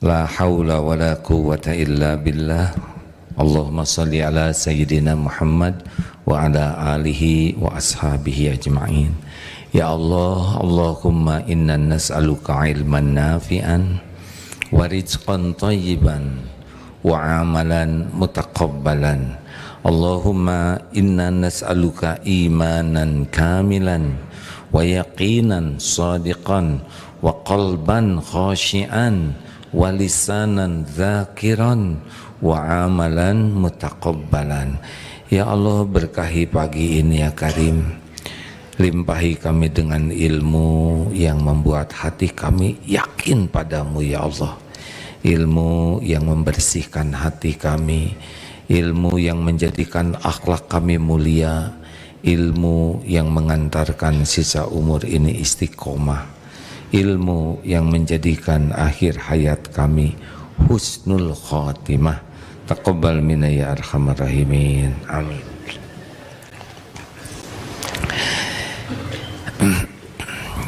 La haula wa la quwwata illa billah. Allahumma salli ala Sayyidina Muhammad wa ala alihi wa ashabihi ajma'in. Ya Allah, Allahumma inna nas'aluka ilman nafi'an wa rizqan tayyiban wa amalan mutaqabbalan. Allahumma inna nas'aluka imanan kamilan wa yaqinan sadiqan wa qalban khashi'an wa lisanan dzakiran wa amalan mutaqabbalan. Ya Allah, berkahi pagi ini ya Karim, limpahi kami dengan ilmu yang membuat hati kami yakin padamu ya Allah, ilmu yang membersihkan hati kami, ilmu yang menjadikan akhlak kami mulia, ilmu yang mengantarkan sisa umur ini istiqomah, ilmu yang menjadikan akhir hayat kami husnul khatimah. Taqabbal minna ya arhamar rahimin. Amin.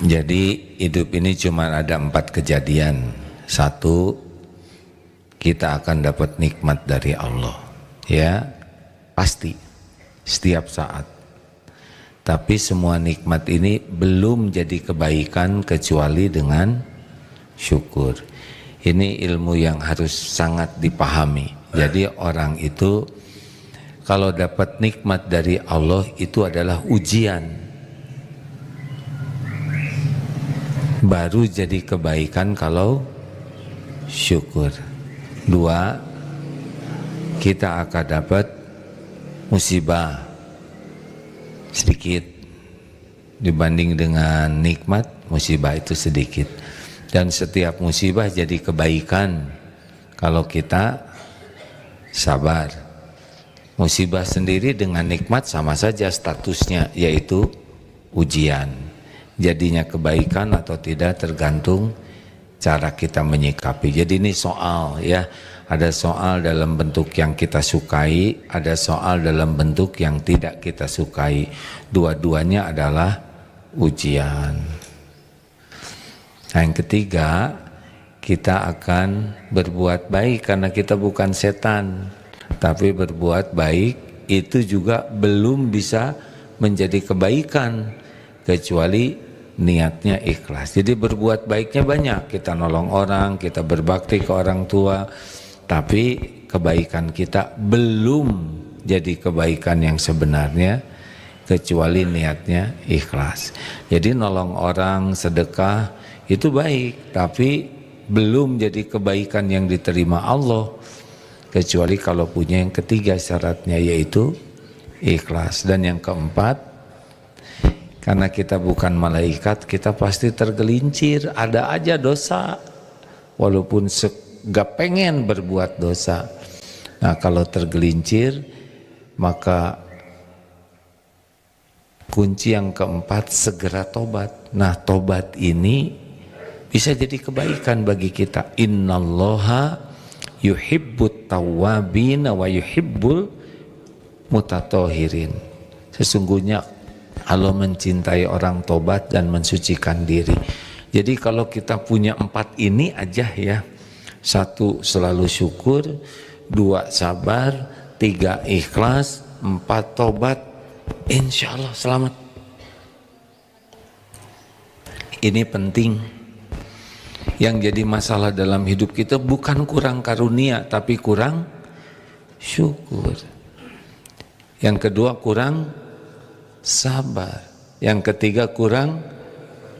Jadi hidup ini cuma ada 4 kejadian. 1, kita akan dapat nikmat dari Allah, ya pasti setiap saat. Tapi semua nikmat ini belum jadi kebaikan kecuali dengan syukur. Ini ilmu yang harus sangat dipahami. Jadi orang itu kalau dapat nikmat dari Allah itu adalah ujian, baru jadi kebaikan kalau syukur. 2, kita akan dapat musibah sedikit dibanding dengan nikmat. Musibah itu sedikit, dan setiap musibah jadi kebaikan kalau kita sabar. Musibah sendiri dengan nikmat sama saja statusnya, yaitu ujian. Jadinya kebaikan atau tidak tergantung cara kita menyikapi. Jadi ini soal, ya, ada soal dalam bentuk yang kita sukai, ada soal dalam bentuk yang tidak kita sukai. Dua-duanya adalah ujian. Nah, yang ketiga, kita akan berbuat baik karena kita bukan setan. Tapi berbuat baik itu juga belum bisa menjadi kebaikan kecuali niatnya ikhlas. Jadi berbuat baiknya banyak, kita nolong orang, kita berbakti ke orang tua, tapi kebaikan kita belum jadi kebaikan yang sebenarnya kecuali niatnya ikhlas. Jadi nolong orang, sedekah itu baik, tapi belum jadi kebaikan yang diterima Allah kecuali kalau punya yang ketiga syaratnya, yaitu ikhlas. Dan yang keempat, karena kita bukan malaikat, kita pasti tergelincir, ada aja dosa walaupun gak pengen berbuat dosa. Nah, kalau tergelincir, maka kunci yang keempat, segera tobat. Nah, tobat ini bisa jadi kebaikan bagi kita. Innallaha yuhibbut tawwabin wa yuhibbul mutatahhirin. Sesungguhnya Allah mencintai orang tobat dan mensucikan diri. Jadi kalau kita punya 4 ini aja ya. 1, selalu syukur. 2, sabar. 3, ikhlas. 4, tobat. Insya Allah selamat. Ini penting. Yang jadi masalah dalam hidup kita bukan kurang karunia, tapi kurang syukur. Yang kedua, kurang sabar. Yang ketiga, kurang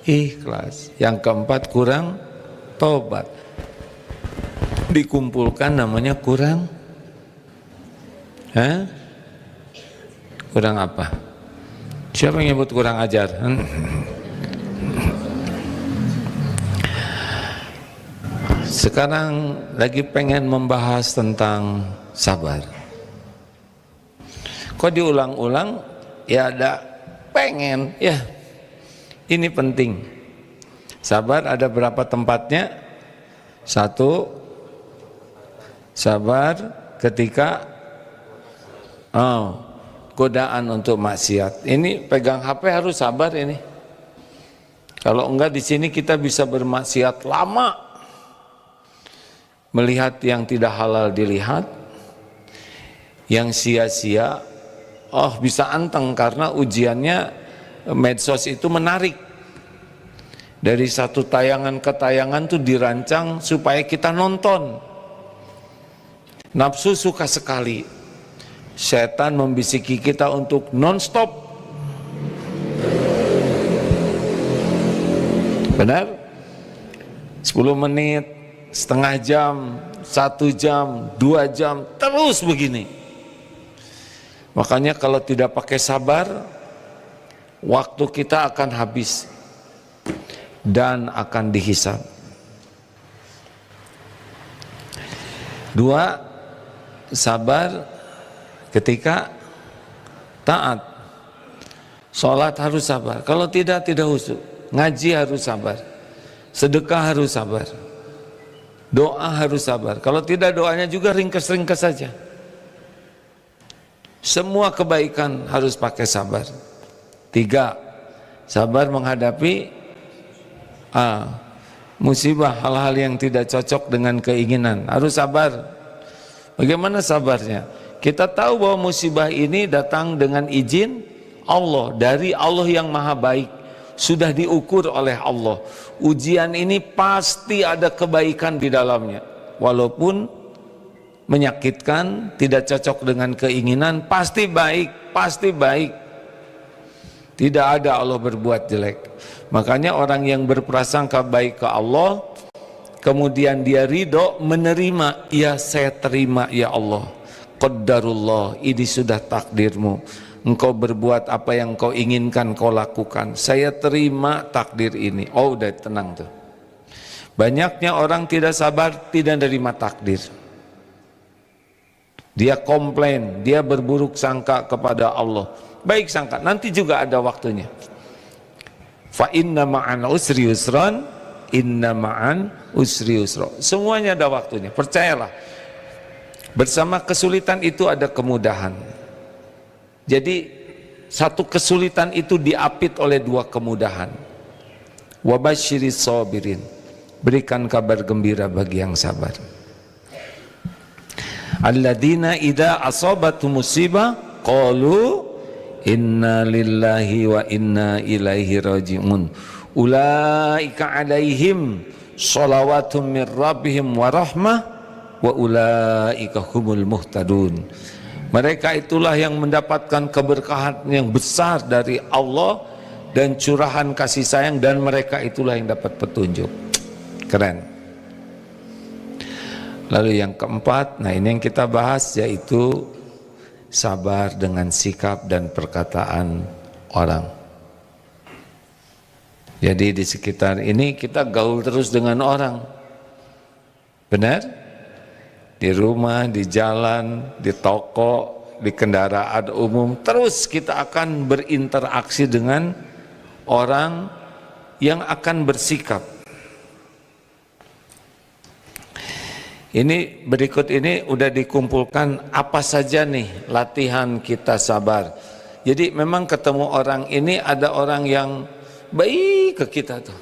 ikhlas. Yang keempat, kurang tobat. Dikumpulkan namanya kurang kurang apa? Siapa yang nyebut kurang ajar? Sekarang lagi pengen membahas tentang sabar. Kok diulang-ulang? Ya ada pengen, ya. Ini penting. Sabar ada berapa tempatnya? 1, sabar ketika godaan untuk maksiat. Ini pegang HP harus sabar ini. Kalau enggak di sini kita bisa bermaksiat lama. melihat yang tidak halal dilihat, yang sia-sia, oh bisa anteng karena ujiannya medsos itu menarik. Dari satu tayangan ke tayangan tuh dirancang supaya kita nonton. Nafsu suka sekali. Setan membisiki kita untuk non-stop. Benar? 10 menit, setengah jam, 1 jam, 2 jam, terus begini. Makanya kalau tidak pakai sabar, waktu kita akan habis dan akan dihisab. 2, sabar ketika taat. Sholat harus sabar, kalau tidak khusyuk. Ngaji harus sabar, sedekah harus sabar, doa harus sabar. Kalau tidak, doanya juga ringkes-ringkes saja. Semua kebaikan harus pakai sabar. 3, sabar menghadapi musibah, hal-hal yang tidak cocok dengan keinginan. Harus sabar. Bagaimana sabarnya? Kita tahu bahwa musibah ini datang dengan izin Allah, dari Allah yang maha baik. Sudah diukur oleh Allah. Ujian ini pasti ada kebaikan di dalamnya. Walaupun menyakitkan, tidak cocok dengan keinginan, pasti baik, pasti baik. Tidak ada Allah berbuat jelek. Makanya orang yang berprasangka baik ke Allah, kemudian dia ridho, menerima, ya saya terima ya Allah, qaddarullah, ini sudah takdirmu. Engkau berbuat apa yang kau inginkan, kau lakukan. Saya terima takdir ini. Oh, udah tenang tuh. Banyaknya orang tidak sabar, tidak menerima takdir. Dia komplain, dia berburuk sangka kepada Allah. Baik sangka, nanti juga ada waktunya. Fa inna ma'an usri yusran, inna ma'an usri yusra. Semuanya ada waktunya, percayalah. Bersama kesulitan itu ada kemudahan. Jadi satu kesulitan itu diapit oleh 2 kemudahan. Wabasyiris sabirin, berikan kabar gembira bagi yang sabar. Alladzina idza asabatu musibah qalu inna lillahi wa inna ilaihi raji'un. Ulaika alaihim shalawatun min rabbihim wa rahmah wa ulaika humul muhtadun. Mereka itulah yang mendapatkan keberkahan yang besar dari Allah dan curahan kasih sayang, dan mereka itulah yang dapat petunjuk. Keren. Lalu yang keempat, nah ini yang kita bahas, yaitu sabar dengan sikap dan perkataan orang. Jadi di sekitar ini kita gaul terus dengan orang. Benar? Di rumah, di jalan, di toko, di kendaraan umum, terus kita akan berinteraksi dengan orang yang akan bersikap. Ini berikut ini udah dikumpulkan apa saja nih latihan kita sabar. Jadi memang ketemu orang ini, ada orang yang baik ke kita tuh.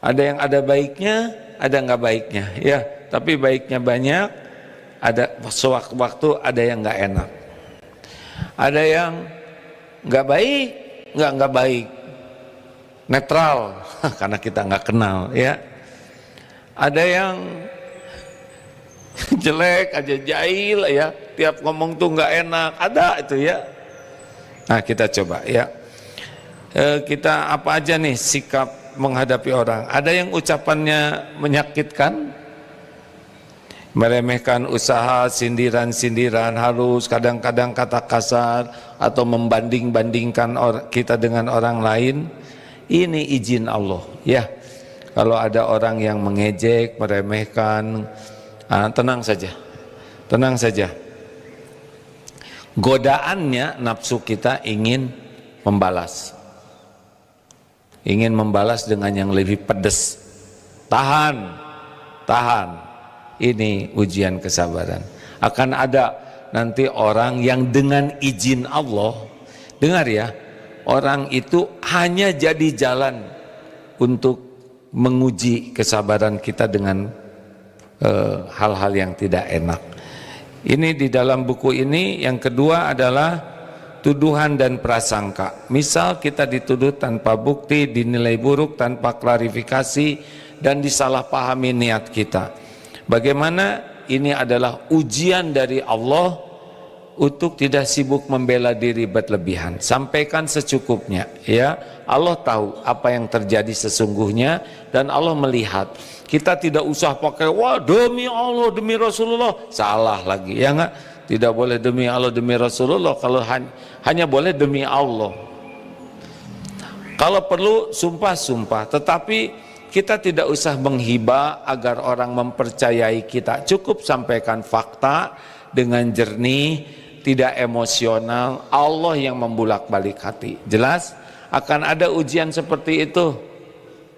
Ada yang ada baiknya, ada nggak baiknya, ya. Tapi baiknya banyak, ada sewaktu-waktu ada yang nggak enak. Ada yang nggak baik, nggak baik, netral karena kita nggak kenal, ya. Ada yang jelek aja, jahil ya, tiap ngomong tuh nggak enak, ada itu ya. Nah kita coba ya, kita apa aja nih sikap menghadapi orang. Ada yang ucapannya menyakitkan, meremehkan usaha, sindiran-sindiran halus, kadang-kadang kata kasar, atau membanding-bandingkan kita dengan orang lain. Ini izin Allah ya. Kalau ada orang yang mengejek, meremehkan, tenang saja, tenang saja. Godaannya nafsu kita ingin membalas, ingin membalas dengan yang lebih pedas. Tahan, tahan. Ini ujian kesabaran. Akan ada nanti orang yang dengan izin Allah, dengar ya, orang itu hanya jadi jalan untuk menguji kesabaran kita dengan hal-hal yang tidak enak. Ini di dalam buku ini. Yang kedua adalah tuduhan dan prasangka. Misal kita dituduh tanpa bukti, dinilai buruk tanpa klarifikasi, dan disalahpahami niat kita. Bagaimana ini adalah ujian dari Allah untuk tidak sibuk membela diri berlebihan. Sampaikan secukupnya, ya. Allah tahu apa yang terjadi sesungguhnya dan Allah melihat. Kita tidak usah pakai wah demi Allah, demi Rasulullah. Salah lagi, ya enggak? Tidak boleh demi Allah, demi Rasulullah. Kalau hanya boleh demi Allah. Kalau perlu sumpah-sumpah, tetapi kita tidak usah menghibah agar orang mempercayai kita. Cukup sampaikan fakta dengan jernih, tidak emosional. Allah yang membulak-balik hati. Jelas akan ada ujian seperti itu.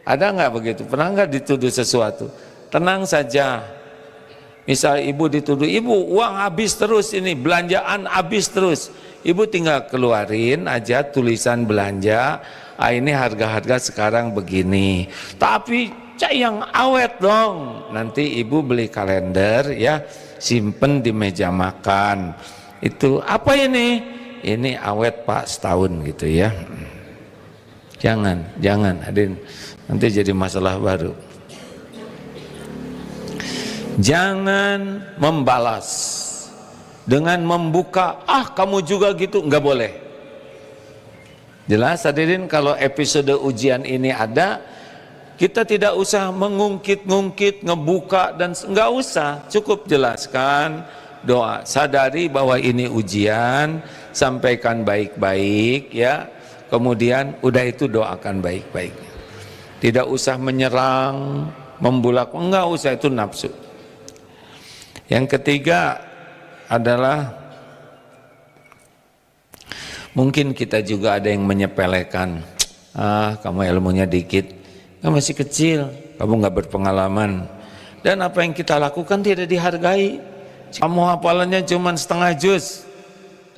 Ada nggak begitu? Pernah nggak dituduh sesuatu? Tenang saja. Misal ibu dituduh, ibu uang habis terus, ini belanjaan habis terus. Ibu tinggal keluarin aja tulisan belanja. Ini harga-harga sekarang begini. Tapi yang awet dong. Nanti ibu beli kalender, ya, simpen di meja makan. Itu apa ini? Ini awet Pak, setahun gitu ya. Jangan hadirin, nanti jadi masalah baru. Jangan membalas dengan membuka, kamu juga gitu, nggak boleh. Jelas hadirin, kalau episode ujian ini ada, kita tidak usah mengungkit-ngungkit, ngebuka, dan nggak usah, cukup jelaskan doa, sadari bahwa ini ujian, sampaikan baik-baik, ya. Kemudian udah itu doakan baik-baik. Tidak usah menyerang, membulak, enggak usah, itu nafsu. Yang ketiga adalah mungkin kita juga ada yang menyepelekan, kamu ilmunya dikit, kamu masih kecil, kamu nggak berpengalaman, dan apa yang kita lakukan tidak dihargai. Kamu hafalannya cuma setengah juz,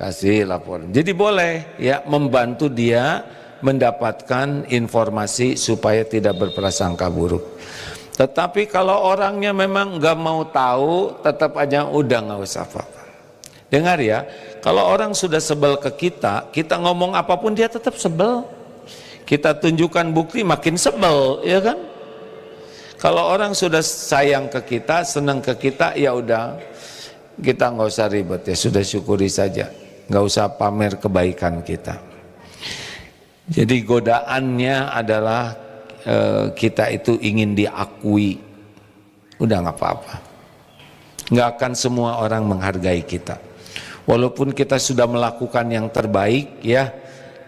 kasih laporan. Jadi boleh, ya, membantu dia mendapatkan informasi supaya tidak berprasangka buruk. Tetapi kalau orangnya memang nggak mau tahu, tetap aja udah nggak usah apa-apa. Dengar ya, kalau orang sudah sebel ke kita, kita ngomong apapun dia tetap sebel. Kita tunjukkan bukti makin sebel, ya kan? Kalau orang sudah sayang ke kita, senang ke kita, ya udah, kita nggak usah ribet, ya sudah syukuri saja, nggak usah pamer kebaikan kita. Jadi godaannya adalah kita itu ingin diakui, udah nggak apa-apa. Nggak akan semua orang menghargai kita, walaupun kita sudah melakukan yang terbaik, ya,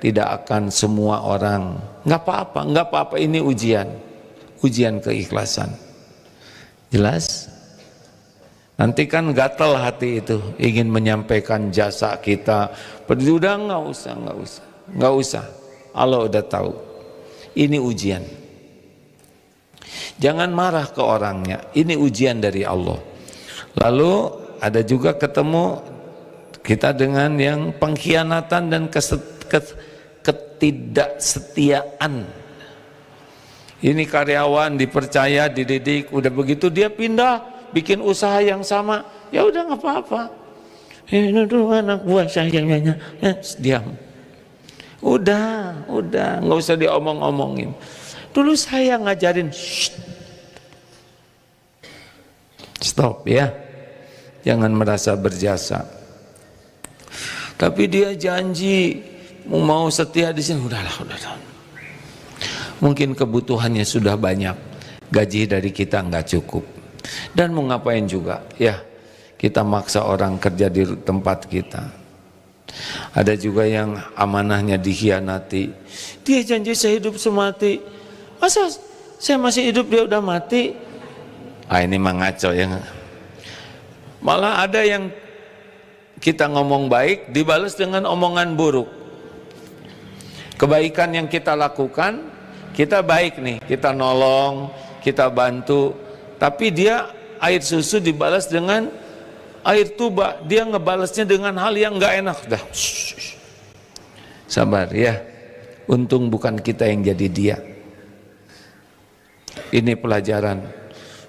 tidak akan semua orang. Nggak apa-apa, ini ujian keikhlasan. Jelas? Nanti kan gatal hati itu, ingin menyampaikan jasa kita. Udah nggak usah. Allah udah tahu. Ini ujian. Jangan marah ke orangnya. Ini ujian dari Allah. Lalu ada juga ketemu kita dengan yang pengkhianatan dan ketidaksetiaan. Ini karyawan dipercaya, dididik, udah begitu dia pindah, bikin usaha yang sama, ya udah nggak apa-apa. Ini tuh anak buah saya, diam. Udah, nggak usah diomong-omongin. Dulu saya ngajarin, stop ya, jangan merasa berjasa. Tapi dia janji mau setia di sini, udahlah. Mungkin kebutuhannya sudah banyak, gaji dari kita nggak cukup. Dan mau ngapain juga, ya, kita maksa orang kerja di tempat kita. Ada juga yang amanahnya dikhianati. Dia janji saya hidup semati, masa saya masih hidup dia udah mati? Ini mah ngaco ya. Malah ada yang kita ngomong baik dibalas dengan omongan buruk. Kebaikan yang kita lakukan, kita baik nih, kita nolong, kita bantu, tapi dia air susu dibalas dengan air tuba, dia ngebalasnya dengan hal yang nggak enak. Dah, sabar ya. Untung bukan kita yang jadi dia. Ini pelajaran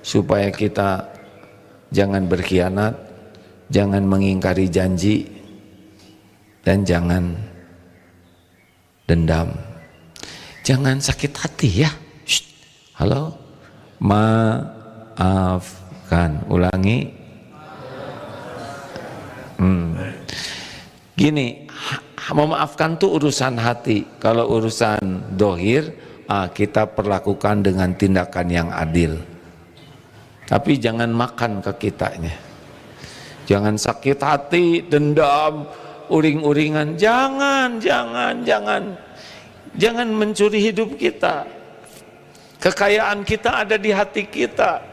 supaya kita jangan berkhianat, jangan mengingkari janji, dan jangan dendam. Jangan sakit hati ya. Shh. Halo, maafkan. Ulangi. Gini, memaafkan tuh urusan hati. Kalau urusan dohir, kita perlakukan dengan tindakan yang adil. Tapi jangan makan ke kitanya. Jangan sakit hati, dendam, uring-uringan. Jangan mencuri hidup kita. Kekayaan kita ada di hati kita.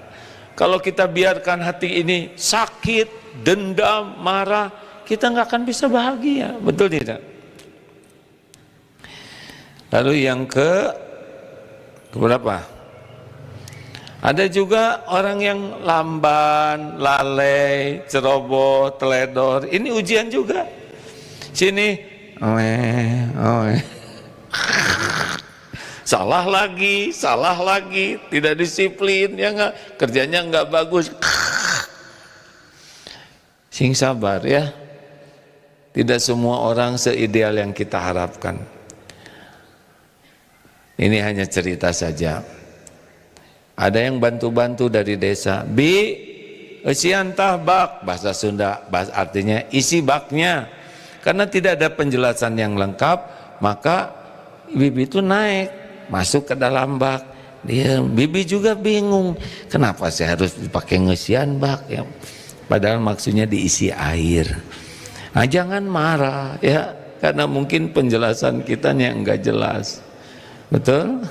Kalau kita biarkan hati ini sakit, dendam, marah, kita nggak akan bisa bahagia. Betul tidak? Lalu yang keberapa? Ada juga orang yang lamban, lalai, ceroboh, teledor. Ini ujian juga. Sini, salah lagi, tidak disiplin, ya enggak, kerjanya enggak bagus. Sing sabar ya. Tidak semua orang seideal yang kita harapkan. Ini hanya cerita saja. Ada yang bantu-bantu dari desa. Bi, isian tah bak, bahasa Sunda, artinya isi baknya. Karena tidak ada penjelasan yang lengkap, maka bibi itu naik, masuk ke dalam bak. Bibi juga bingung, kenapa saya harus dipakai ngisian bak ya? Padahal maksudnya diisi air. Nah, jangan marah ya, karena mungkin penjelasan kita yang enggak jelas. Betul?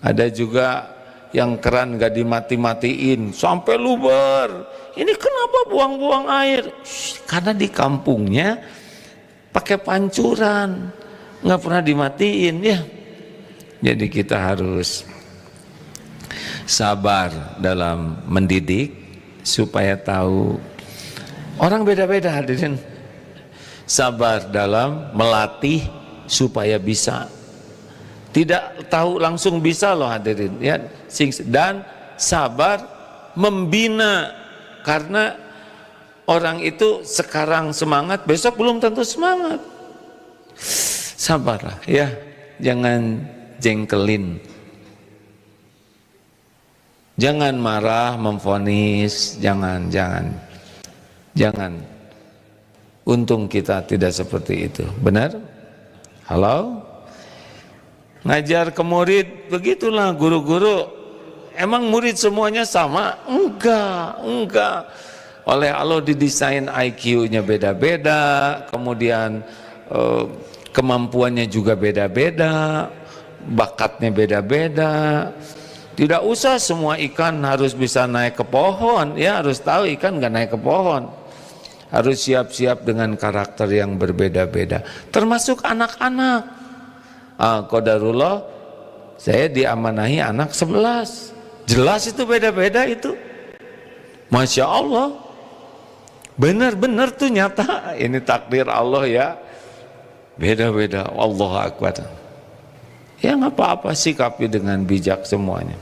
Ada juga yang keran gak dimati-matiin sampai luber. Ini kenapa buang-buang air? Karena di kampungnya pakai pancuran, nggak pernah dimatiin ya. Jadi kita harus sabar dalam mendidik supaya tahu. Orang beda-beda hadirin. Sabar dalam melatih supaya bisa. Tidak tahu langsung bisa loh hadirin ya. Dan sabar membina, karena orang itu sekarang semangat, besok belum tentu semangat. Sabarlah ya, jangan jengkelin, jangan marah memvonis, jangan. Untung kita tidak seperti itu. Benar? Halo? Ngajar ke murid, begitulah guru-guru. Emang murid semuanya sama? Enggak. Oleh Allah didesain IQ-nya beda-beda, kemudian kemampuannya juga beda-beda, bakatnya beda-beda. Tidak usah semua ikan harus bisa naik ke pohon, ya harus tahu ikan nggak naik ke pohon. Harus siap-siap dengan karakter yang berbeda-beda, termasuk anak-anak. Qadarullah, saya diamanahi anak 11. Jelas itu beda-beda itu. Masya Allah. Benar-benar tuh nyata. Ini takdir Allah ya. Beda-beda. Allahu Akbar. Ya nggak apa-apa, sikapi dengan bijak semuanya.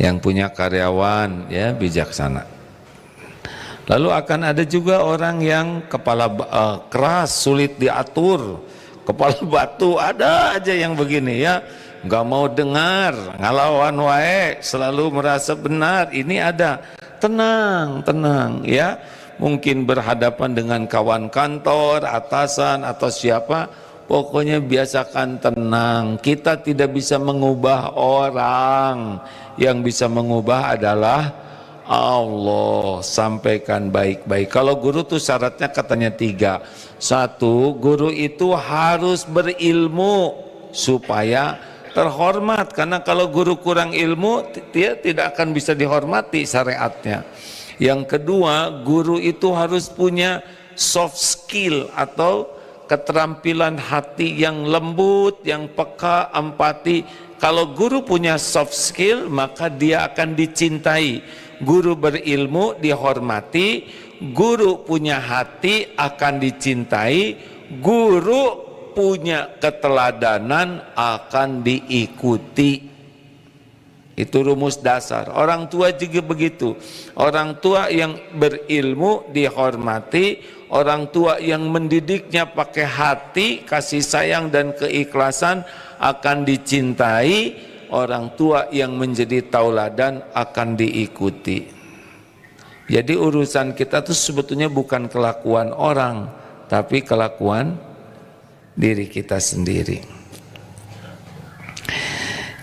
Yang punya karyawan ya bijaksana. Lalu akan ada juga orang yang kepala keras, sulit diatur, kepala batu, ada aja yang begini ya, nggak mau dengar, ngalawan wae, selalu merasa benar. Ini ada. Tenang ya. Mungkin berhadapan dengan kawan kantor, atasan atau siapa, pokoknya biasakan tenang. Kita tidak bisa mengubah orang, yang bisa mengubah adalah Allah. Sampaikan baik-baik. Kalau guru tuh syaratnya katanya 3. 1, guru itu harus berilmu supaya terhormat. Karena kalau guru kurang ilmu, dia tidak akan bisa dihormati syariatnya. Yang kedua, guru itu harus punya soft skill atau keterampilan hati yang lembut, yang peka, empati. Kalau guru punya soft skill, maka dia akan dicintai. Guru berilmu dihormati, guru punya hati akan dicintai, guru punya keteladanan akan diikuti. Itu rumus dasar. Orang tua juga begitu. Orang tua yang berilmu dihormati, orang tua yang mendidiknya pakai hati, kasih sayang dan keikhlasan akan dicintai, orang tua yang menjadi tauladan akan diikuti. Jadi urusan kita tuh sebetulnya bukan kelakuan orang, tapi kelakuan diri kita sendiri.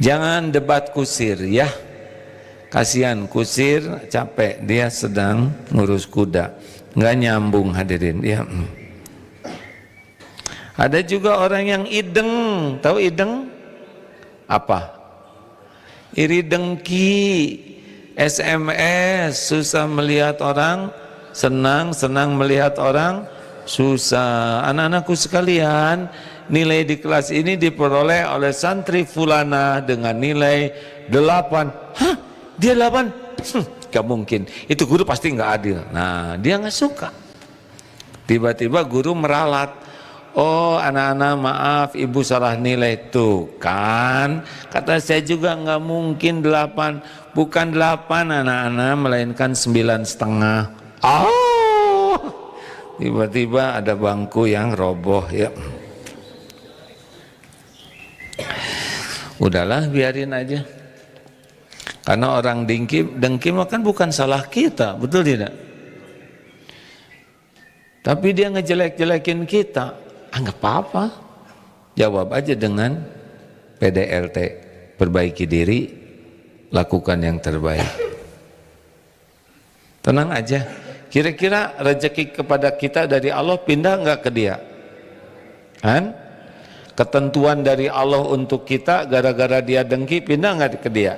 Jangan debat kusir ya. Kasihan kusir capek, dia sedang ngurus kuda. Nggak nyambung hadirin ya. Ada juga orang yang ideng. Tahu ideng? Apa? Iri dengki, SMS, susah melihat orang, senang melihat orang, susah. Anak-anakku sekalian, nilai di kelas ini diperoleh oleh santri fulana dengan nilai 8. Hah? Dia 8? Gak mungkin. Itu guru pasti nggak adil. Nah, dia nggak suka. Tiba-tiba guru meralat. Oh, anak-anak maaf, ibu salah nilai. Tuh kan, kata saya juga nggak mungkin 8. Bukan 8 anak-anak, melainkan 9,5. Oh, tiba-tiba ada bangku yang roboh ya. Udahlah, biarin aja. Karena orang dengki kan bukan salah kita, betul tidak? Tapi dia ngejelek-jelekin kita, anggap apa? Jawab aja dengan PDLT, perbaiki diri, lakukan yang terbaik. Tenang aja. Kira-kira rezeki kepada kita dari Allah pindah nggak ke dia? Kan? Ketentuan dari Allah untuk kita gara-gara dia dengki pindah nggak ke dia?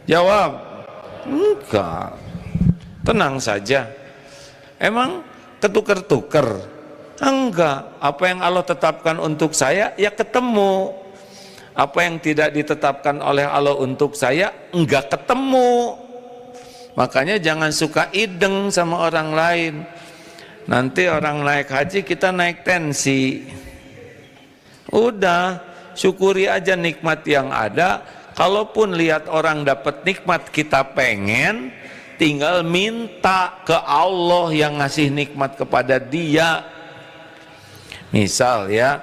Jawab, enggak. Tenang saja. Emang ketuker-tuker? Enggak. Apa yang Allah tetapkan untuk saya ya ketemu. Apa yang tidak ditetapkan oleh Allah untuk saya enggak ketemu. Makanya jangan suka ideng sama orang lain. Nanti orang naik haji, kita naik tensi. Udah, syukuri aja nikmat yang ada. Kalaupun lihat orang dapat nikmat kita pengen, tinggal minta ke Allah yang ngasih nikmat kepada dia. Misal ya,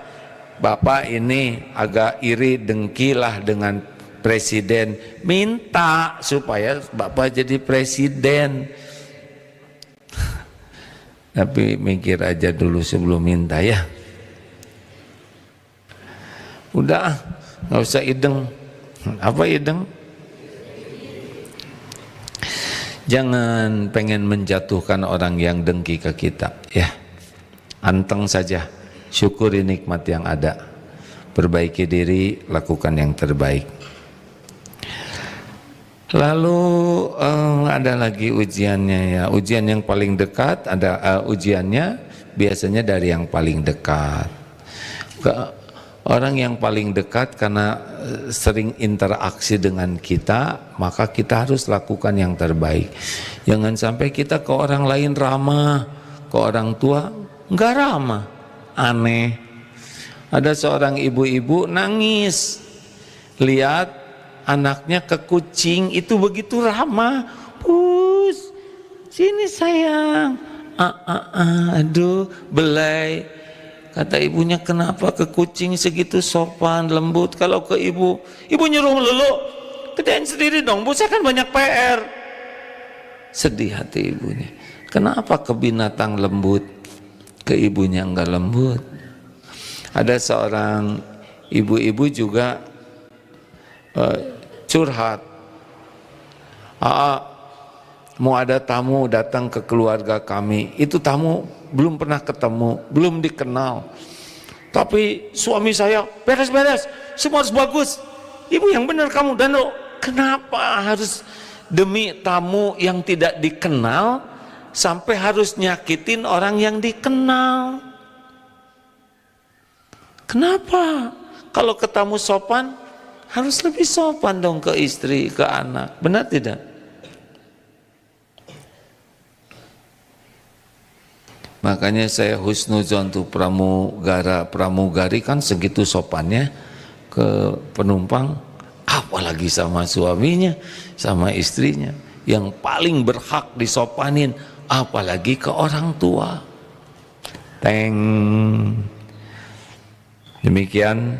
Bapak ini agak iri dengkilah dengan presiden, minta supaya Bapak jadi presiden. Tapi mikir aja dulu sebelum minta ya. Udah, nggak usah ideng. Apa ideng? Jangan pengen menjatuhkan orang yang dengki ke kita, ya. Anteng saja, syukuri nikmat yang ada, perbaiki diri, lakukan yang terbaik. Lalu ada lagi ujiannya ya. Ujian yang paling dekat ada ujiannya biasanya dari yang paling dekat. Orang yang paling dekat karena sering interaksi dengan kita, maka kita harus lakukan yang terbaik. Jangan sampai kita ke orang lain ramah, ke orang tua enggak ramah, aneh. Ada seorang ibu-ibu nangis lihat anaknya ke kucing, itu begitu ramah. Pus, sini sayang. Aduh, belai. Kata ibunya, kenapa ke kucing segitu sopan, lembut? Kalau ke ibu nyuruh melulu, kerjain sendiri dong, bu, saya kan banyak PR. Sedih hati ibunya. Kenapa ke binatang lembut, ke ibunya enggak lembut? Ada seorang ibu-ibu juga curhat. Mau ada tamu datang ke keluarga kami, itu tamu belum pernah ketemu, belum dikenal, tapi suami saya beres-beres, semua harus bagus. Ibu yang benar kamu, dan kenapa harus demi tamu yang tidak dikenal sampai harus nyakitin orang yang dikenal? Kenapa? Kalau ke tamu sopan, harus lebih sopan dong ke istri, ke anak, benar tidak? Makanya saya husnuzon tuh pramugari kan segitu sopannya ke penumpang, apalagi sama suaminya, sama istrinya. Yang paling berhak disopanin, apalagi ke orang tua. Teng. Demikian.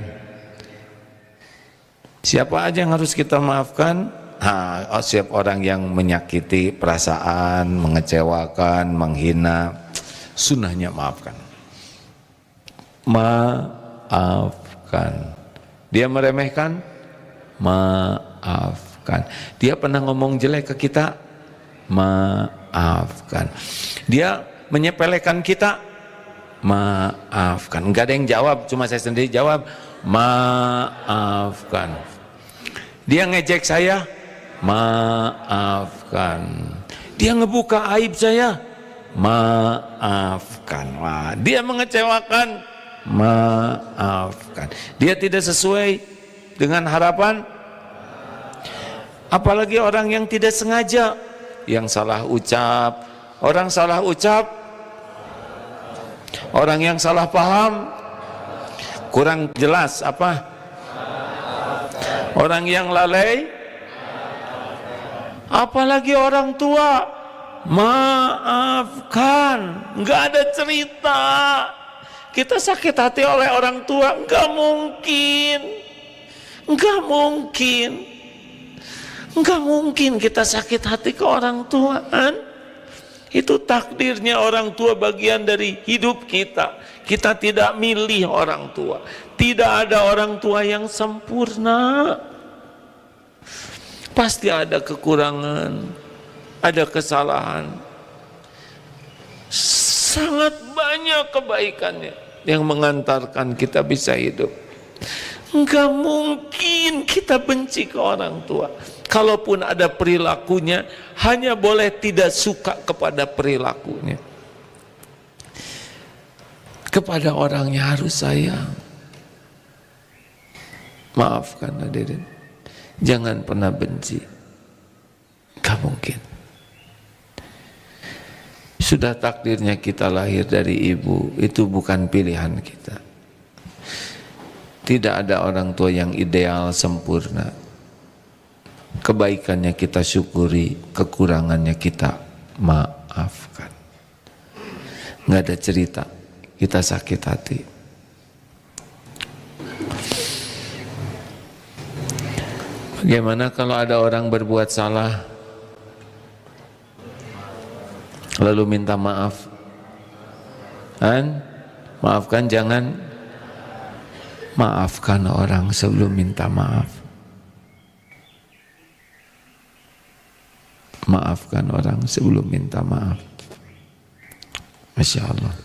Siapa aja yang harus kita maafkan? Siap orang yang menyakiti perasaan, mengecewakan, menghina, sunnahnya maafkan. Maafkan. Dia meremehkan, maafkan. Dia pernah ngomong jelek ke kita, maafkan. Dia menyepelekan kita, maafkan. Enggak ada yang jawab, cuma saya sendiri jawab, maafkan. Dia ngejek saya, maafkan. Dia ngebuka aib saya, maafkan. Wah, dia mengecewakan, maafkan. Dia tidak sesuai dengan harapan, apalagi orang yang tidak sengaja, yang salah ucap. Orang salah ucap, orang yang salah paham, kurang jelas apa? Orang yang lalai, apalagi orang tua, maafkan. Nggak ada cerita kita sakit hati oleh orang tua, nggak mungkin, nggak mungkin, nggak mungkin kita sakit hati ke orang tua, kan? Itu takdirnya orang tua, bagian dari hidup kita. Kita tidak milih orang tua. Tidak ada orang tua yang sempurna. Pasti ada kekurangan, ada kesalahan. Sangat banyak kebaikannya yang mengantarkan kita bisa hidup. Enggak mungkin kita benci ke orang tua. Kalaupun ada perilakunya, hanya boleh tidak suka kepada perilakunya. Kepada orangnya harus sayang. Maafkan hadirin. Jangan pernah benci. Enggak mungkin. Sudah takdirnya kita lahir dari ibu, itu bukan pilihan kita. Tidak ada orang tua yang ideal, sempurna. Kebaikannya kita syukuri, kekurangannya kita maafkan. Nggak ada cerita kita sakit hati. Bagaimana kalau ada orang berbuat salah lalu minta maaf? Maafkan, jangan maafkan orang sebelum minta maaf. Maafkan orang sebelum minta maaf. Masya Allah.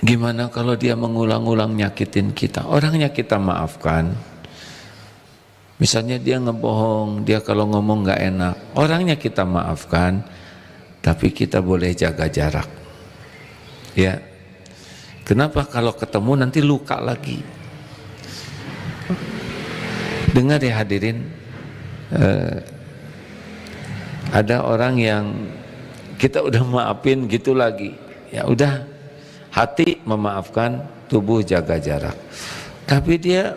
Gimana kalau dia mengulang-ulang nyakitin kita? Orangnya kita maafkan. Misalnya dia ngebohong, dia kalau ngomong nggak enak, orangnya kita maafkan, tapi kita boleh jaga jarak. Ya. Kenapa? Kalau ketemu nanti luka lagi. Dengar ya hadirin, ada orang yang kita udah maafin gitu lagi, ya udah, hati memaafkan, tubuh jaga jarak. Tapi dia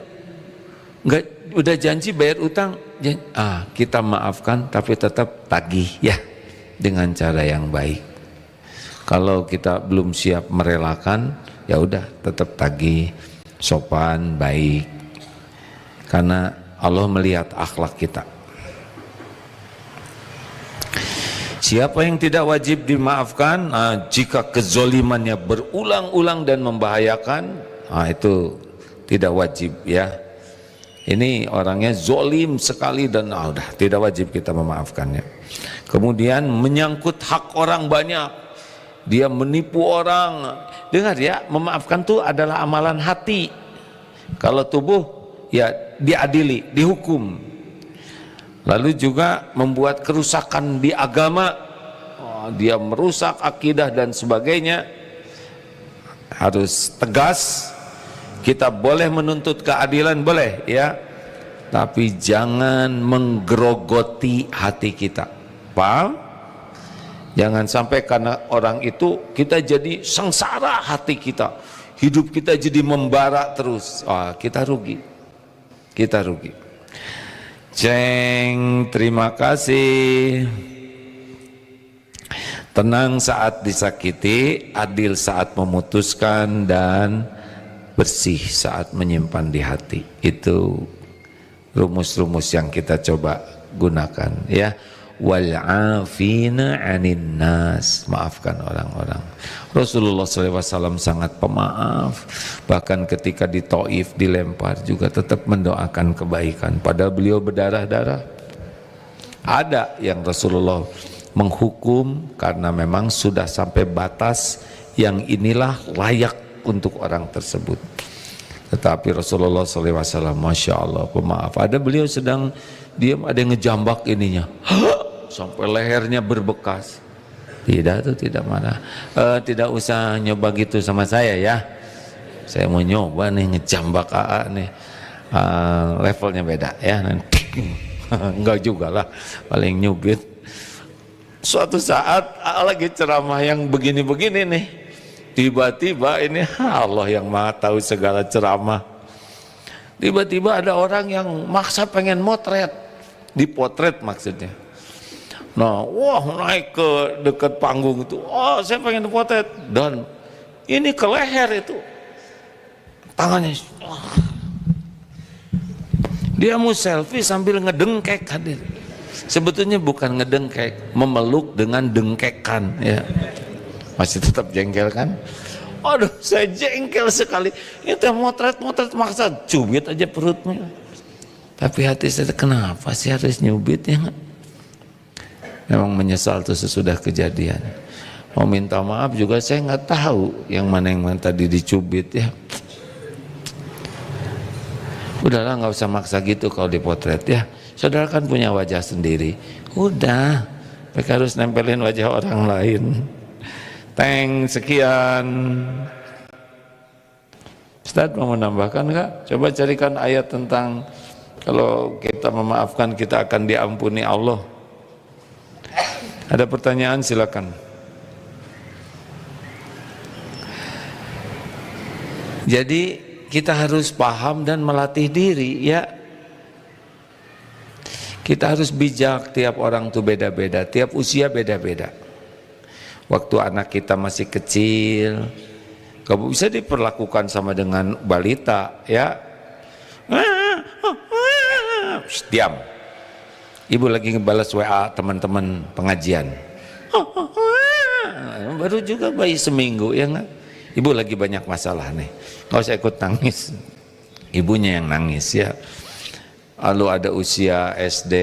nggak, udah janji bayar utang, kita maafkan tapi tetap tagih ya, dengan cara yang baik. Kalau kita belum siap merelakan, ya udah tetap tagih, sopan, baik, karena Allah melihat akhlak kita. Siapa yang tidak wajib dimaafkan? Jika kezolimannya berulang-ulang dan membahayakan, itu tidak wajib ya. Ini orangnya zolim sekali dan udah tidak wajib kita memaafkannya. Kemudian menyangkut hak orang banyak, dia menipu orang. Dengar ya, memaafkan itu adalah amalan hati. Kalau tubuh ya diadili, dihukum. Lalu juga membuat kerusakan di agama, dia merusak akidah dan sebagainya, harus tegas. Kita boleh menuntut keadilan, boleh ya, tapi jangan menggerogoti hati kita. Paham? Jangan sampai karena orang itu kita jadi sengsara hati kita, hidup kita jadi membara terus, kita rugi. Ceng, terima kasih. Tenang saat disakiti, adil saat memutuskan, dan bersih saat menyimpan di hati. Itu rumus-rumus yang kita coba gunakan, ya. Wal 'afina 'anil nas, maafkan orang-orang. Rasulullah SAW sangat pemaaf, bahkan ketika di Taif dilempar juga tetap mendoakan kebaikan, padahal beliau berdarah-darah. Ada yang Rasulullah menghukum karena memang sudah sampai batas yang inilah layak untuk orang tersebut. Tetapi Rasulullah SAW, Masya Allah, pemaaf. Ada beliau sedang diam, ada yang ngejambak ininya, sampai lehernya berbekas. Tidak, itu tidak marah. Tidak usah nyoba gitu sama saya ya. Saya mau nyoba nih ngejambak AA nih. Levelnya beda ya. Enggak juga lah, paling nyubit. Suatu saat AA lagi ceramah yang begini-begini nih. Tiba-tiba ini Allah yang maha tahu segala ceramah. Tiba-tiba ada orang yang maksa pengen motret, dipotret maksudnya. Nah, wah naik ke dekat panggung itu, saya pengen dipotret, dan ini ke leher itu, tangannya, dia mau selfie sambil ngedengkek hadir. Sebetulnya bukan ngedengkek, memeluk dengan dengkekan, ya. Masih tetap jengkel kan? Aduh, saya jengkel sekali. Itu motret maksa cubit aja perutnya. Tapi hati saya, kenapa sih harus nyubit ya? Memang menyesal tuh sesudah kejadian. Mau minta maaf juga saya nggak tahu yang mana tadi dicubit ya. Udahlah, nggak usah maksa gitu kalau dipotret ya. Saudara kan punya wajah sendiri. Udah, mereka harus nempelin wajah orang lain. Sekian. Ustaz mau menambahkan nggak? Coba carikan ayat tentang kalau kita memaafkan kita akan diampuni Allah. Ada pertanyaan silakan. Jadi kita harus paham dan melatih diri ya. Kita harus bijak, tiap orang tuh beda-beda, tiap usia beda-beda. Waktu anak kita masih kecil, kamu bisa diperlakukan sama dengan balita ya. Diam. Ibu lagi ngebalas WA teman-teman pengajian. Baru juga bayi seminggu ya nggak? Ibu lagi banyak masalah nih, nggak usah ikut nangis. Ibunya yang nangis ya. Lalu ada usia SD,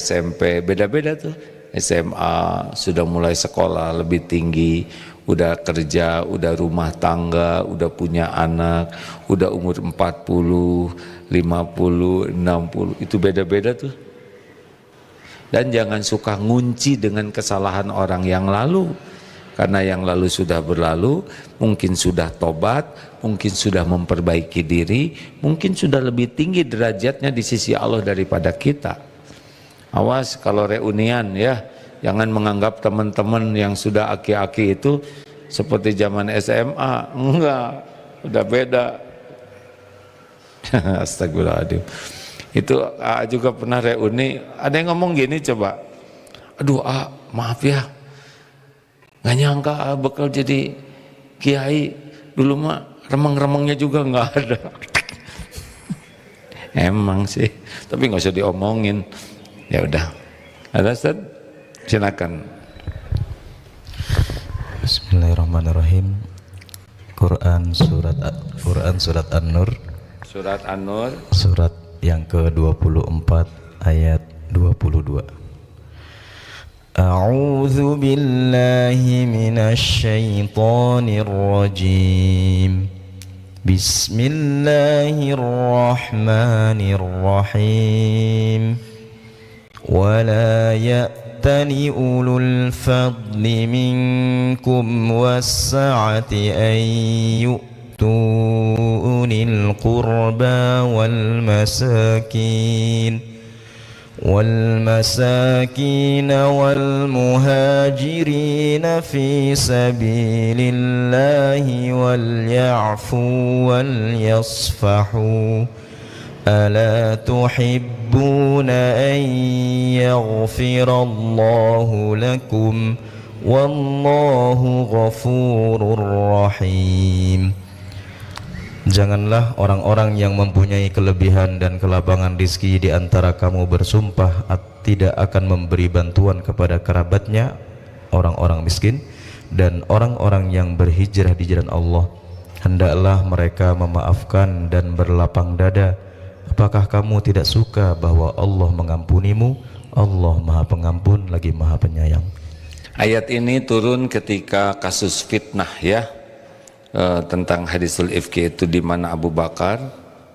SMP, beda-beda tuh. SMA sudah mulai sekolah lebih tinggi, udah kerja, udah rumah tangga, udah punya anak, udah umur 40, 50, 60, itu beda-beda tuh. Dan jangan suka ngunci dengan kesalahan orang yang lalu, karena yang lalu sudah berlalu, mungkin sudah tobat, mungkin sudah memperbaiki diri, mungkin sudah lebih tinggi derajatnya di sisi Allah daripada kita. Awas kalau reunian ya, jangan menganggap teman-teman yang sudah aki-aki itu seperti zaman SMA. Enggak, udah beda. Astagfirullahaladzim. Itu juga pernah reuni, ada yang ngomong gini coba, aduh maaf ya, nggak nyangka bakal jadi kiai, dulu mah remeng-remengnya juga nggak ada. Emang sih, tapi nggak usah diomongin. Ya udah, ada Ustaz? Silakan. Bismillahirrahmanirrahim. Quran surat An-Nur. Surat An-Nur. Surat yang ke-24 ayat 22. A'udzu billahi minasy syaithanir rajim. Bismillahirrahmanirrahim. ولا يأتل أولو الفضل منكم والسعة أن يؤتوا أولي القربى والمساكين والمساكين والمهاجرين في سبيل الله وليعفوا وليصفحوا ألا تحبون أن يغفر الله لكم والله غفور رحيم. Janganlah orang-orang yang mempunyai kelebihan dan kelabangan rizki di antara kamu bersumpah tidak akan memberi bantuan kepada kerabatnya, orang-orang miskin dan orang-orang yang berhijrah di jalan Allah. Hendaklah mereka memaafkan dan berlapang dada. Apakah kamu tidak suka bahwa Allah mengampunimu? Allah Maha Pengampun lagi Maha Penyayang. Ayat ini turun ketika kasus fitnah ya, tentang hadisul ifki itu, di mana Abu Bakar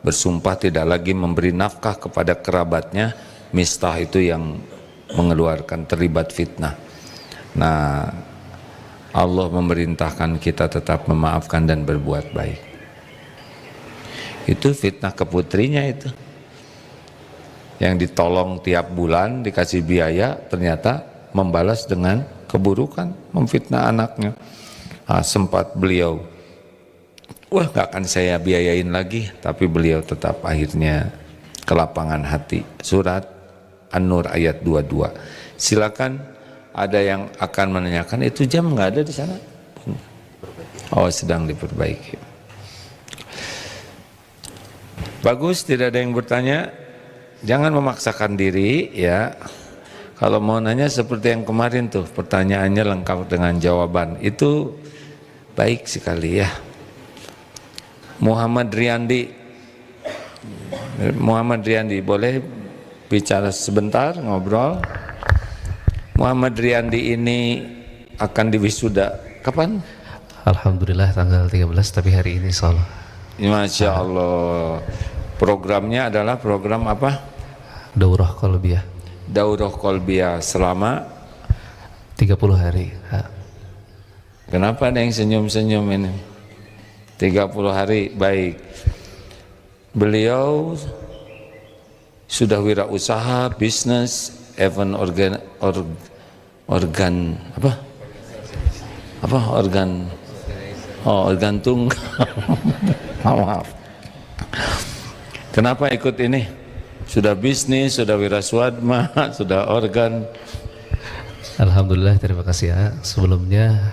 bersumpah tidak lagi memberi nafkah kepada kerabatnya. Mistah itu yang mengeluarkan, terlibat fitnah. Nah, Allah memerintahkan kita tetap memaafkan dan berbuat baik. Itu fitnah ke putrinya itu, yang ditolong tiap bulan dikasih biaya, ternyata membalas dengan keburukan, memfitnah anaknya. Sempat beliau, wah gak akan saya biayain lagi, tapi beliau tetap akhirnya kelapangan hati. Surat An-Nur ayat 22. Silakan, ada yang akan menanyakan, itu jam nggak ada di sana? Oh, sedang diperbaiki. Bagus, tidak ada yang bertanya. Jangan memaksakan diri ya. Kalau mau nanya seperti yang kemarin tuh, pertanyaannya lengkap dengan jawaban, itu baik sekali ya. Muhammad Riyandi boleh bicara sebentar, ngobrol. Muhammad Riyandi ini akan diwisuda kapan? Alhamdulillah tanggal 13, tapi hari ini insyaallah. Masya Allah. Programnya adalah program apa? Daurah Qalbiyah. Daurah Qalbiyah selama 30 hari. Kenapa ada yang senyum-senyum ini? 30 hari, baik. Beliau sudah wirausaha, bisnis, event organ tunggal. Maaf. Kenapa ikut ini? Sudah bisnis, sudah wiraswadma, sudah organ. Alhamdulillah, terima kasih ya. Sebelumnya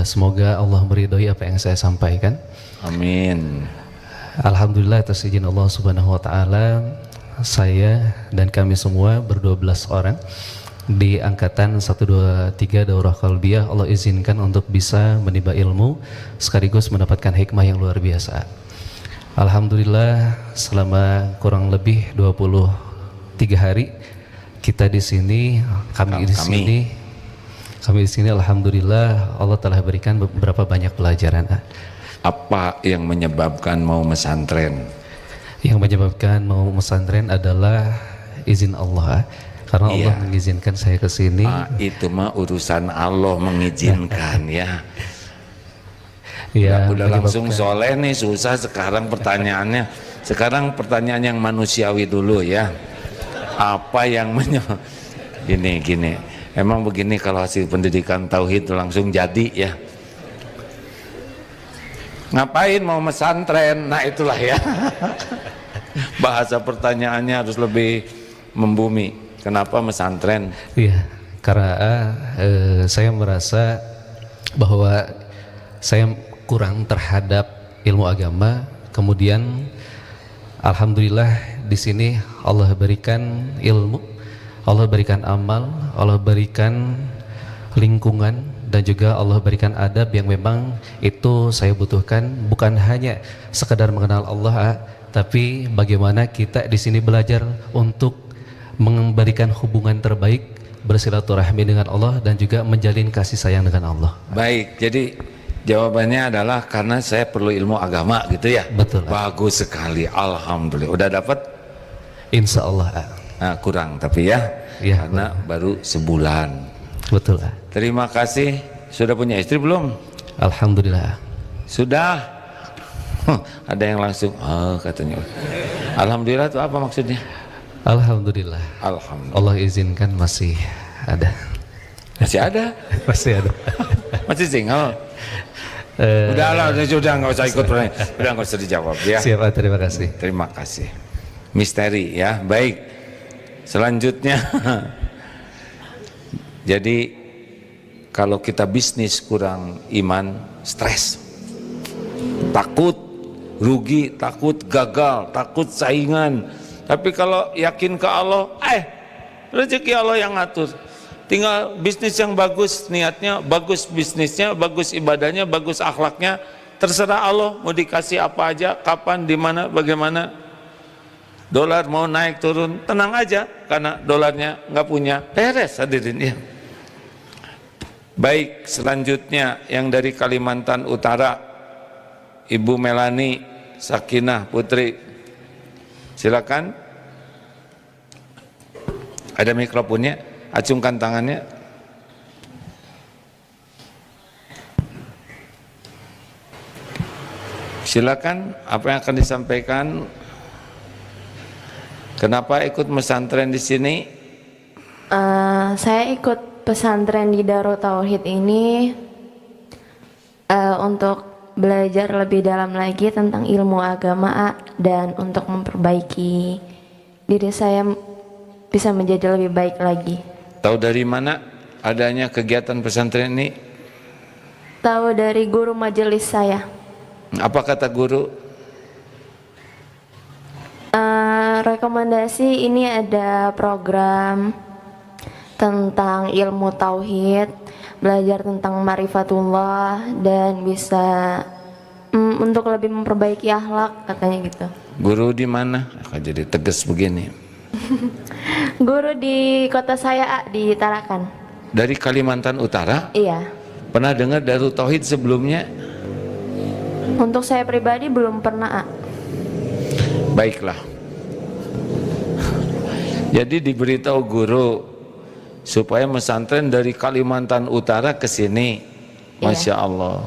semoga Allah meridhoi apa yang saya sampaikan. Amin. Alhamdulillah atas izin Allah Subhanahu wa taala, saya dan kami semua ber-12 orang di angkatan 123 Daurah Qalbiyah Allah izinkan untuk bisa menimba ilmu sekaligus mendapatkan hikmah yang luar biasa. Alhamdulillah selama kurang lebih 23 hari kita di sini, kami di sini alhamdulillah Allah telah berikan beberapa banyak pelajaran. Apa yang menyebabkan mau mesantren? Yang menyebabkan mau mesantren adalah izin Allah. Karena Allah mengizinkan saya ke sini. Itu mah urusan Allah mengizinkan ya. Ya, udah langsung soleh nih, susah sekarang pertanyaannya. Sekarang pertanyaan yang manusiawi dulu ya. Apa yang gini. Emang begini kalau hasil pendidikan tauhid langsung jadi ya. Ngapain mau mesantren? Nah itulah ya. Bahasa pertanyaannya harus lebih membumi. Kenapa mesantren? Iya, karena saya merasa bahwa saya kurang terhadap ilmu agama. Kemudian alhamdulillah di sini Allah berikan ilmu, Allah berikan amal, Allah berikan lingkungan, dan juga Allah berikan adab yang memang itu saya butuhkan. Bukan hanya sekedar mengenal Allah, tapi bagaimana kita di sini belajar untuk memberikan hubungan terbaik, bersilaturahmi dengan Allah, dan juga menjalin kasih sayang dengan Allah. Baik, jadi jawabannya adalah karena saya perlu ilmu agama gitu ya. Betul. Bagus sekali, alhamdulillah. Udah dapat? Insya Allah. Nah, kurang tapi ya, karena baru sebulan. Betul. Terima kasih. Sudah punya istri belum? Alhamdulillah. Sudah. Ada yang langsung, katanya. Alhamdulillah itu apa maksudnya? Alhamdulillah. Alhamdulillah. Allah izinkan masih ada. Masih ada? Masih ada. Masih single? Udah nggak usah ikut pertanyaan. Udah nggak usah dijawab ya. Siap, terima kasih. Terima kasih. Misteri ya, baik. Selanjutnya, jadi kalau kita bisnis kurang iman, stres, takut rugi, takut gagal, takut saingan. Tapi kalau yakin ke Allah, rezeki Allah yang ngatur. Tinggal bisnis yang bagus, niatnya bagus, bisnisnya bagus, ibadahnya bagus, akhlaknya terserah Allah mau dikasih apa aja, kapan, di mana, bagaimana. Dolar mau naik turun, tenang aja karena dolarnya nggak punya, beres hadirin ya. Baik, selanjutnya yang dari Kalimantan Utara, Ibu Melani Sakinah Putri, silakan. Ada mikrofonnya, acungkan tangannya. Silakan, apa yang akan disampaikan? Kenapa ikut pesantren di sini? Saya ikut pesantren di Darut Tauhid ini untuk belajar lebih dalam lagi tentang ilmu agama dan untuk memperbaiki diri saya bisa menjadi lebih baik lagi. Tahu dari mana adanya kegiatan pesantren ini? Tahu dari guru majelis saya. Apa kata guru? Rekomendasi ini ada program tentang ilmu tauhid, belajar tentang ma'rifatullah dan bisa untuk lebih memperbaiki akhlak, katanya gitu. Guru di mana? Jadi tegas begini. Guru di kota saya, di Tarakan. Dari Kalimantan Utara? Iya. Pernah dengar Darut Tauhid sebelumnya? Untuk saya pribadi belum pernah. Baiklah. Jadi diberitahu guru supaya pesantren dari Kalimantan Utara ke sini. Masya Allah.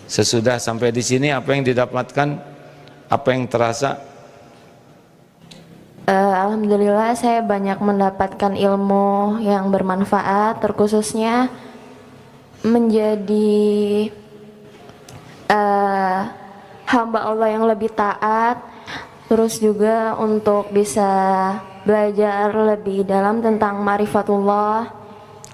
Sesudah sampai di sini apa yang didapatkan? Apa yang terasa? Alhamdulillah saya banyak mendapatkan ilmu yang bermanfaat, terkhususnya menjadi hamba Allah yang lebih taat, terus juga untuk bisa belajar lebih dalam tentang ma'rifatullah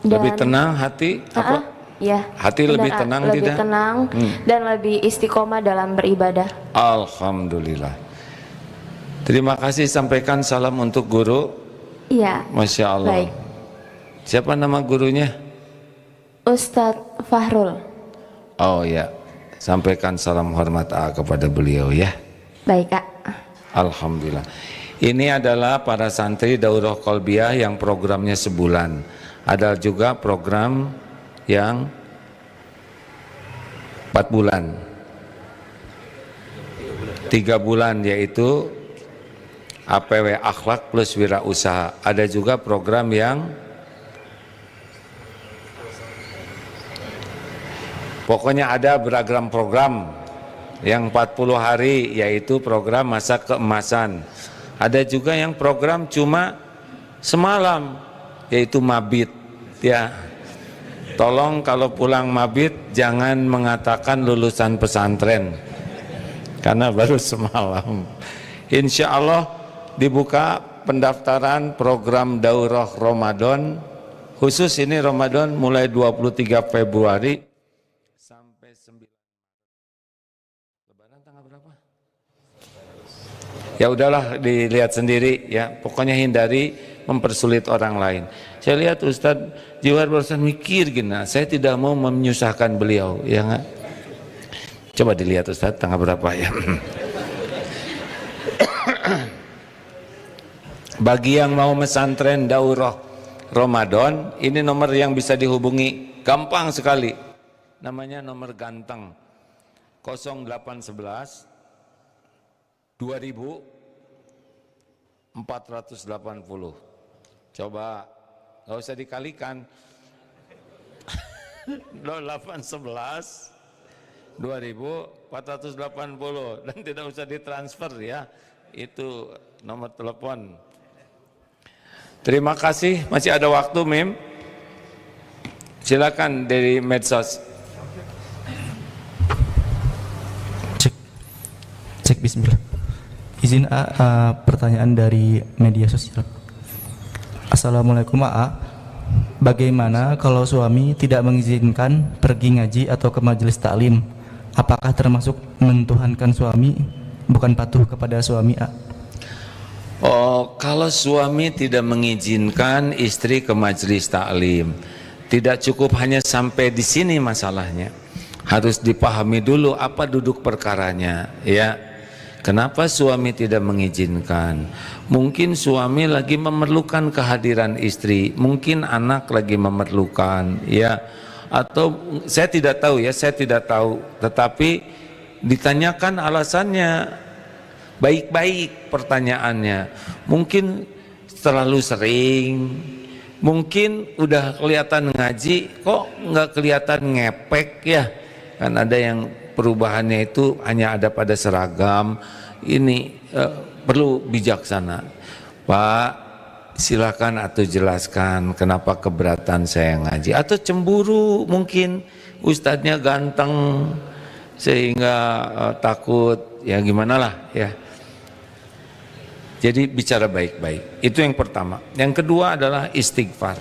dan Lebih tenang hati? Apa? Ya, Hati lebih tenang lebih tidak? tenang dan lebih istiqomah dalam beribadah. Alhamdulillah. Terima kasih, sampaikan salam untuk guru. Iya. Masya Allah. Baik. Siapa nama gurunya? Ustadz Fahrul. Oh ya, sampaikan salam hormat kepada beliau ya. Baik, Kak. Alhamdulillah. Ini adalah para santri Daurah Qalbiyah yang programnya sebulan. Ada juga program yang 4 bulan. 3 bulan yaitu APW akhlak plus wirausaha. Ada juga program yang pokoknya ada beragam program yang 40 hari yaitu program masa keemasan. Ada juga yang program cuma semalam yaitu mabit ya. Tolong kalau pulang mabit jangan mengatakan lulusan pesantren karena baru semalam. Insya Allah dibuka pendaftaran program daurah Ramadan khusus ini Ramadan mulai 23 Februari sampai 9 Lebaran tanggal berapa? Ya udahlah dilihat sendiri ya, pokoknya hindari mempersulit orang lain. Saya lihat Ustadz Jiwar barusan mikir gini, saya tidak mau menyusahkan beliau ya nggak? Coba dilihat Ustadz tanggal berapa ya. Bagi yang mau pesantren daurah Ramadan, ini nomor yang bisa dihubungi, gampang sekali. Namanya nomor ganteng 0811 2480. Coba nggak usah dikalikan. 0811 2480 dan tidak usah ditransfer ya. Itu nomor telepon. Terima kasih, masih ada waktu Mim. Silakan dari medsos. Cek bismillah. Izin pertanyaan dari media sosial. Assalamualaikum bagaimana kalau suami tidak mengizinkan pergi ngaji atau ke majelis taklim? Apakah termasuk mentuhankan suami, bukan patuh kepada suami Oh, kalau suami tidak mengizinkan istri ke majelis taklim, tidak cukup hanya sampai di sini masalahnya. Harus dipahami dulu apa duduk perkaranya, ya. Kenapa suami tidak mengizinkan? Mungkin suami lagi memerlukan kehadiran istri, mungkin anak lagi memerlukan, ya. Atau saya tidak tahu ya, saya tidak tahu. Tetapi ditanyakan alasannya, baik-baik pertanyaannya. Mungkin terlalu sering, mungkin udah kelihatan ngaji, kok nggak kelihatan ngepek ya. Kan ada yang perubahannya itu hanya ada pada seragam. Ini perlu bijaksana. Pak, silakan atau jelaskan kenapa keberatan saya ngaji, atau cemburu mungkin ustadznya ganteng sehingga takut, ya gimana lah ya. Jadi bicara baik-baik, itu yang pertama. Yang kedua adalah istighfar,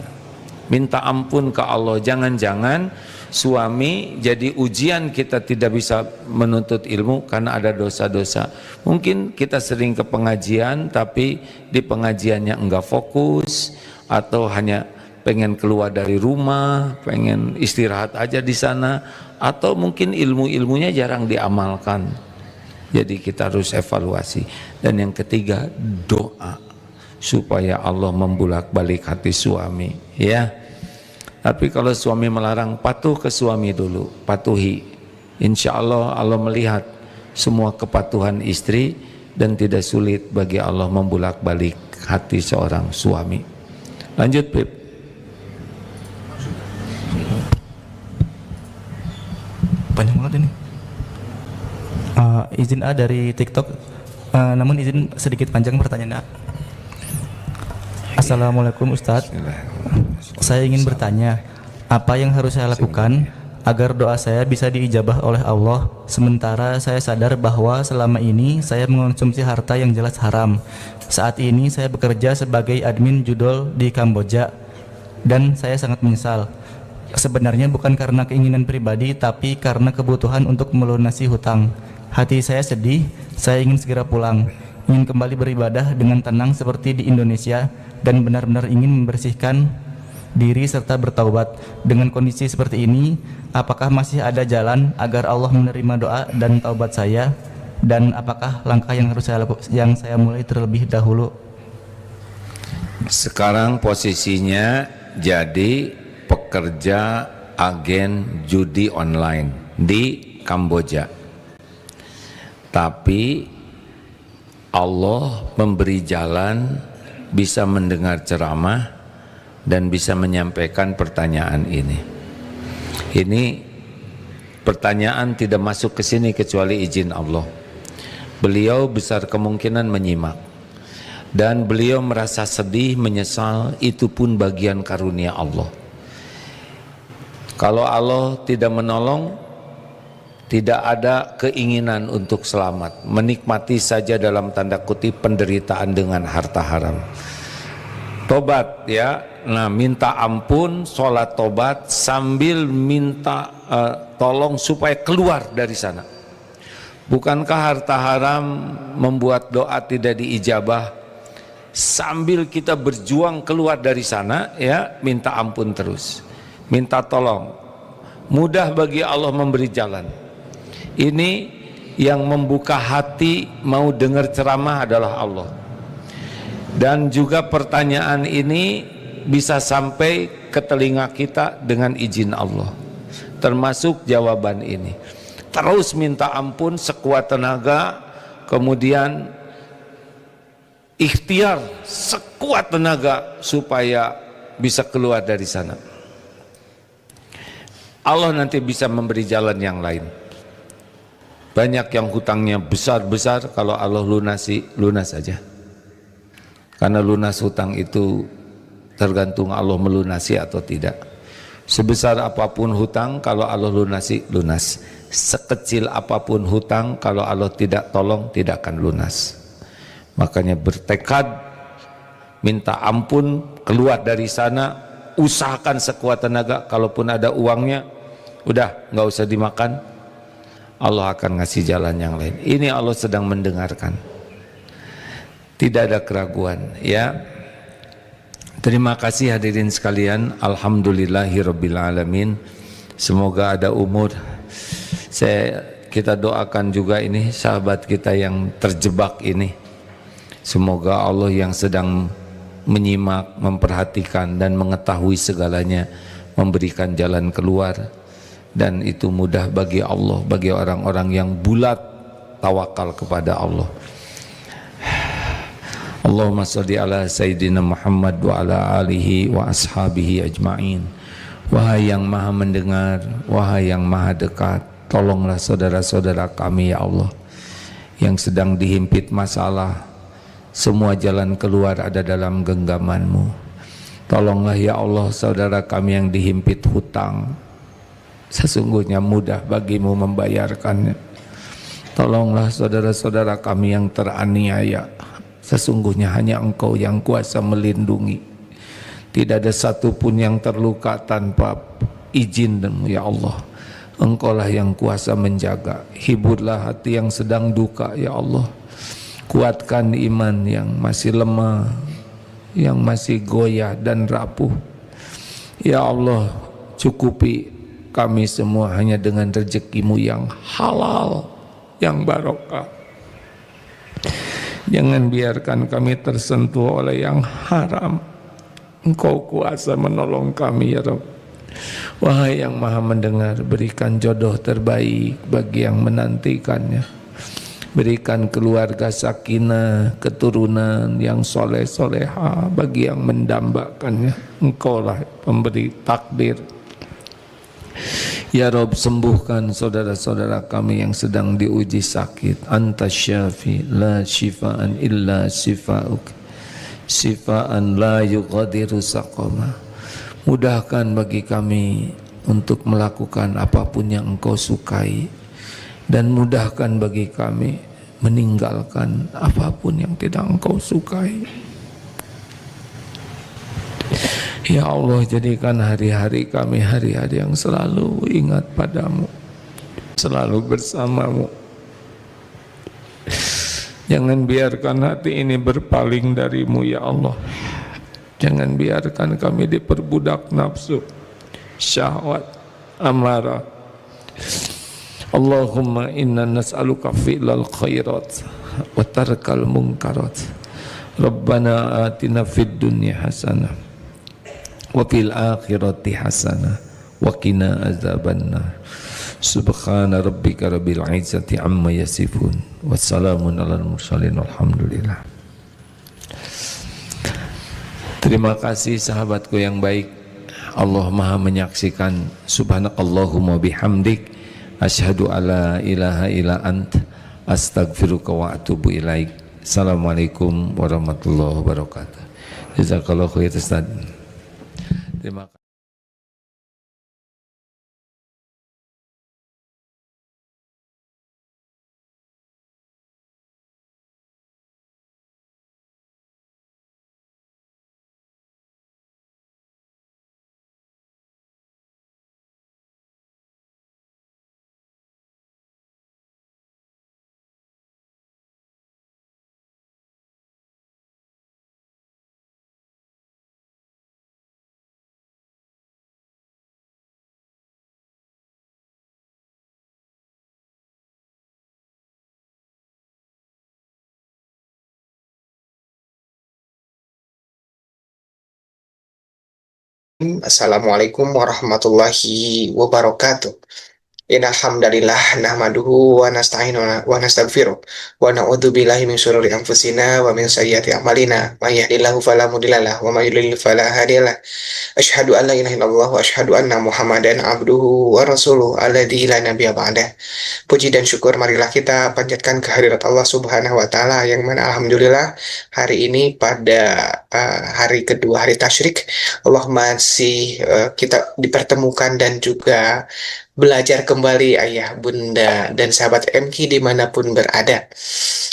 minta ampun ke Allah. Jangan-jangan suami jadi ujian kita tidak bisa menuntut ilmu karena ada dosa-dosa. Mungkin kita sering ke pengajian tapi di pengajiannya enggak fokus, atau hanya pengen keluar dari rumah, pengen istirahat aja di sana, atau mungkin ilmu-ilmunya jarang diamalkan. Jadi kita harus evaluasi. Dan yang ketiga, doa supaya Allah membulak-balik hati suami, ya. Tapi kalau suami melarang, patuh ke suami dulu, patuhi. Insya Allah Allah melihat semua kepatuhan istri dan tidak sulit bagi Allah membulak-balik hati seorang suami. Lanjut, Pip. Banyak banget ini. Izin dari TikTok, namun izin sedikit panjang pertanyaan Assalamualaikum Ustadz. Saya ingin bertanya, apa yang harus saya lakukan agar doa saya bisa diijabah oleh Allah, sementara saya sadar bahwa selama ini saya mengonsumsi harta yang jelas haram. Saat ini saya bekerja sebagai admin judol di Kamboja dan saya sangat menyesal. Sebenarnya bukan karena keinginan pribadi, tapi karena kebutuhan untuk melunasi hutang. Hati saya sedih, saya ingin segera pulang, ingin kembali beribadah dengan tenang seperti di Indonesia, dan benar-benar ingin membersihkan diri serta bertaubat. Dengan kondisi seperti ini, apakah masih ada jalan agar Allah menerima doa dan taubat saya? Dan apakah langkah yang harus saya mulai terlebih dahulu? Sekarang posisinya jadi pekerja agen judi online di Kamboja. Tapi Allah memberi jalan, bisa mendengar ceramah dan bisa menyampaikan pertanyaan ini. Ini pertanyaan tidak masuk ke sini kecuali izin Allah. Beliau besar kemungkinan menyimak dan beliau merasa sedih, menyesal, itu pun bagian karunia Allah. Kalau Allah tidak menolong, tidak ada keinginan untuk selamat, menikmati saja dalam tanda kutip penderitaan dengan harta haram. Tobat ya, nah minta ampun, sholat tobat sambil minta tolong supaya keluar dari sana. Bukankah harta haram membuat doa tidak diijabah? Sambil kita berjuang keluar dari sana ya, minta ampun terus, minta tolong. Mudah bagi Allah memberi jalan. Ini yang membuka hati mau dengar ceramah adalah Allah. Dan juga pertanyaan ini bisa sampai ke telinga kita dengan izin Allah, termasuk jawaban ini. Terus minta ampun sekuat tenaga, kemudian ikhtiar sekuat tenaga supaya bisa keluar dari sana. Allah nanti bisa memberi jalan yang lain. Banyak yang hutangnya besar-besar, kalau Allah lunasi, lunas saja. Karena lunas hutang itu tergantung Allah melunasi atau tidak. Sebesar apapun hutang, kalau Allah lunasi, lunas. Sekecil apapun hutang, kalau Allah tidak tolong, tidak akan lunas. Makanya bertekad, minta ampun, keluar dari sana, usahakan sekuat tenaga, kalaupun ada uangnya, udah nggak usah dimakan, Allah akan ngasih jalan yang lain. Ini Allah sedang mendengarkan. Tidak ada keraguan, ya. Terima kasih hadirin sekalian. Alhamdulillahirabbil alamin. Semoga ada umur. Kita doakan juga ini sahabat kita yang terjebak ini. Semoga Allah yang sedang menyimak, memperhatikan dan mengetahui segalanya memberikan jalan keluar, dan itu mudah bagi Allah, bagi orang-orang yang bulat tawakal kepada Allah. Allahumma salli ala Sayyidina Muhammad wa ala alihi wa ashabihi ajma'in. Wahai yang maha mendengar, wahai yang maha dekat, tolonglah saudara-saudara kami ya Allah yang sedang dihimpit masalah. Semua jalan keluar ada dalam genggaman-Mu. Tolonglah ya Allah saudara kami yang dihimpit hutang, sesungguhnya mudah bagimu membayarkannya. Tolonglah saudara-saudara kami yang teraniaya, sesungguhnya hanya Engkau yang kuasa melindungi. Tidak ada satupun yang terluka tanpa izin-Mu ya Allah. Engkaulah yang kuasa menjaga. Hiburlah hati yang sedang duka ya Allah. Kuatkan iman yang masih lemah, yang masih goyah dan rapuh. Ya Allah, cukupi kami semua hanya dengan rezeki-Mu yang halal, yang barokah. Jangan biarkan kami tersentuh oleh yang haram. Engkau kuasa menolong kami ya Rabb. Wahai yang maha mendengar, berikan jodoh terbaik bagi yang menantikannya. Berikan keluarga sakinah, keturunan yang soleh soleha bagi yang mendambakannya. Engkaulah pemberi takdir. Ya Rabb, sembuhkan saudara-saudara kami yang sedang diuji sakit. Anta syafi la shifaan illa shifa'uk, shifaan la yughadiru saqama. Mudahkan bagi kami untuk melakukan apapun yang Engkau sukai, dan mudahkan bagi kami meninggalkan apapun yang tidak Engkau sukai. Ya Allah, jadikan hari-hari kami hari-hari yang selalu ingat padamu, selalu bersamamu. Jangan biarkan hati ini berpaling darimu ya Allah. Jangan biarkan kami diperbudak nafsu, syahwat, amarah. Allahumma inna nas'aluka fi'lal khairat wa tarkal munkarat. Rabbana atina fid dunya hasanah wa fil akhirati hasanah wa qina azabannar. Subhana rabbika rabbil izzati amma yasifun, wassalamun alal mursalin, walhamdulillah. Terima kasih sahabatku yang baik. Allah maha menyaksikan. Subhanakallahumma bihamdik, asyhadu alla ilaha illa ant, astaghfiruka wa atubu ilaik. Assalamualaikum warahmatullahi wabarakatuh. Jazakallahu khair Ustaz. Terima kasih. Assalamualaikum warahmatullahi wabarakatuh. Innal hamdalillah nahmaduhu wa nasta'inu wa nastaghfiruh wa na'udzu billahi min syururi anfusina wa min sayyiati a'malina. May yahdihillahu fala mudhillalah wa may yudlil fala hadiyalah. Asyhadu an la ilaha illallah wa asyhadu anna Muhammadan abduhu wa rasuluh alladzi la nabiyya ba'dah. Puji dan syukur marilah kita panjatkan kehadirat Allah Subhanahu wa taala yang mana alhamdulillah hari ini pada hari kedua hari tasyrik Allah masih kita dipertemukan dan juga belajar kembali ayah, bunda, dan sahabat MQ dimanapun berada.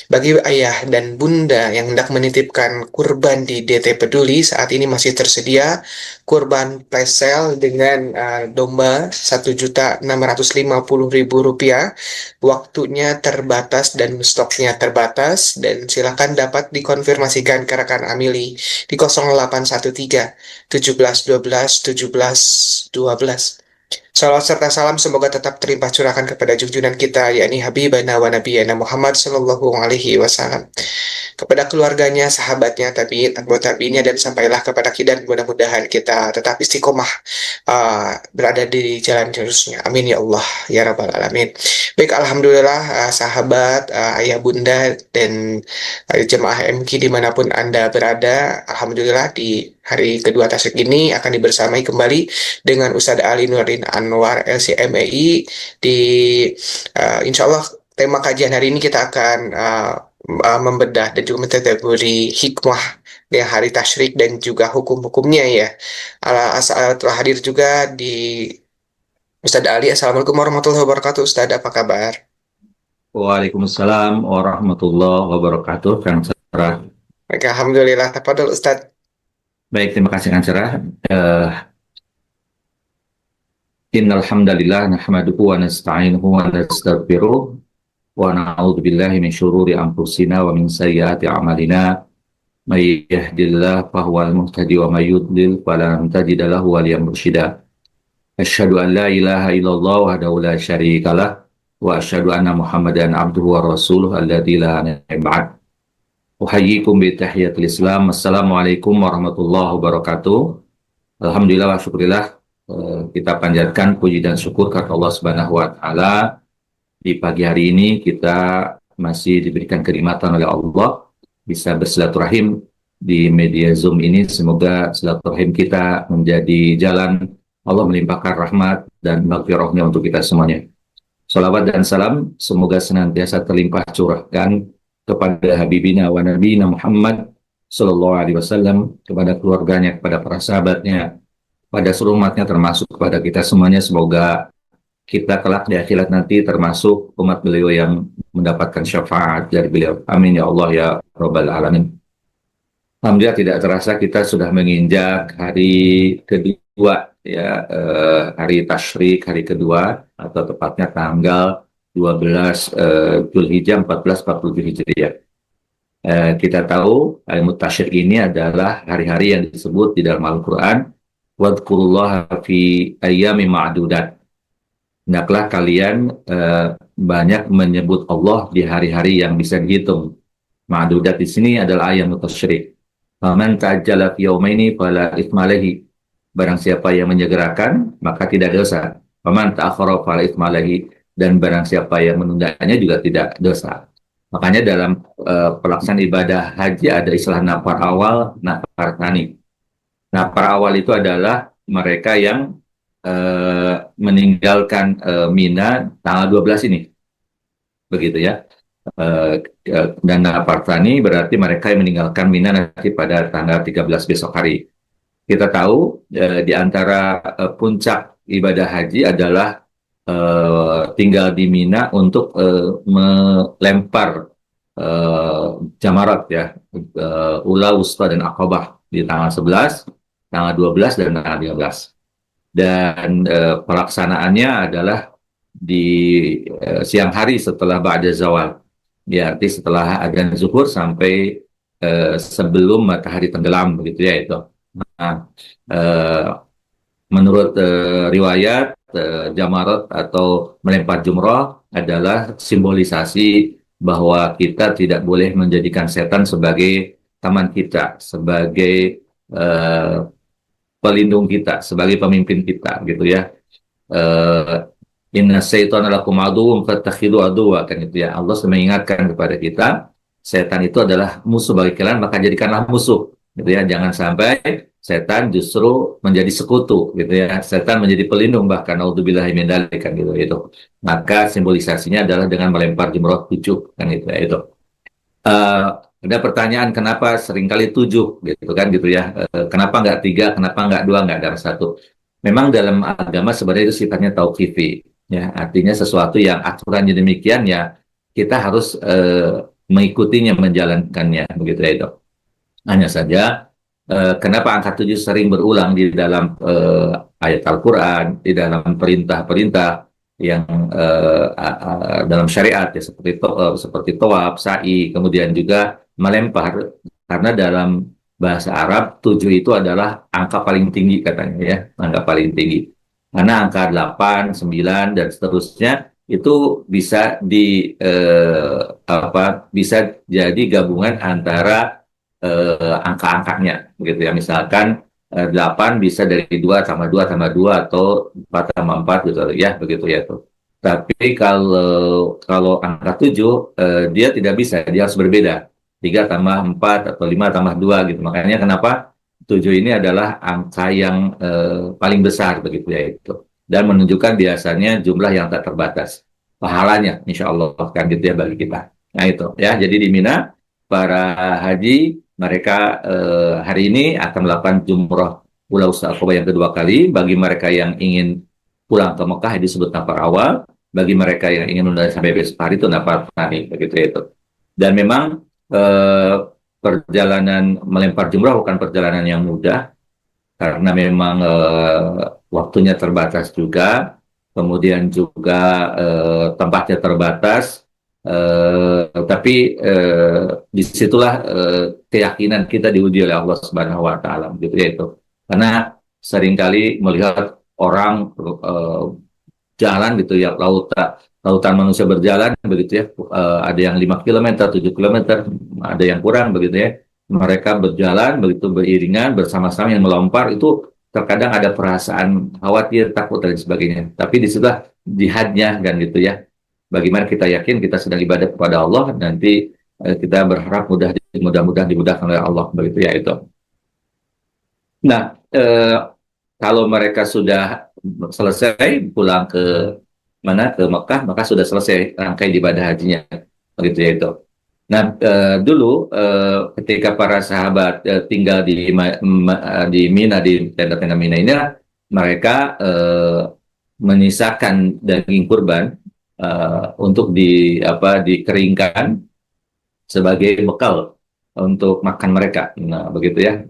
Bagi ayah dan bunda yang hendak menitipkan kurban di DT Peduli, saat ini masih tersedia kurban flash sale dengan domba Rp1.650.000. Waktunya terbatas dan stoknya terbatas, dan silakan dapat dikonfirmasikan ke rekan Amili di 0813 17 12 17 12. Salawat serta salam semoga tetap terlimpah curahkan kepada junjungan kita, yakni Habibana wa Nabiyana Muhammad Sallallahu Alaihi Wasallam, kepada keluarganya, sahabatnya, tabiin, atba'ut tabiinnya, dan sampailah kepada kita, dan mudah-mudahan kita tetap istiqomah berada di jalan lurusnya. Amin ya Allah ya Rabbal Alamin. Baik, alhamdulillah sahabat, ayah bunda, dan jemaah MQ dimanapun Anda berada, alhamdulillah di hari kedua tasyrik ini akan dibersamai kembali dengan Ustadz Ali Nurdin Anwar LCMEI di insya Allah tema kajian hari ini kita akan membedah dan juga mentadabburi hikmah di hari tasyrik dan juga hukum-hukumnya ya. Telah hadir juga di Ustadz Ali. Assalamualaikum warahmatullahi wabarakatuh. Ustadz, apa kabar? Waalaikumsalam warahmatullahi wabarakatuh. Kang Cerah. Baik, alhamdulillah. Tafadhol Ustadz. Baik, terima kasih Kang Cerah. Innal hamdalillah nahmaduhu wa nasta'inuhu wa nastaghfiruh wa na'udzu billahi min syururi anfusina wa min sayyiati a'malina. May yahdihillahu fahuwal muhtadi wa may yudlil falan tajida lahu waliyyan mursyida. Asyhadu an la ilaha illallah wahdahu la syarikalah wa asyhadu anna Muhammadan abduhu wa rasuluh alladzi la nabiyya ba'd. Uhayyikum bi tahiyatil Islam. Assalamualaikum warahmatullahi wabarakatuh. Alhamdulillah wa syukurillah, kita panjatkan puji dan syukur kepada Allah Subhanahu wa taala. Di pagi hari ini kita masih diberikan kenikmatan oleh Allah bisa bersilaturahim di media Zoom ini. Semoga silaturahim kita menjadi jalan Allah melimpahkan rahmat dan maghfirahnya untuk kita semuanya. Salawat dan salam semoga senantiasa terlimpah curahkan kepada Habibina wa Nabiyina Muhammad Sallallahu Alaihi Wasallam, kepada keluarganya, kepada para sahabatnya, pada seluruh umatnya, termasuk kepada kita semuanya. Semoga kita kelak di akhirat nanti termasuk umat beliau yang mendapatkan syafaat dari beliau. Amin ya Allah ya Rabbal Alamin. Alhamdulillah, tidak terasa kita sudah menginjak hari kedua ya, hari tasyrik, hari kedua, atau tepatnya tanggal 12 Zulhijjah 1447 Hijriah. Kita tahu hari tasyrik ini adalah hari-hari yang disebut di dalam Al-Quran wadhkurullaha fi ayyamin ma'dudat. Hendaklah kalian banyak menyebut Allah di hari-hari yang bisa dihitung. Ma'dudat di sini adalah ayam tasyrik. Faman ta'ajjala fi yawmaini fala itsma alaihi. Barang siapa yang menyegerakan maka tidak dosa. Faman ta'akhkhara fala itsma alaihi. Dan barang siapa yang menundanya juga tidak dosa. Makanya dalam pelaksanaan ibadah haji ada istilah nafar awal, nafar tsani. Nafar awal itu adalah mereka yang meninggalkan Mina tanggal 12 ini. Begitu ya. Dan nafar tsani berarti mereka yang meninggalkan Mina nanti pada tanggal 13 besok hari. Kita tahu di antara puncak ibadah haji adalah tinggal di Mina untuk melempar jamarat ya, ula, wusta, dan aqabah di tanggal 11, tanggal 12, dan tanggal 13. Dan pelaksanaannya adalah di siang hari setelah ba'da zawal, ya, arti setelah adzan zuhur sampai sebelum matahari tenggelam, begitu ya itu. Nah, menurut riwayat, jamarat atau melempar jumrah adalah simbolisasi bahwa kita tidak boleh menjadikan setan sebagai teman kita, sebagai pelindung kita, sebagai pemimpin kita, gitu ya. Inna syaitana lakum aduwwun fattakhidhu aduwwa, kan itu ya. Allah sudah mengingatkan kepada kita, setan itu adalah musuh bagi kalian, maka jadikanlah musuh, gitu ya. Jangan sampai setan justru menjadi sekutu, gitu ya. Setan menjadi pelindung, bahkan naudzubillahi min dzalik, kan gitu itu. Maka simbolisasinya adalah dengan melempar jumroh 7, kan itu ya itu. Eh, ada pertanyaan kenapa seringkali 7, gitu kan gitu ya. Kenapa nggak 3, kenapa nggak 2, nggak ada 1. Memang dalam agama sebenarnya itu sifatnya tauqifi, ya, artinya sesuatu yang aturannya demikian ya kita harus mengikutinya, menjalankannya, begitu ya itu. Hanya saja kenapa angka 7 sering berulang di dalam ayat Al-Quran, di dalam perintah-perintah yang dalam syariat ya, seperti tawaf, sa'i, kemudian juga melempar, karena dalam bahasa Arab 7 itu adalah angka paling tinggi katanya ya, angka paling tinggi. Karena angka 8, 9 dan seterusnya itu bisa bisa jadi gabungan antara angka-angkanya, begitu ya. Misalkan 8 bisa dari 2 tambah 2 tambah 2 atau 4 tambah 4 gitu ya, begitu ya tuh. Tapi kalau angka 7 dia tidak bisa, dia harus berbeda. 3 tambah 4 atau 5 tambah 2 gitu. Makanya kenapa 7 ini adalah angka yang paling besar, begitu ya itu. Dan menunjukkan biasanya jumlah yang tak terbatas. Pahalanya insya Allah kan gitu ya bagi kita. Nah itu ya, jadi di Mina para haji mereka hari ini akan melakukan jumroh Pulau Aqabah yang kedua kali. Bagi mereka yang ingin pulang ke Mekah disebut nafar awal. Bagi mereka yang ingin menunda sampai besok hari itu nafar tsani, begitu ya itu. Dan memang perjalanan melempar jumrah bukan perjalanan yang mudah, karena memang waktunya terbatas juga, kemudian juga tempatnya terbatas, tapi disitulah keyakinan kita diuji oleh Allah Subhanahu Wa Taala, gitu ya itu. Karena seringkali melihat orang jalan gitu ya, lautan manusia berjalan begitu ya, ada yang 5 km, 7 km, ada yang kurang begitu ya. Mereka berjalan begitu beriringan bersama-sama yang melempar, itu terkadang ada perasaan khawatir, takut dan sebagainya. Tapi disitulah jihadnya kan gitu ya. Bagaimana kita yakin kita sedang ibadah kepada Allah, nanti kita berharap mudah-mudahan dimudahkan oleh Allah, begitu ya itu. Nah, kalau mereka sudah selesai pulang ke Mekah, maka sudah selesai rangkaian ibadah hajinya, begitu ya itu. Nah, dulu ketika para sahabat tinggal di Mina, di tenda-tenda Mina ini, mereka menyisakan daging kurban untuk dikeringkan sebagai bekal untuk makan mereka. Nah, begitu ya.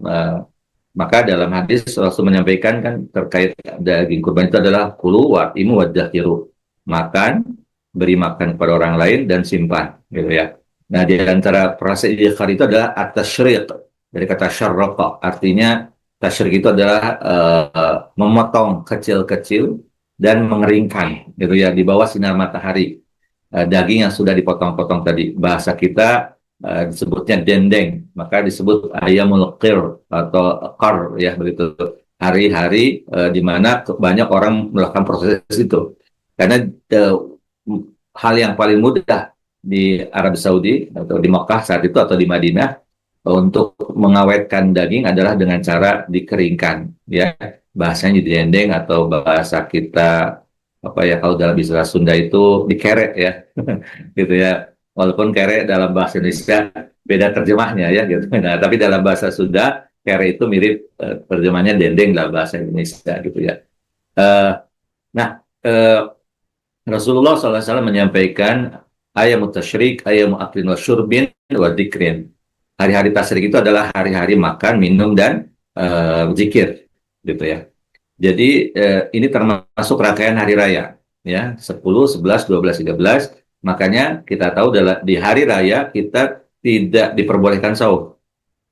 Maka dalam hadis Rasul menyampaikan kan terkait daging kurban itu adalah kulu wa'imu wadzakiru, makan, beri makan kepada orang lain dan simpan, gitu ya. Nah, di antara proses ikhar itu adalah at-tasyriq, dari kata syarraqa, artinya tasyriq itu adalah memotong kecil-kecil dan mengeringkan, gitu ya, di bawah sinar matahari. Daging yang sudah dipotong-potong tadi, bahasa kita disebutnya dendeng, maka disebut ayamul qir atau qar ya, begitu. Hari-hari di mana banyak orang melakukan proses itu. Karena hal yang paling mudah di Arab Saudi atau di Mekah saat itu atau di Madinah untuk mengawetkan daging adalah dengan cara dikeringkan, ya, bahasanya dendeng atau bahasa kita apa ya, kalau dalam istilah Sunda itu dikerek ya gitu ya, walaupun kerek dalam bahasa Indonesia beda terjemahnya ya gitu. Nah, tapi dalam bahasa Sunda kerek itu mirip terjemahnya dendeng dalam bahasa Indonesia gitu ya. Rasulullah SAW menyampaikan ayam tasyrik, ayam aklin wa syurbin wa dzikrin. Hari-hari tasyrik itu adalah hari-hari makan, minum dan zikir, gitu ya. Jadi ini termasuk rangkaian hari raya, ya, 10, 11, 12, 13. Makanya kita tahu di hari raya kita tidak diperbolehkan sahur,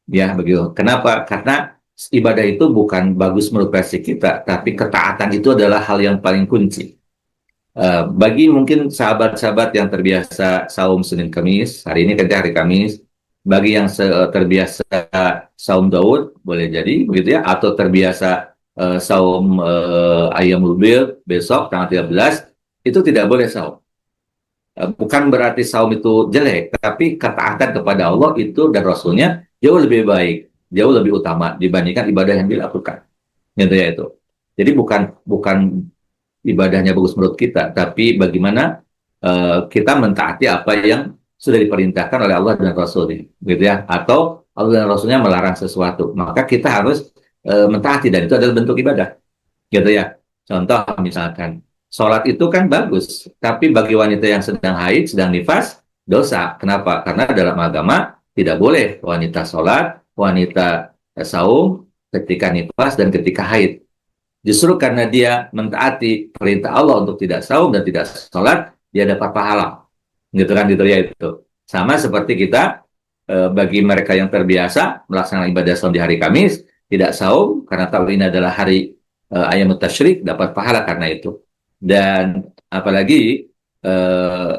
ya begitu. Kenapa? Karena ibadah itu bukan bagus menurut versi kita, tapi ketaatan itu adalah hal yang paling kunci. Bagi mungkin sahabat-sahabat yang terbiasa saum Senin Kamis, hari ini kerja hari Kamis, bagi yang terbiasa saum Daud, boleh jadi begitu ya, atau terbiasa saum Ayyamul Bid besok tanggal 13, itu tidak boleh saum. Bukan berarti saum itu jelek, tapi ketaatan kepada Allah itu dan Rasulnya jauh lebih baik, jauh lebih utama dibandingkan ibadah yang dilakukan. Gitu ya itu. Jadi bukan ibadahnya bagus menurut kita, tapi bagaimana kita mentaati apa yang sudah diperintahkan oleh Allah dan Rasulnya, gitu ya. Atau Allah dan Rasulnya melarang sesuatu, maka kita harus mentaati, dan itu adalah bentuk ibadah, gitu ya. Contoh misalkan, sholat itu kan bagus, tapi bagi wanita yang sedang haid, sedang nifas, dosa. Kenapa? Karena dalam agama tidak boleh wanita sholat, wanita saum ketika nifas dan ketika haid. Justru karena dia mentaati perintah Allah untuk tidak saum dan tidak sholat, dia dapat pahala. Gitu kan, gitu ya itu. Sama seperti kita, bagi mereka yang terbiasa melaksanakan ibadah saum di hari Kamis, tidak saum, karena tahu ini adalah hari Ayyamut Tasyrik, dapat pahala karena itu. Dan apalagi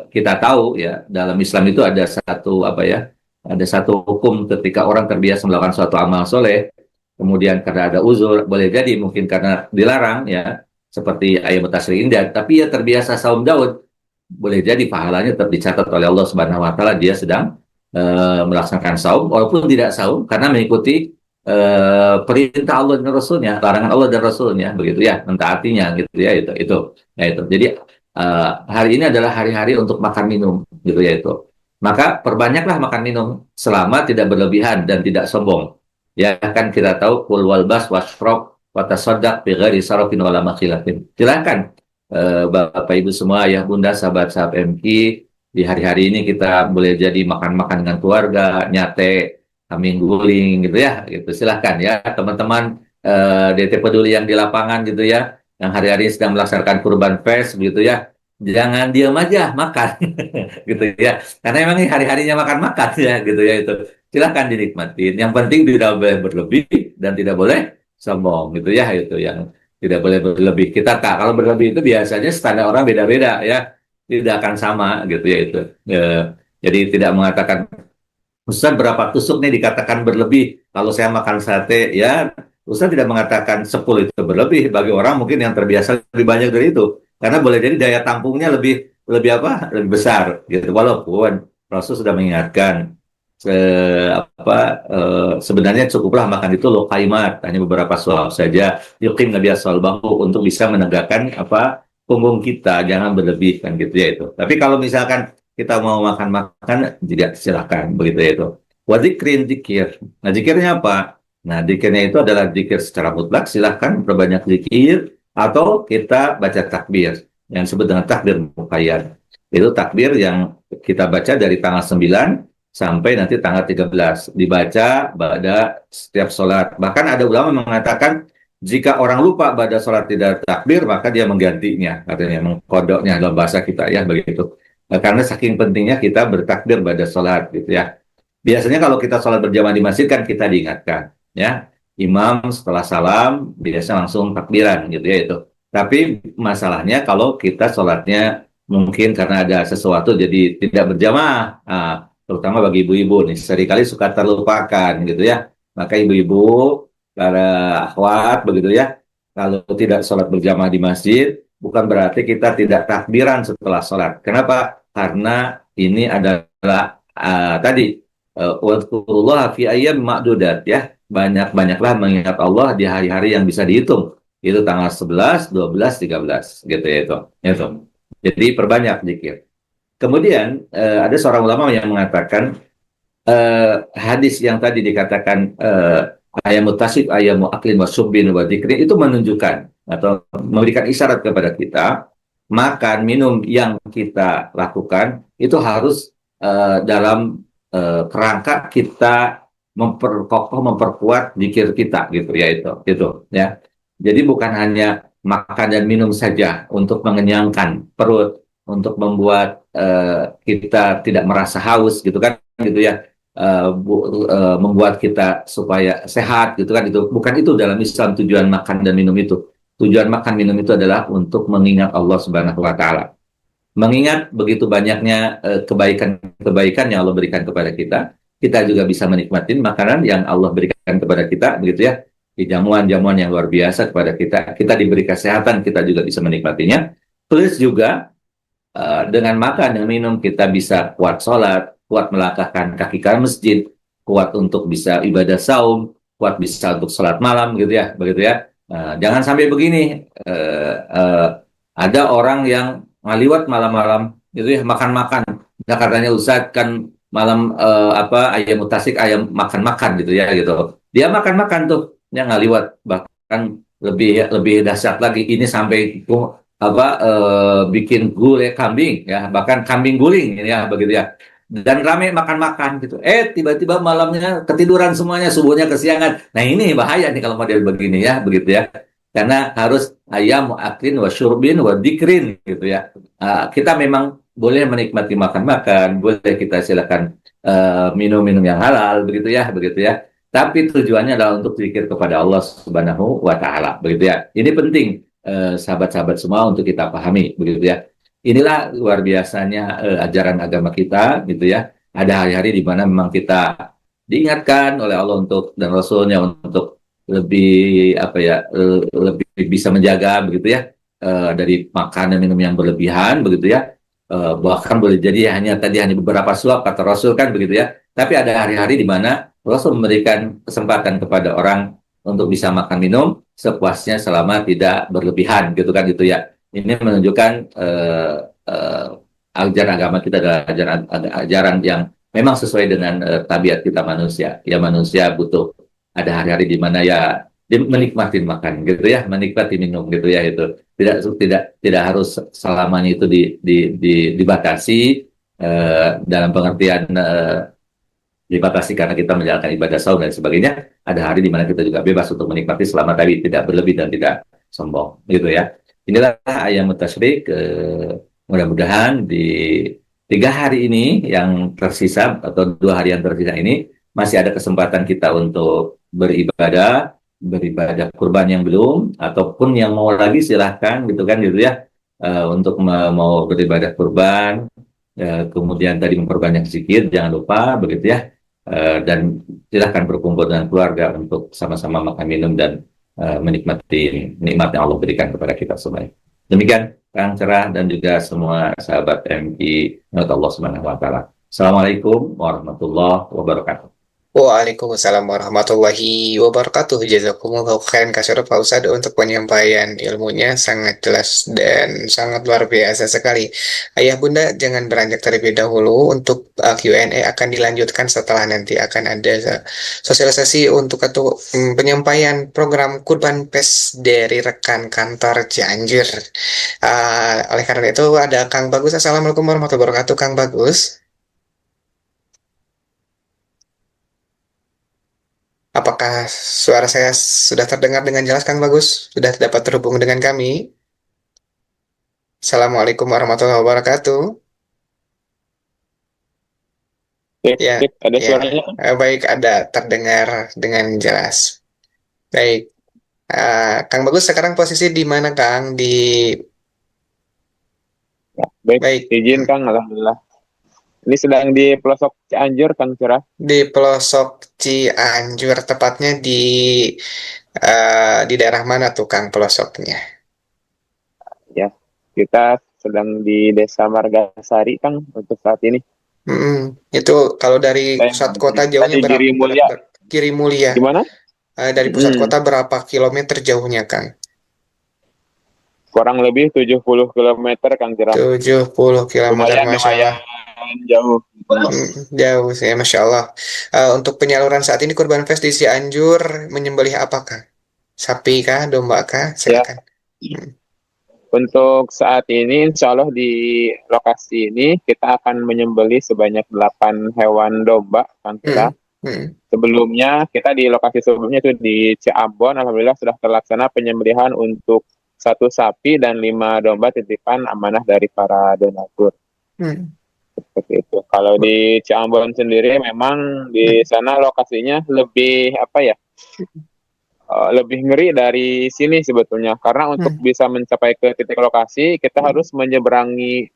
kita tahu ya, dalam Islam itu ada satu hukum ketika orang terbiasa melakukan suatu amal soleh, kemudian karena ada uzur, boleh jadi mungkin karena dilarang ya, seperti Ayyamut Tasyrik ini, tapi ya terbiasa saum Daud, boleh jadi pahalanya tetap dicatat oleh Allah Subhanahu wa taala, dia sedang melaksanakan saum walaupun tidak saum karena mengikuti perintah Allah dan Rasulnya, larangan Allah dan Rasulnya, begitu ya, mentaatinya, gitu ya, itu. Jadi hari ini adalah hari-hari untuk makan minum, gitu ya itu. Maka perbanyaklah makan minum selama tidak berlebihan dan tidak sombong. Ya kan kita tahu kul walbas washrab watasaddaq bi ghairi sarafin wala makhilatin. Silakan Bapak Ibu semua, ayah bunda, sahabat-sahabat MQ, di hari-hari ini kita boleh jadi makan-makan dengan keluarga, nyate, kambing guling, gitu ya, gitu. Silahkan ya teman-teman DT Peduli yang di lapangan, gitu ya, yang hari-hari sedang melaksanakan kurban fest, gitu ya, jangan diam aja makan, gitu ya, karena emang ini hari-harinya makan-makan ya, gitu ya itu. Silahkan dinikmatin. Yang penting tidak boleh berlebih dan tidak boleh sombong, gitu ya, itu yang tidak boleh berlebih. Kita kalau berlebih itu biasanya standar orang beda-beda ya, tidak akan sama, gitu ya itu. Jadi tidak mengatakan Ustaz berapa tusuk nih dikatakan berlebih. Kalau saya makan sate, ya Ustaz tidak mengatakan 10 itu berlebih. Bagi orang mungkin yang terbiasa lebih banyak dari itu. Karena boleh jadi daya tampungnya lebih lebih besar. Gitu. Walaupun Rasul sudah mengingatkan, sebenarnya cukuplah makan itu loh kaimat, hanya beberapa suap saja. Yuqim Nabi Bahu untuk bisa menegakkan punggung kita, jangan berlebih kan, gitu ya itu. Tapi kalau misalkan kita mau makan-makan, tidak, silakan, begitu ya itu. Wadzikrin, zikir. Nah, zikirnya apa? Nah, zikirnya itu adalah zikir secara mutlak, silahkan perbanyak zikir, atau kita baca takbir, yang disebut dengan takbir muqayyad. Itu takbir yang kita baca dari tanggal 9 sampai nanti tanggal 13. Dibaca pada setiap sholat. Bahkan ada ulama mengatakan, jika orang lupa pada sholat tidak takbir, maka dia menggantinya, katanya mengkodoknya dalam bahasa kita ya, begitu. Karena saking pentingnya kita bertakbir pada sholat, gitu ya. Biasanya kalau kita sholat berjamaah di masjid kan kita diingatkan, ya. Imam setelah salam biasa langsung takbiran, gitu ya itu. Tapi masalahnya kalau kita sholatnya mungkin karena ada sesuatu jadi tidak berjamaah, terutama bagi ibu-ibu nih, seringkali suka terlupakan, gitu ya. Maka ibu-ibu, para akhwat, begitu ya, kalau tidak sholat berjamaah di masjid, bukan berarti kita tidak takbiran setelah sholat. Kenapa? Karena ini adalah tadi wadhkurullaha fi ayyam ma'dudat, ya. Banyak-banyaklah mengingat Allah di hari-hari yang bisa dihitung. Itu tanggal 11, 12, 13, gitu ya itu. Jadi perbanyak zikir. Kemudian ada seorang ulama yang mengatakan hadis yang tadi dikatakan ayamut tasib, ayamu aklin wa subbin wa dzikrin, itu menunjukkan atau memberikan isyarat kepada kita, makan minum yang kita lakukan itu harus dalam kerangka kita memperkuat zikir kita, gitu ya itu ya. Jadi bukan hanya makan dan minum saja untuk mengenyangkan perut, untuk membuat kita tidak merasa haus, gitu kan, gitu ya. Membuat kita supaya sehat, gitu kan, itu bukan itu dalam Islam tujuan makan dan minum itu. Tujuan makan minum itu adalah untuk mengingat Allah Subhanahu wa taala. Mengingat begitu banyaknya kebaikan yang Allah berikan kepada kita, kita juga bisa menikmati makanan yang Allah berikan kepada kita, begitu ya. Di jamuan-jamuan yang luar biasa kepada kita. Kita diberi kesehatan, kita juga bisa menikmatinya. Plus juga dengan makan dan minum kita bisa kuat sholat, kuat melangkahkan kaki ke masjid, kuat untuk bisa ibadah saum, kuat bisa untuk sholat malam gitu ya, begitu ya. Jangan sampai begini, ada orang yang ngaliwat malam-malam gitu ya, makan-makan. Nah, katanya Ustadz kan malam ayam mutasik ayam makan-makan gitu ya gitu. Dia makan-makan tuh, dia ngaliwat, bahkan lebih lebih dahsyat lagi ini sampai bikin gulai kambing ya, bahkan kambing guling ya begitu ya, dan rame makan-makan gitu, tiba-tiba malamnya ketiduran semuanya, subuhnya kesiangan. Nah ini bahaya nih kalau model begini ya begitu ya, karena harus ayam aklin wa syurbin wa dikrin gitu ya. Kita memang boleh menikmati makan-makan, boleh kita silakan minum-minum yang halal begitu ya, tapi tujuannya adalah untuk zikir kepada Allah Subhanahu wa taala begitu ya. Ini penting sahabat-sahabat semua untuk kita pahami begitu ya. Inilah luar biasanya ajaran agama kita gitu ya. Ada hari-hari di mana memang kita diingatkan oleh Allah untuk dan Rasulnya untuk lebih lebih bisa menjaga begitu ya, dari makan dan minum yang berlebihan begitu ya. Bahkan boleh jadi hanya beberapa suap kata Rasul kan begitu ya. Tapi ada hari-hari di mana Rasul memberikan kesempatan kepada orang untuk bisa makan minum sepuasnya selama tidak berlebihan gitu kan gitu ya. Ini menunjukkan ajaran agama kita adalah ajaran yang memang sesuai dengan tabiat kita manusia. Ya manusia butuh ada hari-hari di mana ya menikmati makan gitu ya, menikmati minum gitu ya, itu tidak harus selamanya itu dibatasi dalam pengertian dibatasi karena kita menjalankan ibadah saum dan sebagainya. Ada hari di mana kita juga bebas untuk menikmati selama tadi tidak berlebih dan tidak sombong gitu ya. Inilah ayam tasyrik. Mudah-mudahan di 3 hari ini yang tersisa atau 2 hari yang tersisa ini masih ada kesempatan kita untuk beribadah kurban yang belum ataupun yang mau lagi silahkan gitu kan gitu ya, untuk mau beribadah kurban, kemudian tadi memperbanyak zikir jangan lupa begitu ya. Dan silahkan berkumpul dengan keluarga untuk sama-sama makan minum dan menikmati nikmat yang Allah berikan kepada kita semua. Demikian Kang Cerah dan juga semua sahabat MI menurut Allah Subhanahu wa taala. Assalamualaikum warahmatullahi wabarakatuh. Waalaikumsalam warahmatullahi wabarakatuh. Jazakumullah khairan katsira Pak Ustadz untuk penyampaian ilmunya sangat jelas dan sangat luar biasa sekali. Ayah Bunda jangan beranjak terlebih dahulu, untuk Q&A akan dilanjutkan setelah nanti akan ada sosialisasi untuk penyampaian program Kurban Pes dari rekan kantor Cianjur. Oleh karena itu ada Kang Bagus. Assalamualaikum warahmatullahi wabarakatuh Kang Bagus. Apakah suara saya sudah terdengar dengan jelas, Kang Bagus? Sudah dapat terhubung dengan kami? Assalamualaikum warahmatullahi wabarakatuh. Ya, Ada ya. suaranya? Baik, ada terdengar dengan jelas. Baik, Kang Bagus sekarang posisi di mana, Kang? Baik. Izin Kang, alhamdulillah. Ini sedang di pelosok Cianjur, Kang Cerah. Di pelosok Cianjur, tepatnya di daerah mana tuh, Kang, pelosoknya? Ya, kita sedang di Desa Margasari, Kang, untuk saat ini. Itu kalau dari pusat kota jauhnya berapa? Kiri Mulia. Gimana? Dari pusat kota berapa kilometer jauhnya, Kang? Kurang lebih 70 km, Kang Cerah. 70 km, Masya Allah. Jauh. Jauh sih, Masya Allah. Untuk penyaluran saat ini Kurban Fest di Cianjur menyembelih apakah? Sapi kah, domba kah? Silakan. Ya. Untuk saat ini, insya Allah di lokasi ini kita akan menyembelih sebanyak 8 hewan domba, Kang Cerah. Sebelumnya, kita di lokasi sebelumnya itu di Ciambon, alhamdulillah sudah terlaksana penyembelihan untuk 1 sapi dan 5 domba titipan amanah dari para donatur. Seperti itu. Kalau di Ciambon sendiri memang di sana lokasinya lebih lebih ngeri dari sini sebetulnya, karena untuk bisa mencapai ke titik lokasi kita harus menyeberangi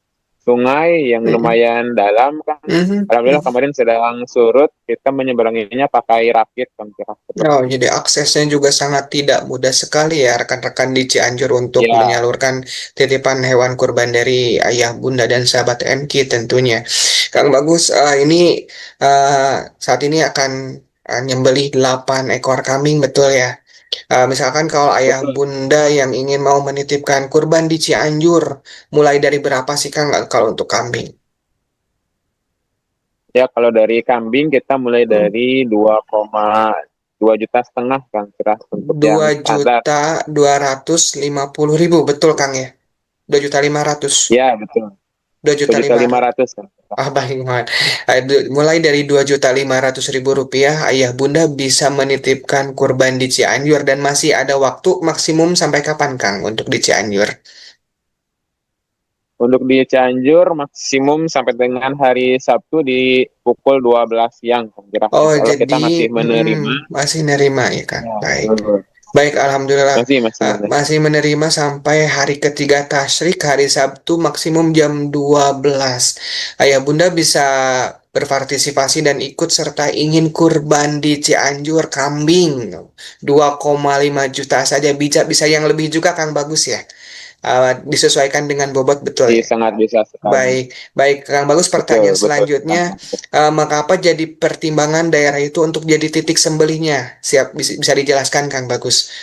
sungai yang lumayan dalam kan. Alhamdulillah kemarin sedang surut, kita menyeberanginya pakai rakit kan kira. Oh, jadi aksesnya juga sangat tidak mudah sekali ya rekan-rekan di Cianjur untuk Ya, menyalurkan titipan hewan kurban dari ayah, bunda, dan sahabat MQ tentunya. Kang Bagus, ini saat ini akan nyembelih 8 ekor kambing, betul ya? Misalkan kalau ayah betul. bunda yang ingin mau menitipkan kurban di Cianjur, mulai dari berapa sih Kang kalau untuk kambing? Ya, kalau dari kambing kita mulai dari 2,2,5 juta kan kira untuk yang Dua standar. juta 250.000, betul Kang ya? 2.500.000. Ya, betul. 2.500.000. 2,5 juta kan. Baik banget. Mulai dari 2.500.000 rupiah, ayah bunda bisa menitipkan kurban di Cianjur dan masih ada waktu maksimum sampai kapan Kang untuk di Cianjur? Untuk di Cianjur maksimum sampai dengan hari Sabtu di pukul 12 siang kira. Oh, Kalau jadi kita masih menerima. masih nerima ya Kang. Ya, Baik. betul. Baik, alhamdulillah. Masih menerima. Masih menerima sampai hari ketiga tasyrik, hari Sabtu maksimum jam 12. Ayah bunda bisa berpartisipasi dan ikut serta ingin kurban di Cianjur kambing 2,5 juta saja, bisa bisa yang lebih juga Kang Bagus ya. Disesuaikan dengan bobot, betul ya. Sangat bisa sekali. Baik, baik Kang Bagus, pertanyaan Betul, selanjutnya, mengapa jadi pertimbangan daerah itu untuk jadi titik sembelihnya? Siap, bisa dijelaskan Kang Bagus?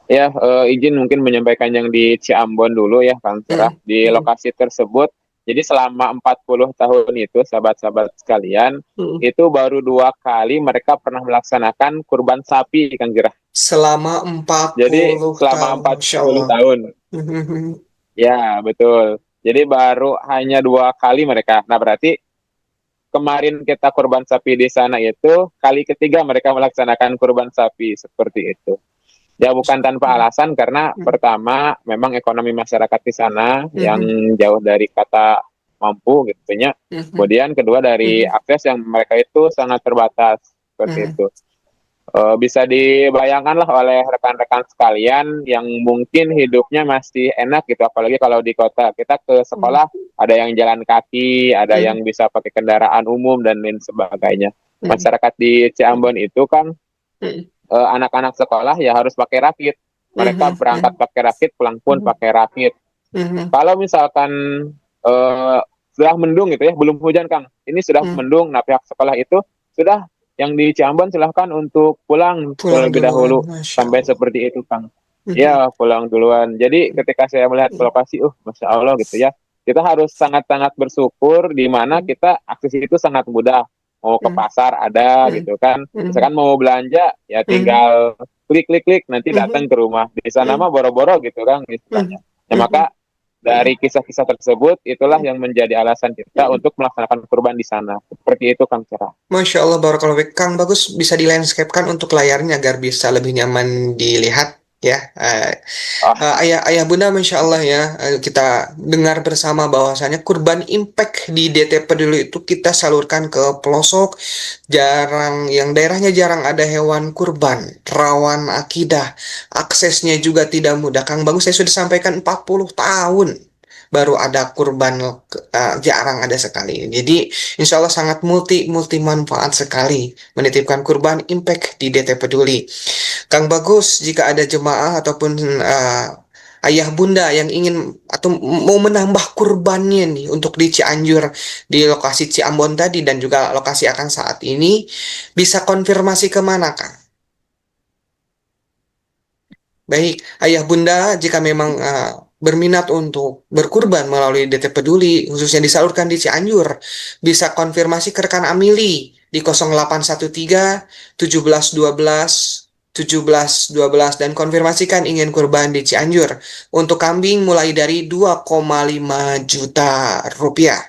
Ya, izin mungkin menyampaikan yang di Ciambon dulu ya, Kang Cerah. Di lokasi tersebut, jadi selama 40 tahun itu, sahabat-sahabat sekalian, itu baru 2 kali mereka pernah melaksanakan kurban sapi, Kang Cerah. Selama 40 Jadi selama tahun, 40 tahun. Ya, betul. Jadi baru hanya 2 kali mereka. Nah, berarti kemarin kita kurban sapi di sana itu kali ketiga mereka melaksanakan kurban sapi seperti itu. Ya, bukan tanpa alasan karena pertama memang ekonomi masyarakat di sana yang jauh dari kata mampu gitu ya. Kemudian kedua dari akses yang mereka itu sangat terbatas seperti itu. Bisa dibayangkan lah oleh rekan-rekan sekalian yang mungkin hidupnya masih enak gitu, apalagi kalau di kota. Kita ke sekolah ada yang jalan kaki, ada yang bisa pakai kendaraan umum dan lain sebagainya. Masyarakat di Ciambon itu kan anak-anak sekolah ya harus pakai rakit. Mereka berangkat pakai rakit, pulang pun pakai rakit. Kalau misalkan sudah mendung gitu ya, belum hujan Kang, ini sudah mendung, nah pihak sekolah itu sudah yang di Ciambon silahkan untuk pulang terlebih dahulu, sampai seperti itu Kang. Ya, pulang duluan. Jadi ketika saya melihat lokasi, Masya Allah gitu ya, kita harus sangat-sangat bersyukur di mana kita akses itu sangat mudah. Mau ke pasar ada gitu kan, misalkan mau belanja ya tinggal klik nanti datang ke rumah. Di sana mah boro-boro gitu kan istilahnya. Ya, maka dari kisah-kisah tersebut itulah yang menjadi alasan kita untuk melaksanakan kurban di sana. Seperti itu Kang Cerah. Masya Allah, barakallahu fiik. Kang Bagus, bisa di landscape-kan untuk layarnya agar bisa lebih nyaman dilihat ya. Ayah bunda, Masya Allah ya, kita dengar bersama bahwasanya kurban impact di DT Peduli itu kita salurkan ke pelosok, yang daerahnya jarang ada hewan kurban, rawan akidah, aksesnya juga tidak mudah. Kang Bagus, saya sudah sampaikan 40 tahun baru ada kurban, jarang ada sekali. Jadi insya Allah sangat multi manfaat sekali menitipkan kurban impact di DT Peduli. Kang Bagus, jika ada jemaah ataupun ayah bunda yang ingin atau mau menambah kurbannya nih untuk di Cianjur, di lokasi Ciambon tadi dan juga lokasi akan saat ini, bisa konfirmasi kemana Kang? Baik, ayah bunda, jika memang berminat untuk berkurban melalui DT Peduli, khususnya disalurkan di Cianjur, bisa konfirmasi ke rekan Amili di 0813 1712 1712 dan konfirmasikan ingin kurban di Cianjur. Untuk kambing mulai dari 2,5 juta rupiah.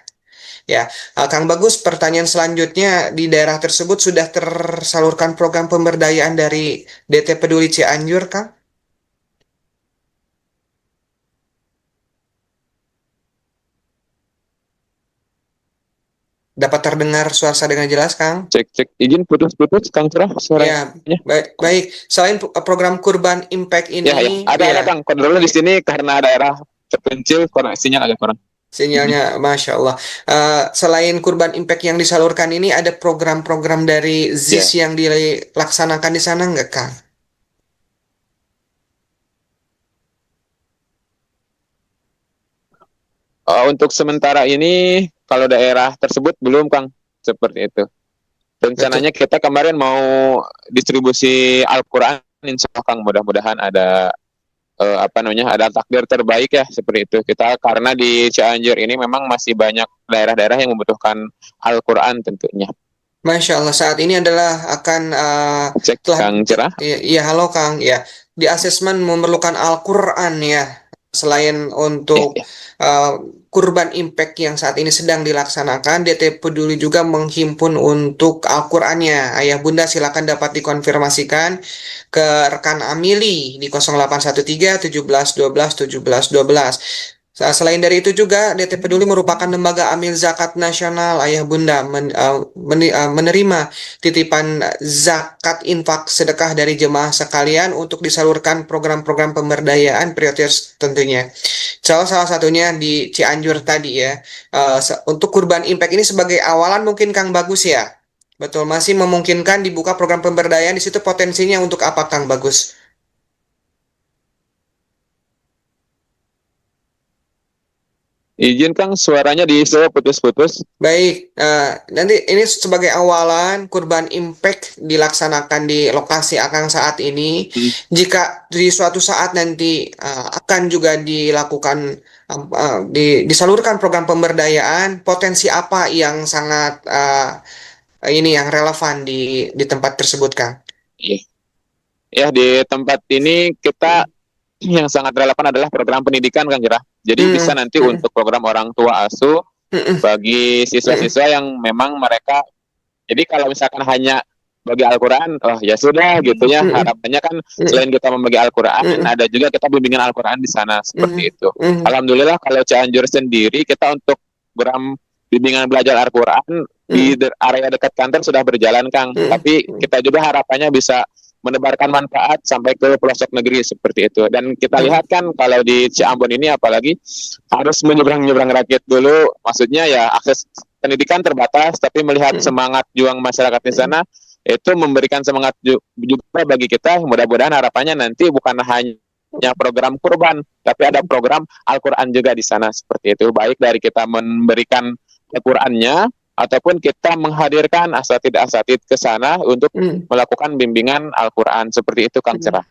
Ya, Kang Bagus, pertanyaan selanjutnya, di daerah tersebut sudah tersalurkan program pemberdayaan dari DT Peduli Cianjur, Kang? Dapat terdengar suara saya dengan jelas, Kang? Cek. Izin putus-putus, Kang Cerah. Ya, baik. Selain program Kurban Impact ini, ada Kang. Kebetulan di sini karena daerah terpencil, sinyal agak kurang. Sinyalnya, Masya Allah. Selain kurban impact yang disalurkan ini, ada program-program dari ZIS yang dilaksanakan di sana nggak, Kang? Untuk sementara ini, kalau daerah tersebut belum, Kang, seperti itu. Rencananya kita kemarin mau distribusi Al-Quran, insya Allah, Kang, mudah-mudahan ada ada takdir terbaik ya seperti itu. Kita karena di Cianjur ini memang masih banyak daerah-daerah yang membutuhkan Al-Quran tentunya. Masya Allah, saat ini adalah akan Cek Kang Cerah. Iya, halo Kang. Ya, di asesmen memerlukan Al-Quran ya. Selain untuk kurban impact yang saat ini sedang dilaksanakan, DT Peduli juga menghimpun untuk Al-Qurannya. Ayah Bunda silakan dapat dikonfirmasikan ke rekan Amili di 0813 17 12 17 12. Selain dari itu juga, DT Peduli merupakan lembaga amil zakat nasional. Ayah Bunda menerima titipan zakat infak sedekah dari jemaah sekalian untuk disalurkan program-program pemberdayaan prioritas tentunya. Salah satunya di Cianjur tadi ya. Untuk kurban impact ini sebagai awalan mungkin Kang Bagus ya. Betul, masih memungkinkan dibuka program pemberdayaan. Di situ potensinya untuk apa Kang Bagus? Izin Kang, suaranya di putus-putus. Baik, nanti ini sebagai awalan kurban impact dilaksanakan di lokasi Akang saat ini. Jika di suatu saat nanti akan juga dilakukan disalurkan program pemberdayaan, potensi apa yang sangat ini yang relevan di tempat tersebut, Kang? Iya. Ya, di tempat ini kita yang sangat relevan adalah program pendidikan, Kang Cerah. Jadi bisa nanti untuk program orang tua asuh bagi siswa-siswa yang memang mereka, jadi kalau misalkan hanya bagi Al-Quran, oh ya sudah gitu ya, harapannya kan selain kita membagi Al-Quran, ada juga kita bimbingan Al-Quran di sana, seperti itu. Alhamdulillah kalau Cianjur sendiri, kita untuk program bimbingan belajar Al-Quran di area dekat kantor sudah berjalan, Kang. Tapi kita juga harapannya bisa menebarkan manfaat sampai ke pelosok negeri seperti itu. Dan kita lihat kan kalau di Ciambon ini apalagi harus menyeberang rakit dulu, maksudnya ya akses pendidikan terbatas, tapi melihat semangat juang masyarakat di sana itu memberikan semangat juga bagi kita. Mudah-mudahan harapannya nanti bukan hanya program kurban, tapi ada program Al-Quran juga di sana seperti itu. Baik dari kita memberikan Al-Qurannya ataupun kita menghadirkan asatid ke sana untuk melakukan bimbingan Al-Quran seperti itu, Kang Cerah.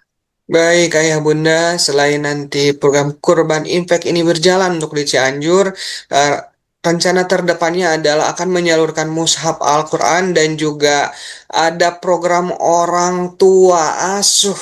Baik, Ayah Bunda, selain nanti program kurban impact ini berjalan untuk di Cianjur, rencana terdepannya adalah akan menyalurkan mushaf Al-Quran dan juga ada program orang tua asuh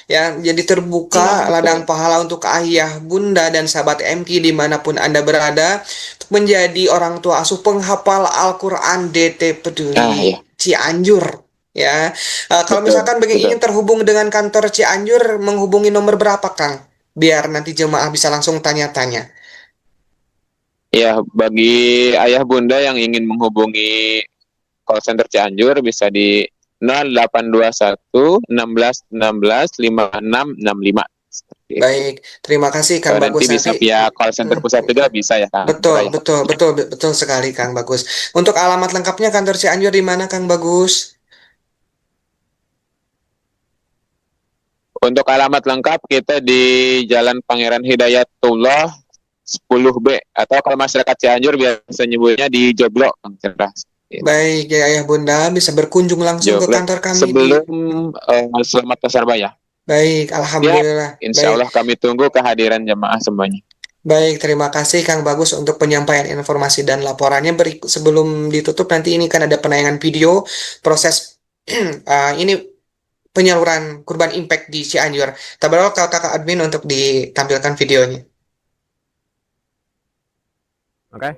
yang jadi terbuka ladang pahala untuk ayah, bunda, dan sahabat MQ dimanapun Anda berada menjadi orang tua asuh penghafal Al-Quran DT Peduli Cianjur. Ya, kalau misalkan ingin terhubung dengan kantor Cianjur, menghubungi nomor berapa, Kang? Biar nanti jemaah bisa langsung tanya-tanya. Ya, bagi ayah bunda yang ingin menghubungi call center Cianjur bisa di 0821 16 16 5665. Baik, terima kasih Kang Bagus. Nanti bisa via call center pusat juga bisa ya, Kang. Betul sekali Kang Bagus. Untuk alamat lengkapnya kantor Cianjur di mana, Kang Bagus? Untuk alamat lengkap kita di Jalan Pangeran Hidayatullah 10B, atau kalau masyarakat Cianjur biasa nyebutnya di Joglo, Kang Cerah. Baik ya Ayah Bunda, bisa berkunjung langsung ke kantor kami sebelum Selamat Pasarbaya. Baik, alhamdulillah. Ya, insya Allah kami tunggu kehadiran jemaah semuanya. Baik, terima kasih Kang Bagus untuk penyampaian informasi dan laporannya. Sebelum ditutup nanti ini kan ada penayangan video proses ini penyaluran kurban impact di Cianjur. Tabarok kakak admin untuk ditampilkan videonya. Oke.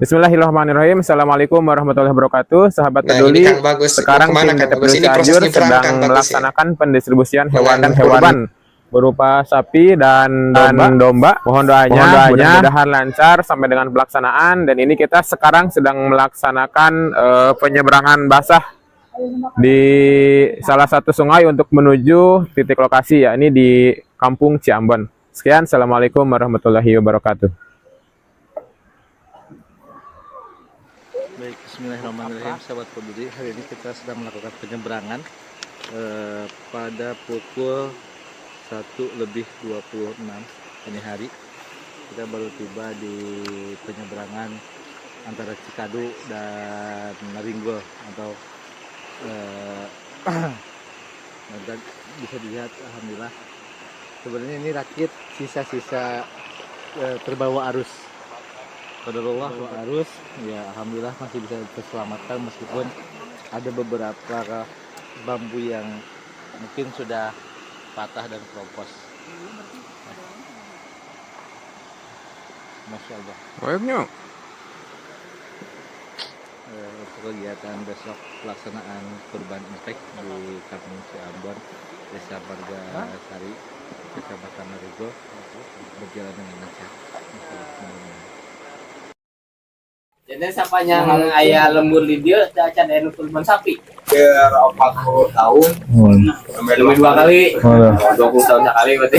Bismillahirrahmanirrahim. Assalamualaikum warahmatullahi wabarakatuh. Sahabat peduli. Sekarang tim DT Cianjur sedang melaksanakan pendistribusian hewan kurban berupa sapi dan domba. Mohon doanya mudah-mudahan lancar sampai dengan pelaksanaan. Dan ini kita sekarang sedang melaksanakan penyeberangan basah di salah satu sungai untuk menuju titik lokasi, ya ini di Kampung Ciambon. Sekian, Assalamualaikum warahmatullahi wabarakatuh. Baik, bismillahirrahmanirrahim, sahabat peduli. Hari ini kita sedang melakukan penyeberangan pada pukul 1:26 ini hari. Kita baru tiba di penyeberangan antara Cikadu dan Naringgol atau dan bisa dilihat, alhamdulillah sebenarnya ini rakit sisa-sisa terbawa arus. Qadarullah wa arus, ya alhamdulillah masih bisa terselamatkan meskipun ada beberapa bambu yang mungkin sudah patah dan keropos. Masya Allah. Wayangnya. Untuk kegiatan besok pelaksanaan kurban imlek di Kampung Ciambon, Desa Margasari, Kecamatan Naringgol berjalan dengan lancar. Jadi siapanya ayah lembur di dia acan anu kurban sapi. Biar 40 tahun. Lebih 2 kali. 20 tahun sekali berarti.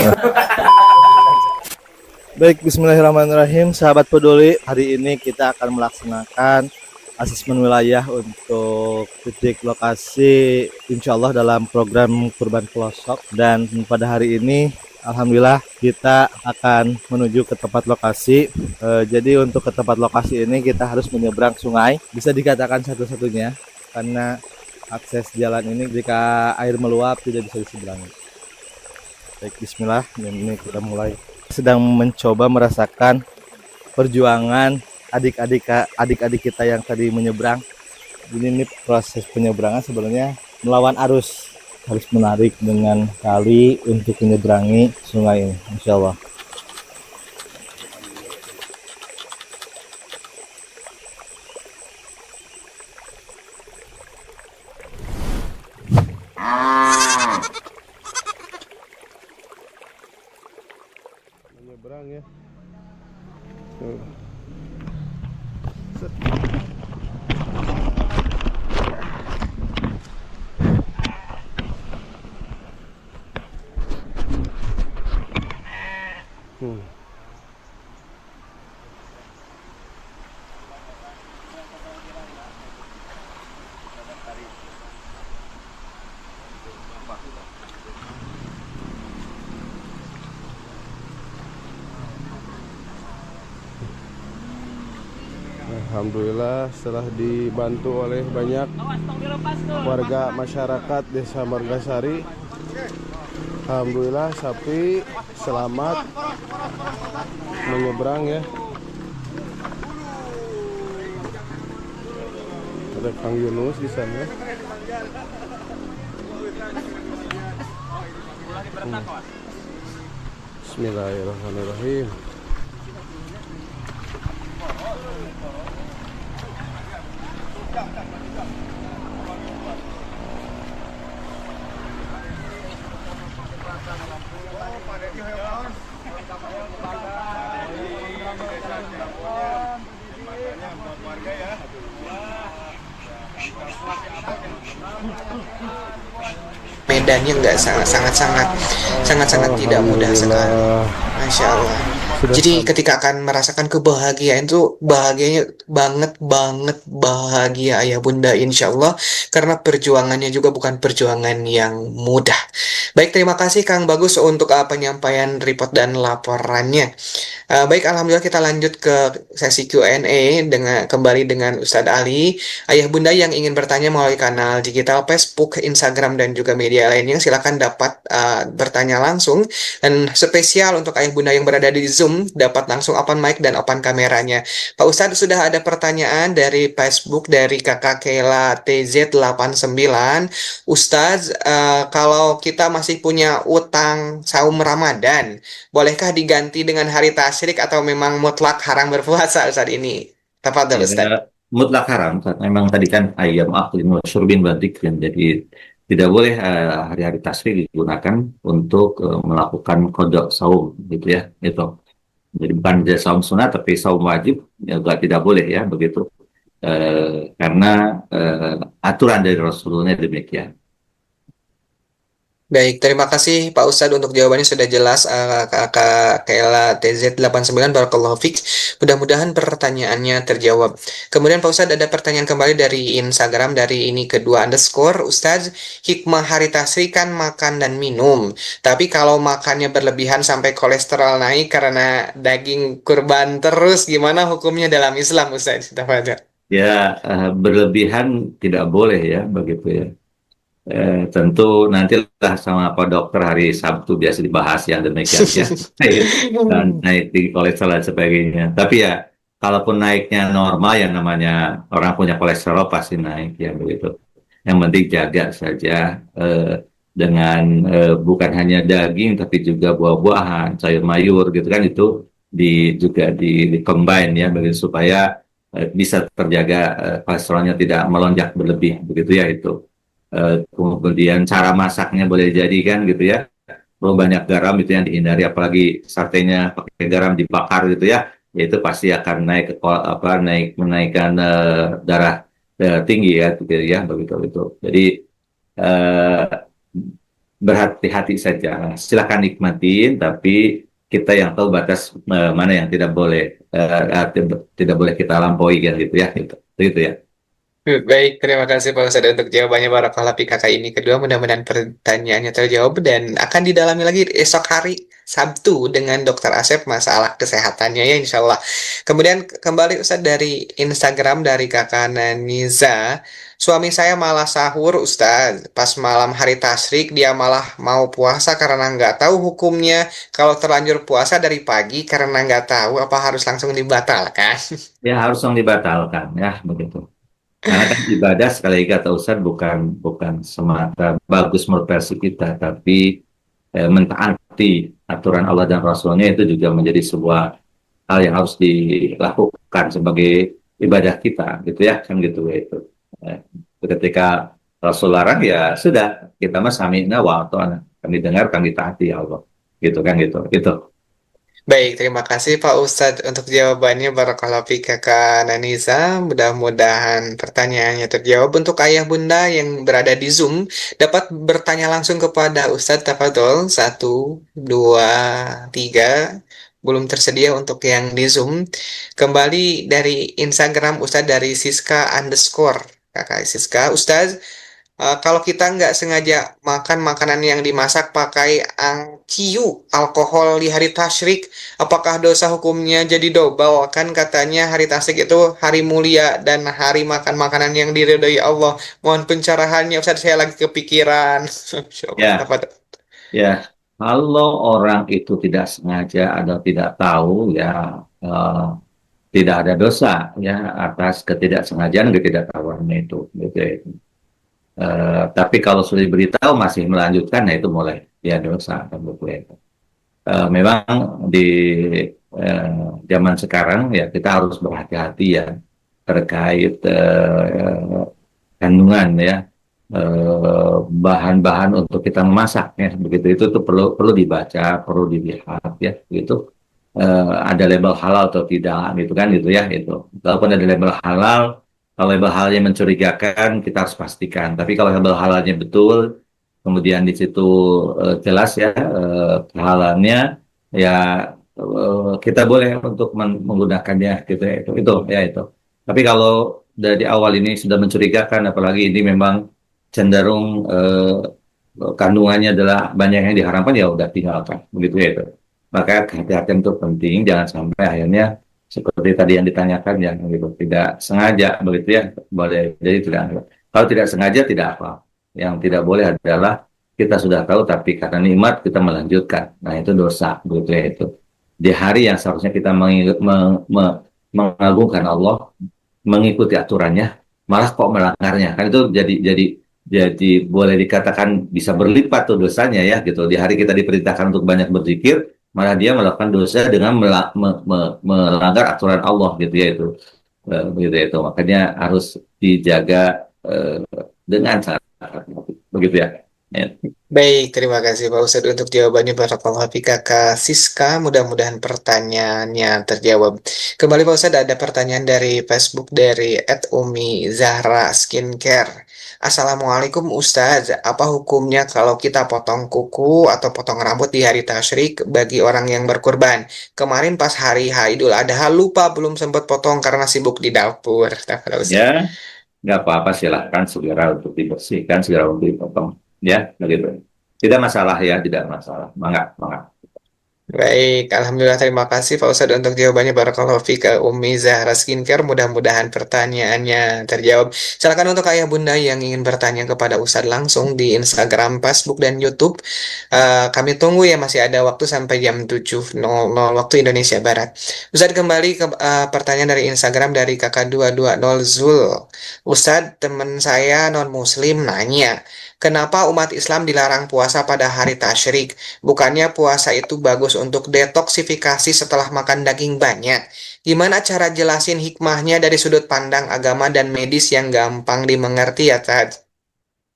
Baik, bismillahirrahmanirrahim. Sahabat peduli, hari ini kita akan melaksanakan asesmen wilayah untuk titik lokasi insya Allah dalam program kurban pelosok. Dan pada hari ini alhamdulillah kita akan menuju ke tempat lokasi. Jadi untuk ke tempat lokasi ini kita harus menyeberang sungai. Bisa dikatakan satu-satunya karena akses jalan ini jika air meluap tidak bisa diseberangi. Baik, bismillah, ini kita mulai. Sedang mencoba merasakan perjuangan adik-adik kita yang tadi menyeberang. Ini proses penyeberangan sebenarnya melawan arus. Harus menarik dengan tali untuk menyeberangi sungai ini, insya Allah. Menyeberang ya. Alhamdulillah setelah dibantu oleh banyak warga masyarakat Desa Margasari, alhamdulillah sapi selamat menyeberang ya. Ada Kang Yunus di sana. Bismillahirrahmanirrahim. Medannya nggak sangat tidak mudah sekali. Masya Allah. Jadi ketika akan merasakan kebahagiaan itu bahagianya banget bahagia ayah bunda insya Allah, karena perjuangannya juga bukan perjuangan yang mudah. Baik, terima kasih Kang Bagus untuk penyampaian report dan laporannya. Baik, alhamdulillah kita lanjut ke sesi Q&A kembali dengan Ustadz Ali. Ayah bunda yang ingin bertanya melalui kanal digital Facebook, Instagram dan juga media lainnya silakan dapat bertanya langsung, dan spesial untuk ayah bunda yang berada di Zoom dapat langsung open mic dan open kameranya. Pak Ustadz, sudah ada pertanyaan dari Facebook dari Kakak Kela TZ89. Ustadz, kalau kita masih punya utang saum Ramadan, bolehkah diganti dengan hari tasyrik atau memang mutlak haram berpuasa Ustadz ini? Tafadhol Ustadz. Mutlak haram, karena memang tadi kan ayam aklin wa syurbin batik, jadi tidak boleh hari-hari tasyrik digunakan untuk melakukan qada saum gitu ya, itu. Jadi bukan saum sunat tapi saum wajib ya, tidak boleh ya begitu, karena aturan dari Rasulullah demikian. Baik, terima kasih Pak Ustadz untuk jawabannya sudah jelas. Kakak Kaila TZ89 Barakallahu Fik. Mudah-mudahan pertanyaannya terjawab. Kemudian Pak Ustadz ada pertanyaan kembali dari Instagram dari ini kedua underscore. Ustadz, hikmah hari tasri kan makan dan minum. Tapi kalau makannya berlebihan sampai kolesterol naik karena daging kurban terus, gimana hukumnya dalam Islam Ustadz? Ya, berlebihan tidak boleh ya begitu ya. Tentu nantilah sama Pak Dokter hari Sabtu biasa dibahas yang demikian ya, dan naik di kolesterol dan sebagainya. Tapi ya, kalaupun naiknya normal, yang namanya orang punya kolesterol pasti naik ya begitu. Yang penting jaga saja dengan bukan hanya daging, tapi juga buah-buahan, sayur mayur gitu kan, itu juga di combine ya begitu supaya bisa terjaga kolesterolnya tidak melonjak berlebih begitu ya itu. Kemudian cara masaknya boleh dijadikan gitu ya, perlu banyak garam itu yang dihindari, apalagi satenya pakai garam dibakar gitu ya, itu pasti akan naik menaikkan darah tinggi ya gitu ya begitu itu. Jadi berhati-hati saja, silahkan nikmatin, tapi kita yang tahu batas mana yang tidak boleh kita lampaui kan gitu ya, gitu ya. Baik, terima kasih Pak Ustadz untuk jawabannya Barakallahu Fik kakak ini kedua. Mudah-mudahan pertanyaannya terjawab dan akan didalami lagi esok hari Sabtu dengan Dokter Asep masalah kesehatannya ya insya Allah. Kemudian kembali Ustadz dari Instagram dari kakak Naniza. Suami saya malah sahur Ustadz. Pas malam hari tasrik dia malah mau puasa karena nggak tahu hukumnya. Kalau terlanjur puasa dari pagi karena nggak tahu apa harus langsung dibatalkan? Ya harus langsung dibatalkan ya begitu. Karena kan ibadah sekali lagi kata Ustadz bukan semata bagus menurut versi kita, tapi mentaati aturan Allah dan Rasulnya itu juga menjadi sebuah hal yang harus dilakukan sebagai ibadah kita, gitu ya, kan gitu ya itu. Ketika Rasul larang ya sudah, kita mah sami'na wa ata'na, kami dengar kami taati ya Allah, gitu kan gitu. Baik, terima kasih Pak Ustadz untuk jawabannya. Barakallahu fik kakak Nanisa. Mudah-mudahan pertanyaannya terjawab. Untuk ayah bunda yang berada di Zoom, dapat bertanya langsung kepada Ustadz Tafadol. 1, 2, 3. Belum tersedia untuk yang di Zoom. Kembali dari Instagram Ustadz dari Siska underscore. Kakak Siska, Ustadz. Kalau kita nggak sengaja makan makanan yang dimasak pakai angkiu alkohol di hari tasyrik, apakah dosa hukumnya jadi double? Kan katanya hari tasyrik itu hari mulia dan hari makan makanan yang diridhoi Allah. Mohon pencerahannya Ustaz, saya lagi kepikiran. Ya, kalau orang itu tidak sengaja atau tidak tahu ya tidak ada dosa ya atas ketidaksengajaan ketidaktahuannya itu. Gitu. Tapi kalau sudah diberitahu masih melanjutkan, nah itu mulai ya dosa. Memang di zaman sekarang ya kita harus berhati-hati ya terkait kandungan ya bahan-bahan untuk kita memasak ya begitu, itu tuh perlu dibaca, perlu dilihat ya gitu. Ada label halal atau tidak gitu kan gitu ya itu. Walaupun ada label halal, kalau label halalnya mencurigakan, kita harus pastikan. Tapi kalau label halalnya betul, kemudian di situ jelas ya kehalalannya, ya kita boleh untuk menggunakannya gitu ya itu. Tapi kalau dari awal ini sudah mencurigakan, apalagi ini memang cenderung kandungannya adalah banyak yang diharamkan, ya udah tinggalkan begitu ya itu. Maka kehati-hatian itu penting, jangan sampai akhirnya seperti tadi yang ditanyakan yang gitu, tidak sengaja begitu ya, boleh jadi tidak. Kalau tidak sengaja tidak apa. Yang tidak boleh adalah kita sudah tahu tapi karena nikmat kita melanjutkan. Nah itu dosa begitu ya itu. Di hari yang seharusnya kita mengagungkan Allah, mengikuti aturannya, malah kok melanggarnya. Kan itu jadi boleh dikatakan bisa berlipat tuh dosanya ya gitu. Di hari kita diperintahkan untuk banyak berzikir, malah dia melakukan dosa dengan melanggar aturan Allah gitu ya itu. Begitu ya itu. Makanya harus dijaga dengan cara begitu ya. Baik, terima kasih Pak Ustadz untuk jawabannya. Barakallahu fik kakak Siska. Mudah-mudahan pertanyaannya terjawab. Kembali Pak Ustadz, ada pertanyaan dari Facebook dari @umi Zahra Skincare. Assalamualaikum Ustaz, apa hukumnya kalau kita potong kuku atau potong rambut di hari tasyrik bagi orang yang berkurban? Kemarin pas hari Idul Adha lupa belum sempat potong karena sibuk di dapur. Ya, nggak apa-apa, silahkan segera untuk dibersihkan, segera untuk dipotong. Ya, begitu. Tidak masalah ya, tidak masalah. Mangga, mangga. Baik, Alhamdulillah terima kasih Pak Ustadz untuk jawabannya. Barakallahu Fika Umi Zahra Skincare. Mudah-mudahan pertanyaannya terjawab. Silakan untuk ayah bunda yang ingin bertanya kepada Ustadz langsung di Instagram, Facebook, dan YouTube. Kami tunggu ya, masih ada waktu sampai jam 7.00 waktu Indonesia Barat. Ustadz kembali ke pertanyaan dari Instagram dari kakak220 Zul. Ustadz, teman saya non-muslim nanya, kenapa umat Islam dilarang puasa pada hari tasyrik? Bukannya puasa itu bagus untuk detoksifikasi setelah makan daging banyak. Gimana cara jelasin hikmahnya dari sudut pandang agama dan medis yang gampang dimengerti ya, Tad?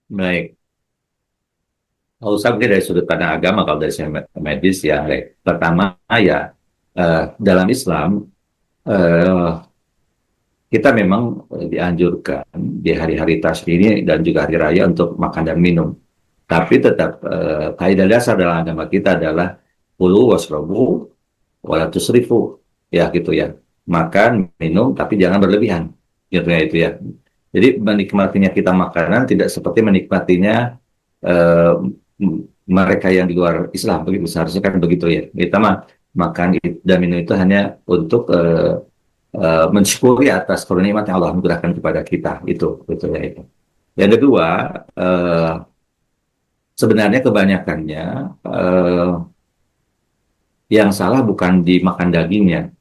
Baik. Kalau usah mungkin dari sudut pandang agama, kalau dari sisi medis ya, pertama ya dalam Islam kita memang dianjurkan di hari-hari tasyrik ini dan juga hari raya untuk makan dan minum. Tapi tetap kaidah dasar dalam agama kita adalah kulu wasrobu wala tusrifu, ya gitu ya. Makan, minum, tapi jangan berlebihan, gitu ya itu ya. Jadi menikmatinya kita makanan tidak seperti menikmatinya mereka yang di luar Islam, begitu seharusnya kan begitu ya. Kita makan dan minum itu hanya untuk mensyukuri atas karunia nikmat yang Allah anugerahkan kepada kita, itu ya itu. Yang kedua, sebenarnya kebanyakannya yang salah bukan dimakan dagingnya,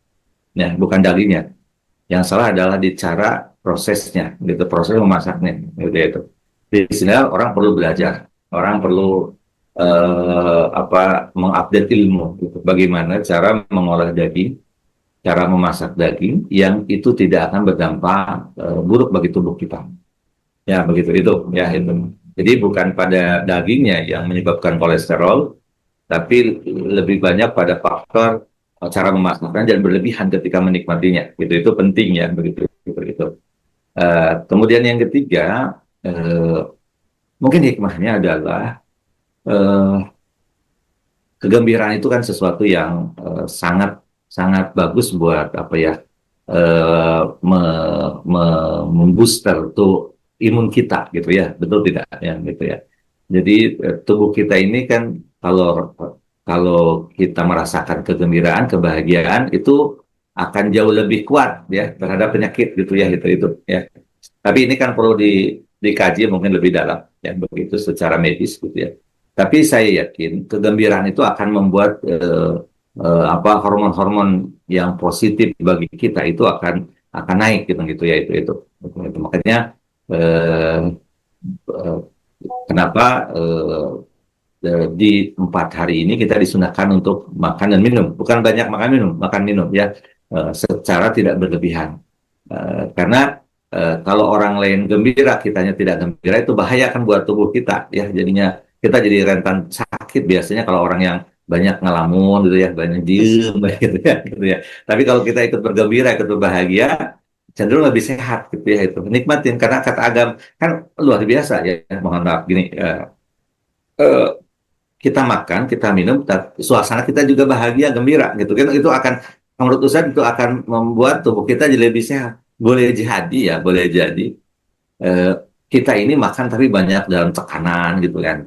ya bukan dagingnya. Yang salah adalah di cara prosesnya, gitu, proses memasaknya, gitu itu. Di sini orang perlu belajar, orang perlu mengupdate ilmu, gitu. Bagaimana cara mengolah daging, cara memasak daging yang itu tidak akan berdampak buruk bagi tubuh kita. Ya begitu itu, ya itu. Jadi bukan pada dagingnya yang menyebabkan kolesterol, tapi lebih banyak pada faktor cara memasaknya dan berlebihan ketika menikmatinya. Itu penting ya, begitu. Kemudian yang ketiga, mungkin hikmahnya adalah kegembiraan itu kan sesuatu yang sangat bagus buat membooster tuh imun kita, gitu ya, betul tidak ya, gitu ya. Jadi tubuh kita ini kan kalau kita merasakan kegembiraan, kebahagiaan itu akan jauh lebih kuat ya terhadap penyakit, gitu ya, itu ya. Tapi ini kan perlu dikaji mungkin lebih dalam ya, begitu secara medis, gitu ya. Tapi saya yakin kegembiraan itu akan membuat hormon-hormon yang positif bagi kita itu akan naik, gitu ya, itu. Makanya kenapa di 4 hari ini kita disunahkan untuk makan dan minum, bukan banyak makan minum ya, secara tidak berlebihan, karena kalau orang lain gembira, kitanya tidak gembira, itu bahaya kan buat tubuh kita ya, jadinya kita jadi rentan sakit biasanya kalau orang yang banyak ngelamun, gitu ya, banyak diem gitu ya. Tapi kalau kita ikut bergembira, ikut berbahagia, cenderung lebih sehat, gitu ya, itu nikmatin, karena kata agama kan luar biasa ya. Mohon maaf gini, kita makan, kita minum, suasana kita juga bahagia, gembira, gitu kan. Itu akan, menurut Ustaz, itu akan membuat tubuh kita jadi lebih sehat. Boleh jadi kita ini makan tapi banyak dalam tekanan, gitu kan,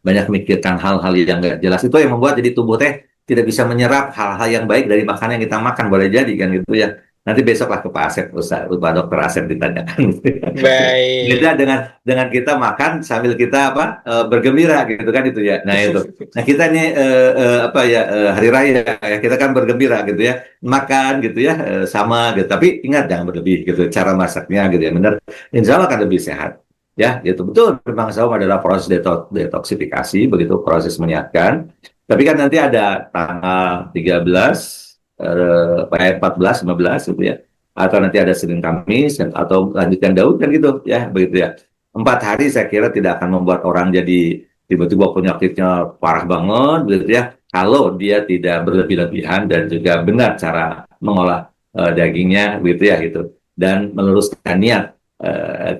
banyak mikirkan hal-hal yang nggak jelas, itu yang membuat jadi tubuh tidak bisa menyerap hal-hal yang baik dari makanan yang kita makan, boleh jadi kan, gitu ya. Nanti besoklah ke Pak Asep, Pak Dokter Asep ditanyakan. Baik. Beda dengan kita makan sambil kita bergembira, gitu kan, itu ya. Nah itu. Nah kita ini hari raya ya, kita kan bergembira, gitu ya, makan, gitu ya, sama gitu. Tapi ingat jangan berlebih, gitu. Cara masaknya, gitu ya, benar. Insya Allah akan lebih sehat. Ya, gitu. Betul. Memang saum adalah proses detoksifikasi, begitu, proses menyehatkan. Tapi kan nanti ada tanggal 13. 14, 15 gitu ya, atau nanti ada Senin Kamis atau lanjutkan Daud kan, gitu ya, begitu ya. 4 hari saya kira tidak akan membuat orang jadi tiba-tiba penyakitnya parah banget, begitu ya, kalau dia tidak berlebih-lebihan dan juga benar cara mengolah dagingnya, begitu ya, gitu, dan meluruskan niat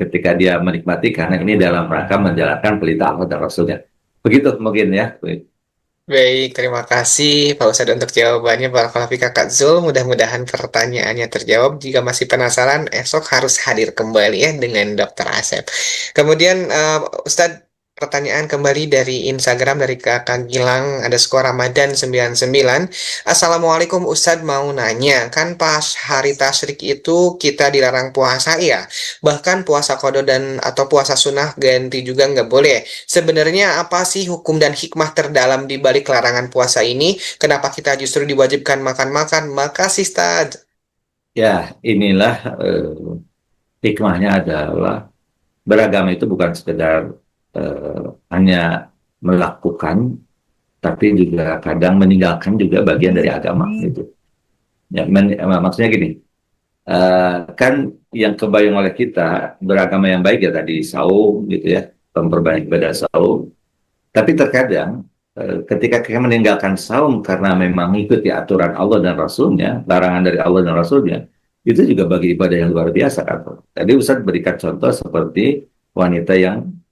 ketika dia menikmati, karena ini dalam rangka menjalankan perintah Allah dan Rasulnya. Begitu mungkin ya. Baik, terima kasih Pak Ustadz untuk jawabannya. Barakallahu fiik Kakak Zul. Mudah-mudahan pertanyaannya terjawab. Jika masih penasaran, esok harus hadir kembali ya dengan Dr. Asep. Kemudian Ustadz, pertanyaan kembali dari Instagram dari Kakak Gilang ada skor Ramadan 99. Assalamualaikum Ustadz, mau nanya, kan pas hari tasyrik itu kita dilarang puasa ya, bahkan puasa qada dan atau puasa sunnah ganti juga nggak boleh. Sebenarnya apa sih hukum dan hikmah terdalam di balik larangan puasa ini? Kenapa kita justru diwajibkan makan-makan? Makasih Ustadz. Ya, inilah hikmahnya adalah beragama itu bukan sekedar hanya melakukan, tapi juga kadang meninggalkan juga bagian dari agama gitu. Ya, maksudnya gini, kan yang kebayang oleh kita beragama yang baik ya tadi saum gitu ya, memperbanyak ibadah saum. Tapi terkadang ketika kita meninggalkan saum karena memang mengikuti aturan Allah dan Rasulnya, larangan dari Allah dan Rasulnya, itu juga bagi ibadah yang luar biasa kan. Tadi Ustaz berikan contoh seperti wanita yang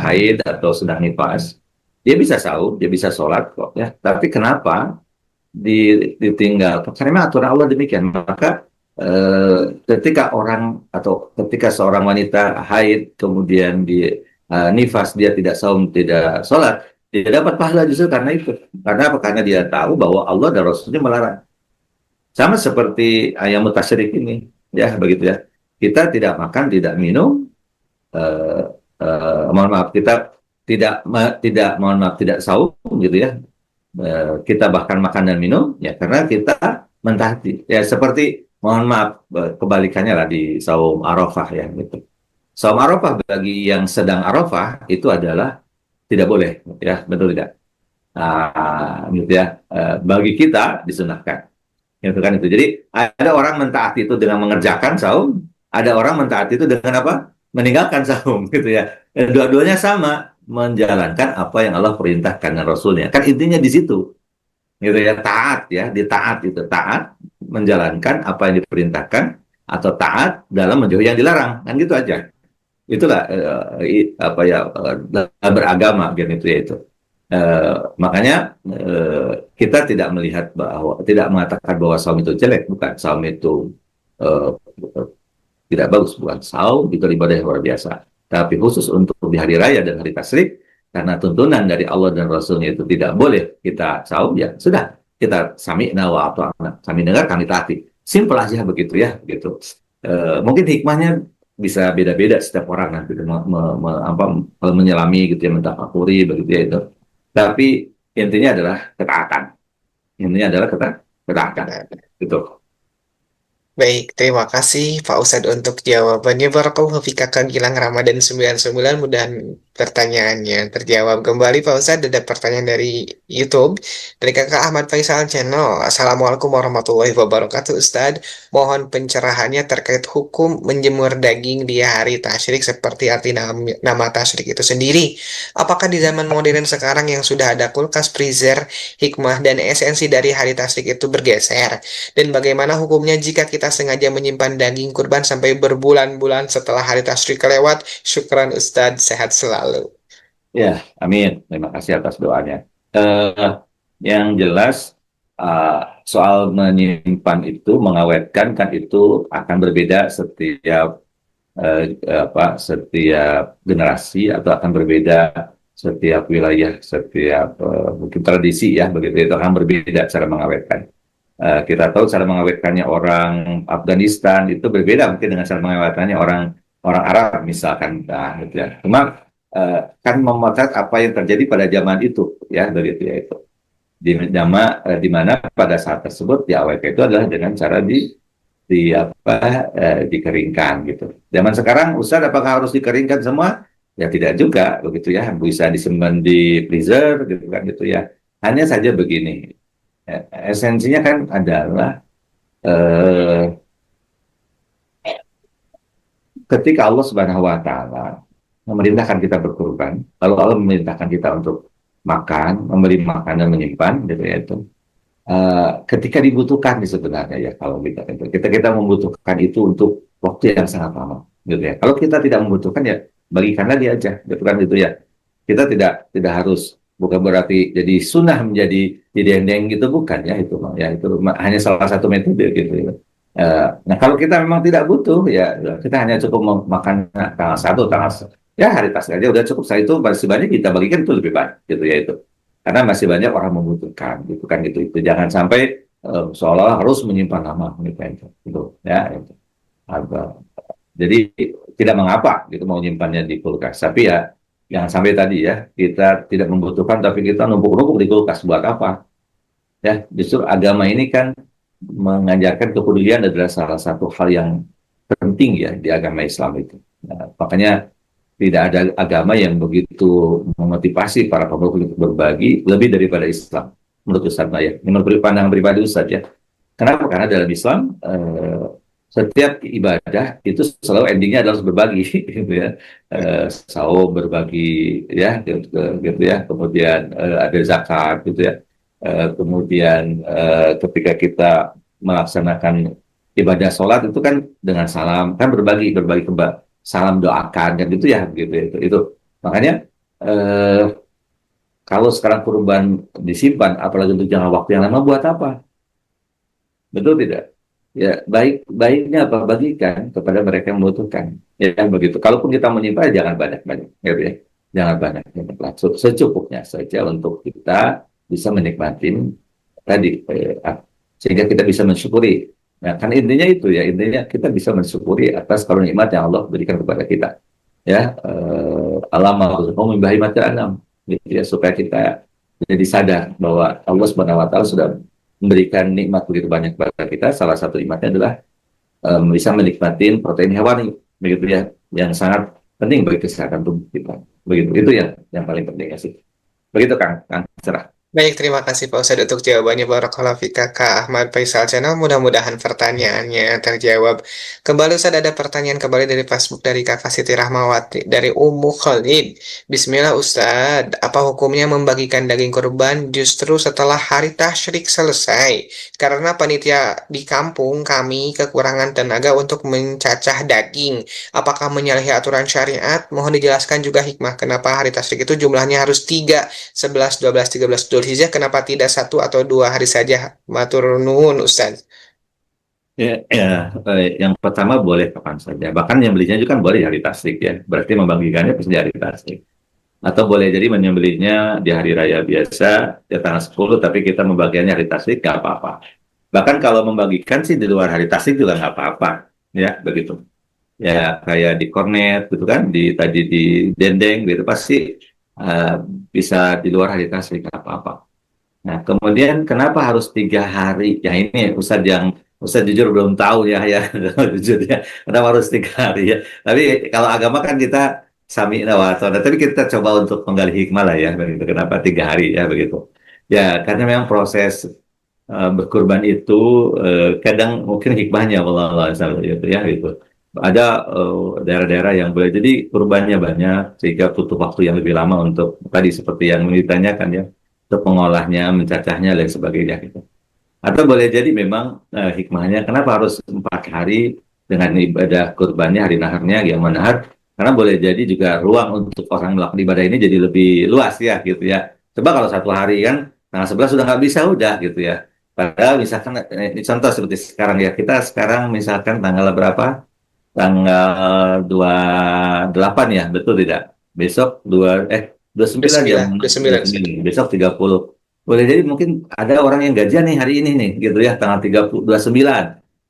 haid atau sedang nifas, dia bisa saum, dia bisa sholat kok ya. Tapi kenapa ditinggal? Karena aturan Allah demikian. Maka ketika orang atau ketika seorang wanita haid kemudian di nifas, dia tidak saum, tidak sholat, dia dapat pahala justru karena itu. Karena apa? Karena dia tahu bahwa Allah dan Rasulnya melarang. Sama seperti ayam tasyrik ini, ya begitu ya. Kita tidak makan, tidak minum. Mohon maaf, kita tidak saum gitu ya. Kita bahkan makan dan minum ya karena kita mentaati. Ya seperti mohon maaf kebalikannya lah di saum Arafah ya gitu. Saum Arafah bagi yang sedang Arafah itu adalah tidak boleh ya, betul tidak? Gitu ya. Bagi kita disunahkan. Gitu kan itu. Jadi ada orang mentaati itu dengan mengerjakan saum, ada orang mentaati itu dengan apa? Meninggalkan saum gitu ya. Dua-duanya sama, menjalankan apa yang Allah perintahkan dan Rasulnya. Kan intinya di situ. Gitu ya, taat ya, ditaat itu taat menjalankan apa yang diperintahkan atau taat dalam menjauhi yang dilarang. Kan gitu aja. Itulah beragama gitu ya itu. Makanya kita tidak melihat bahwa, tidak mengatakan bahwa saum itu jelek, bukan. Saum itu tidak bagus, bukan. Saum itu ibadah yang luar biasa. Tapi khusus untuk di hari raya dan hari tasyrik, karena tuntunan dari Allah dan Rasulnya itu tidak boleh kita saum, ya sudah, kita sami'na wa ata'na, kami dengar, kami taati. Simpel aja begitu ya, gitu. Mungkin hikmahnya bisa beda-beda setiap orang nanti menyelami gitu ya, mentafakuri begitu ya itu. Tapi intinya adalah ketaatan. Intinya adalah ketaatan. Gitu. Baik, terima kasih Pak Ustadz untuk jawabannya. Barakallahu fiik Kakak Gilang Ramadan 99. Mudahan pertanyaannya terjawab kembali Pak Ustadz. Ada pertanyaan dari YouTube dari Kakak Ahmad Faisal Channel. Assalamualaikum warahmatullahi wabarakatuh Ustadz. Mohon pencerahannya terkait hukum menjemur daging di hari tasyrik, seperti arti nama tasyrik itu sendiri. Apakah di zaman modern sekarang yang sudah ada kulkas, freezer, hikmah dan esensi dari hari tasyrik itu bergeser? Dan bagaimana hukumnya jika kita sengaja menyimpan daging kurban sampai berbulan-bulan setelah hari tasyrik lewat? Syukran Ustadz, sehat selalu. Ya, amin. Terima kasih atas doanya. Yang jelas soal menyimpan itu, mengawetkan kan itu akan berbeda setiap setiap generasi, atau akan berbeda setiap wilayah, setiap mungkin tradisi ya begitu, itu akan berbeda cara mengawetkan. Kita tahu cara mengawetkannya orang Afghanistan itu berbeda mungkin dengan cara mengawetkannya orang Arab misalkan, nah, gitu ya. Cuma kan memotret apa yang terjadi pada zaman itu ya, begitu ya itu. Di mana pada saat tersebut diawetkan itu adalah dengan cara dikeringkan gitu. Zaman sekarang Ustaz, apakah harus dikeringkan semua? Ya tidak juga begitu ya, bisa disimpan di freezer gitu kan gitu ya. Hanya saja begini. Esensinya kan adalah ketika Allah Subhanahu wa Ta'ala memerintahkan kita berkurban, lalu Allah memerintahkan kita untuk makan, memberi makan dan menyimpan, gitu ya itu. Ketika dibutuhkan sebenarnya ya, kalau kita membutuhkan itu untuk waktu yang sangat lama, gitu ya. Kalau kita tidak membutuhkan ya bagikan lagi aja, gitu kan, gitu ya. Kita tidak harus, bukan berarti jadi sunnah menjadi didendeng gitu, bukan ya, itu ya itu hanya salah satu metode gitu ya. Nah kalau kita memang tidak butuh ya kita hanya cukup makan tanggal 1, ya hari tas aja udah cukup. Setelah itu masih banyak kita bagikan, itu lebih banyak gitu ya, itu karena masih banyak orang membutuhkan gitu kan, gitu. Itu jangan sampai seolah harus menyimpan lama gitu ya, itu. Jadi tidak mengapa gitu mau nyimpannya di kulkas, tapi ya jangan sampai tadi ya kita tidak membutuhkan tapi kita numpuk-numpuk di kulkas, buat apa ya. Justru agama ini kan mengajarkan kepedulian adalah salah satu hal yang penting ya di agama Islam itu. Nah, makanya tidak ada agama yang begitu memotivasi para pemeluk untuk berbagi lebih daripada Islam, menurut Ustaz ya. Menurut pandangan pribadi Ustaz ya. Kenapa? Karena dalam Islam setiap ibadah itu selalu endingnya adalah berbagi, gitu ya. Saum berbagi, ya, gitu ya. Kemudian ada zakat, gitu ya. Kemudian ketika kita melaksanakan ibadah sholat itu kan dengan salam, kan berbagi salam doakan dan gitu ya, gitu. Itu makanya kalau sekarang kurban disimpan, apalagi untuk jangka waktu yang lama, buat apa? Betul tidak? Ya, baiknya apa? Bagikan kepada mereka yang membutuhkan. Ya, begitu. Kalaupun kita menyimpan, jangan banyak-banyak, gitu ya. Jangan banyak-banyak. Secukupnya saja untuk kita bisa menikmati tadi, sehingga kita bisa mensyukuri. Nah, kan intinya itu ya, intinya kita bisa mensyukuri atas karunia nikmat yang Allah berikan kepada kita. Ya, alam min bahimatil anam, gitu ya, supaya kita jadi sadar bahwa Allah Subhanahu wa taala sudah memberikan nikmat begitu banyak kepada kita. Salah satu nikmatnya adalah bisa menikmati protein hewani, begitu ya, yang sangat penting bagi kesehatan tubuh kita. Begitu, itu yang paling penting ya sih. Begitu Kang Cerah. Baik, terima kasih Pak Ustadz untuk jawabannya. Barakallahu fika Kak Ahmad Faisal Channel. Mudah-mudahan pertanyaannya terjawab. Kembali Ustadz, ada pertanyaan kembali dari Facebook dari Kakak Siti Rahmawati dari Ummu Khalid. Bismillah Ustadz, apa hukumnya membagikan daging kurban justru setelah hari tasyrik selesai? Karena panitia di kampung kami kekurangan tenaga untuk mencacah daging. Apakah menyalahi aturan syariat? Mohon dijelaskan juga hikmah kenapa hari tasyrik itu jumlahnya harus 3, 11, 12, 13 Hijjah, kenapa tidak 1 atau 2 hari saja? Matur nuwun Ustaz. Ya, yang pertama boleh kapan saja. Bahkan yang belinya juga kan boleh hari tasyrik ya. Berarti membagikannya pasti di hari tasyrik. Atau boleh jadi menyembelihnya di hari raya biasa, ya tanggal 10, tapi kita membagikannya hari tasyrik, nggak apa-apa. Bahkan kalau membagikan sih di luar hari tasyrik juga nggak apa-apa, ya begitu. Ya kayak di kornet gitu kan, tadi di dendeng gitu, pasti bisa di luar hari tasyrik, nggak apa-apa. Nah, kemudian kenapa harus 3 hari? Ya ini Ustadz jujur belum tahu ya jujur ya. Kenapa harus 3 hari ya? Tapi kalau agama kan kita sami'na wa ata'na. Tapi kita coba untuk menggali hikmah lah ya, begitu. Kenapa 3 hari ya begitu? Ya karena memang proses berkurban itu kadang mungkin hikmahnya Allah gitu ya gitu. Ada daerah-daerah yang boleh jadi kurbannya banyak sehingga butuh waktu yang lebih lama untuk tadi seperti yang ditanyakan ya, untuk mengolahnya, mencacahnya dan sebagainya gitu. Atau boleh jadi memang hikmahnya kenapa harus 4 hari dengan ibadah kurbannya, hari naharnya yang menahar, karena boleh jadi juga ruang untuk orang melakukan ibadah ini jadi lebih luas ya gitu ya. Coba kalau 1 hari kan tanggal 11 sudah nggak bisa udah gitu ya. Padahal misalkan ini contoh seperti sekarang ya, kita sekarang misalkan tanggal berapa? Tanggal 28 ya, betul tidak? Besok 29 besok 30. Boleh jadi mungkin ada orang yang gajian nih hari ini nih gitu ya, tanggal 29.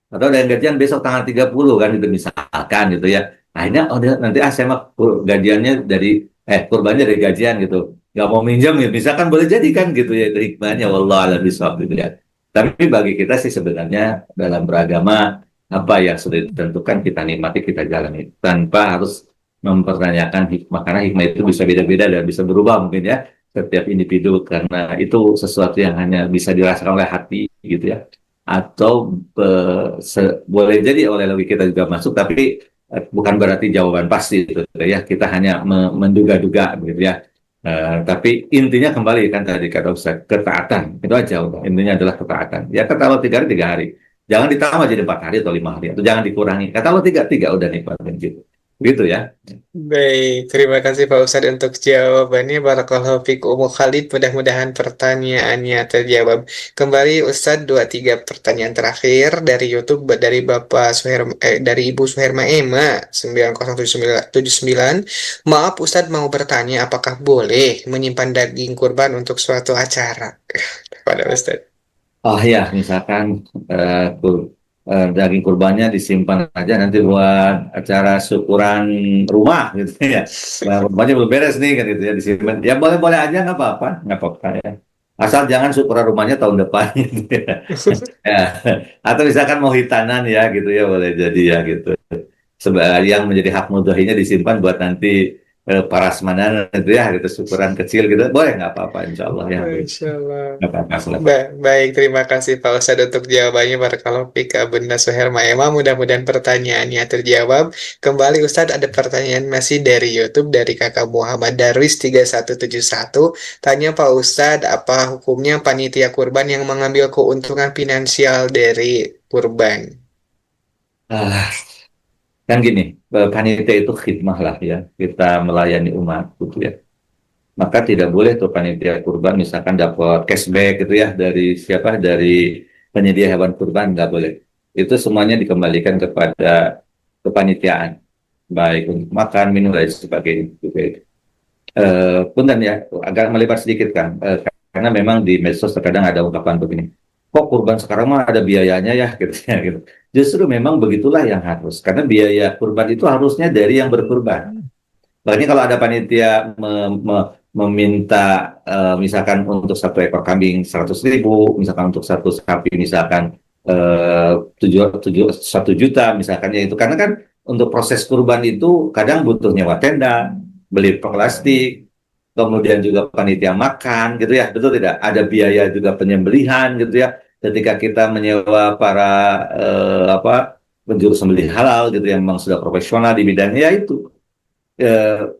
Atau ada yang gajian besok tanggal 30 kan gitu misalkan gitu ya. Akhirnya nanti saya mah gajiannya dari kurbannya dari gajian gitu. Nggak mau minjam ya, misalkan boleh jadi kan gitu ya, itu hikmahnya wallahu a'lam bishawab gitu ya. Tapi bagi kita sih sebenarnya dalam beragama apa yang sudah ditentukan kita nikmati, kita jalani tanpa harus mempertanyakan hikmah, karena hikmah itu bisa beda-beda dan bisa berubah mungkin ya setiap individu, karena itu sesuatu yang hanya bisa dirasakan oleh hati gitu ya, atau boleh jadi oleh logika kita juga masuk, tapi bukan berarti jawaban pasti gitu ya, kita hanya menduga-duga gitu ya. Tapi intinya kembali kan tadi kata Ustaz, ketaatan itu aja udah. Intinya adalah ketaatan ya, kalau 3 hari Jangan ditambah jadi 4 hari atau 5 hari, atau jangan dikurangi. Kata Allah 3 udah nikmatin gitu. Gitu ya. Baik, terima kasih Pak Ustadz untuk jawabannya. Barakallahu fiik Umu Khalid. Mudah-mudahan pertanyaannya terjawab. Kembali Ustadz 2-3 pertanyaan terakhir dari YouTube dari Bapak dari Ibu Suherma Ema 90779. Maaf Ustadz mau bertanya apakah boleh menyimpan daging kurban untuk suatu acara? Kepada Ustadz. Oh ya, misalkan daging kurbannya disimpan aja nanti buat acara syukuran rumah gitu ya. Nah, kurbannya belum beres nih kan gitu ya, disimpan. Ya boleh-boleh aja, nggak apa-apa ya. Asal jangan syukuran rumahnya tahun depan gitu ya. Ya. Atau misalkan mau hitanan ya gitu ya, boleh jadi ya gitu. Yang menjadi hak mudhahinya disimpan buat nanti parasmanan itu ya gitu, syukuran kecil gitu, boleh, nggak apa-apa insya Allah ya. Insya Allah. Nggak apa-apa. Baik, terima kasih Pak Ustadz untuk jawabannya. Barakallahu fiik Bunda Suherma Ema. Mudah-mudahan pertanyaannya terjawab. Kembali Ustadz, ada pertanyaan masih dari YouTube dari Kakak Muhammad Darwis 3171. Tanya Pak Ustadz, apa hukumnya panitia kurban yang mengambil keuntungan finansial dari kurban? Kan gini, panitia itu khidmah lah ya, kita melayani umat gitu ya. Maka tidak boleh tuh panitia kurban misalkan dapat cashback gitu ya dari siapa, dari penyedia hewan kurban, nggak boleh. Itu semuanya dikembalikan kepada kepanitiaan, baik untuk makan, minum dan sebagainya gitu. Punten ya, agak melebar sedikit kan, karena memang di medsos terkadang ada ungkapan begini, kok kurban sekarang mah ada biayanya ya gitu ya gitu. Justru memang begitulah yang harus, karena biaya kurban itu harusnya dari yang berkurban. Makanya kalau ada panitia meminta misalkan untuk 1 ekor kambing 100.000, misalkan untuk 1 sapi misalkan 1 juta misalkan ya itu, karena kan untuk proses kurban itu kadang butuh nyewa tenda, beli plastik, kemudian juga panitia makan gitu ya, betul tidak? Ada biaya juga penyembelihan gitu ya. Ketika kita menyewa para penjuru sembelih halal gitu yang memang sudah profesional di bidangnya, ya itu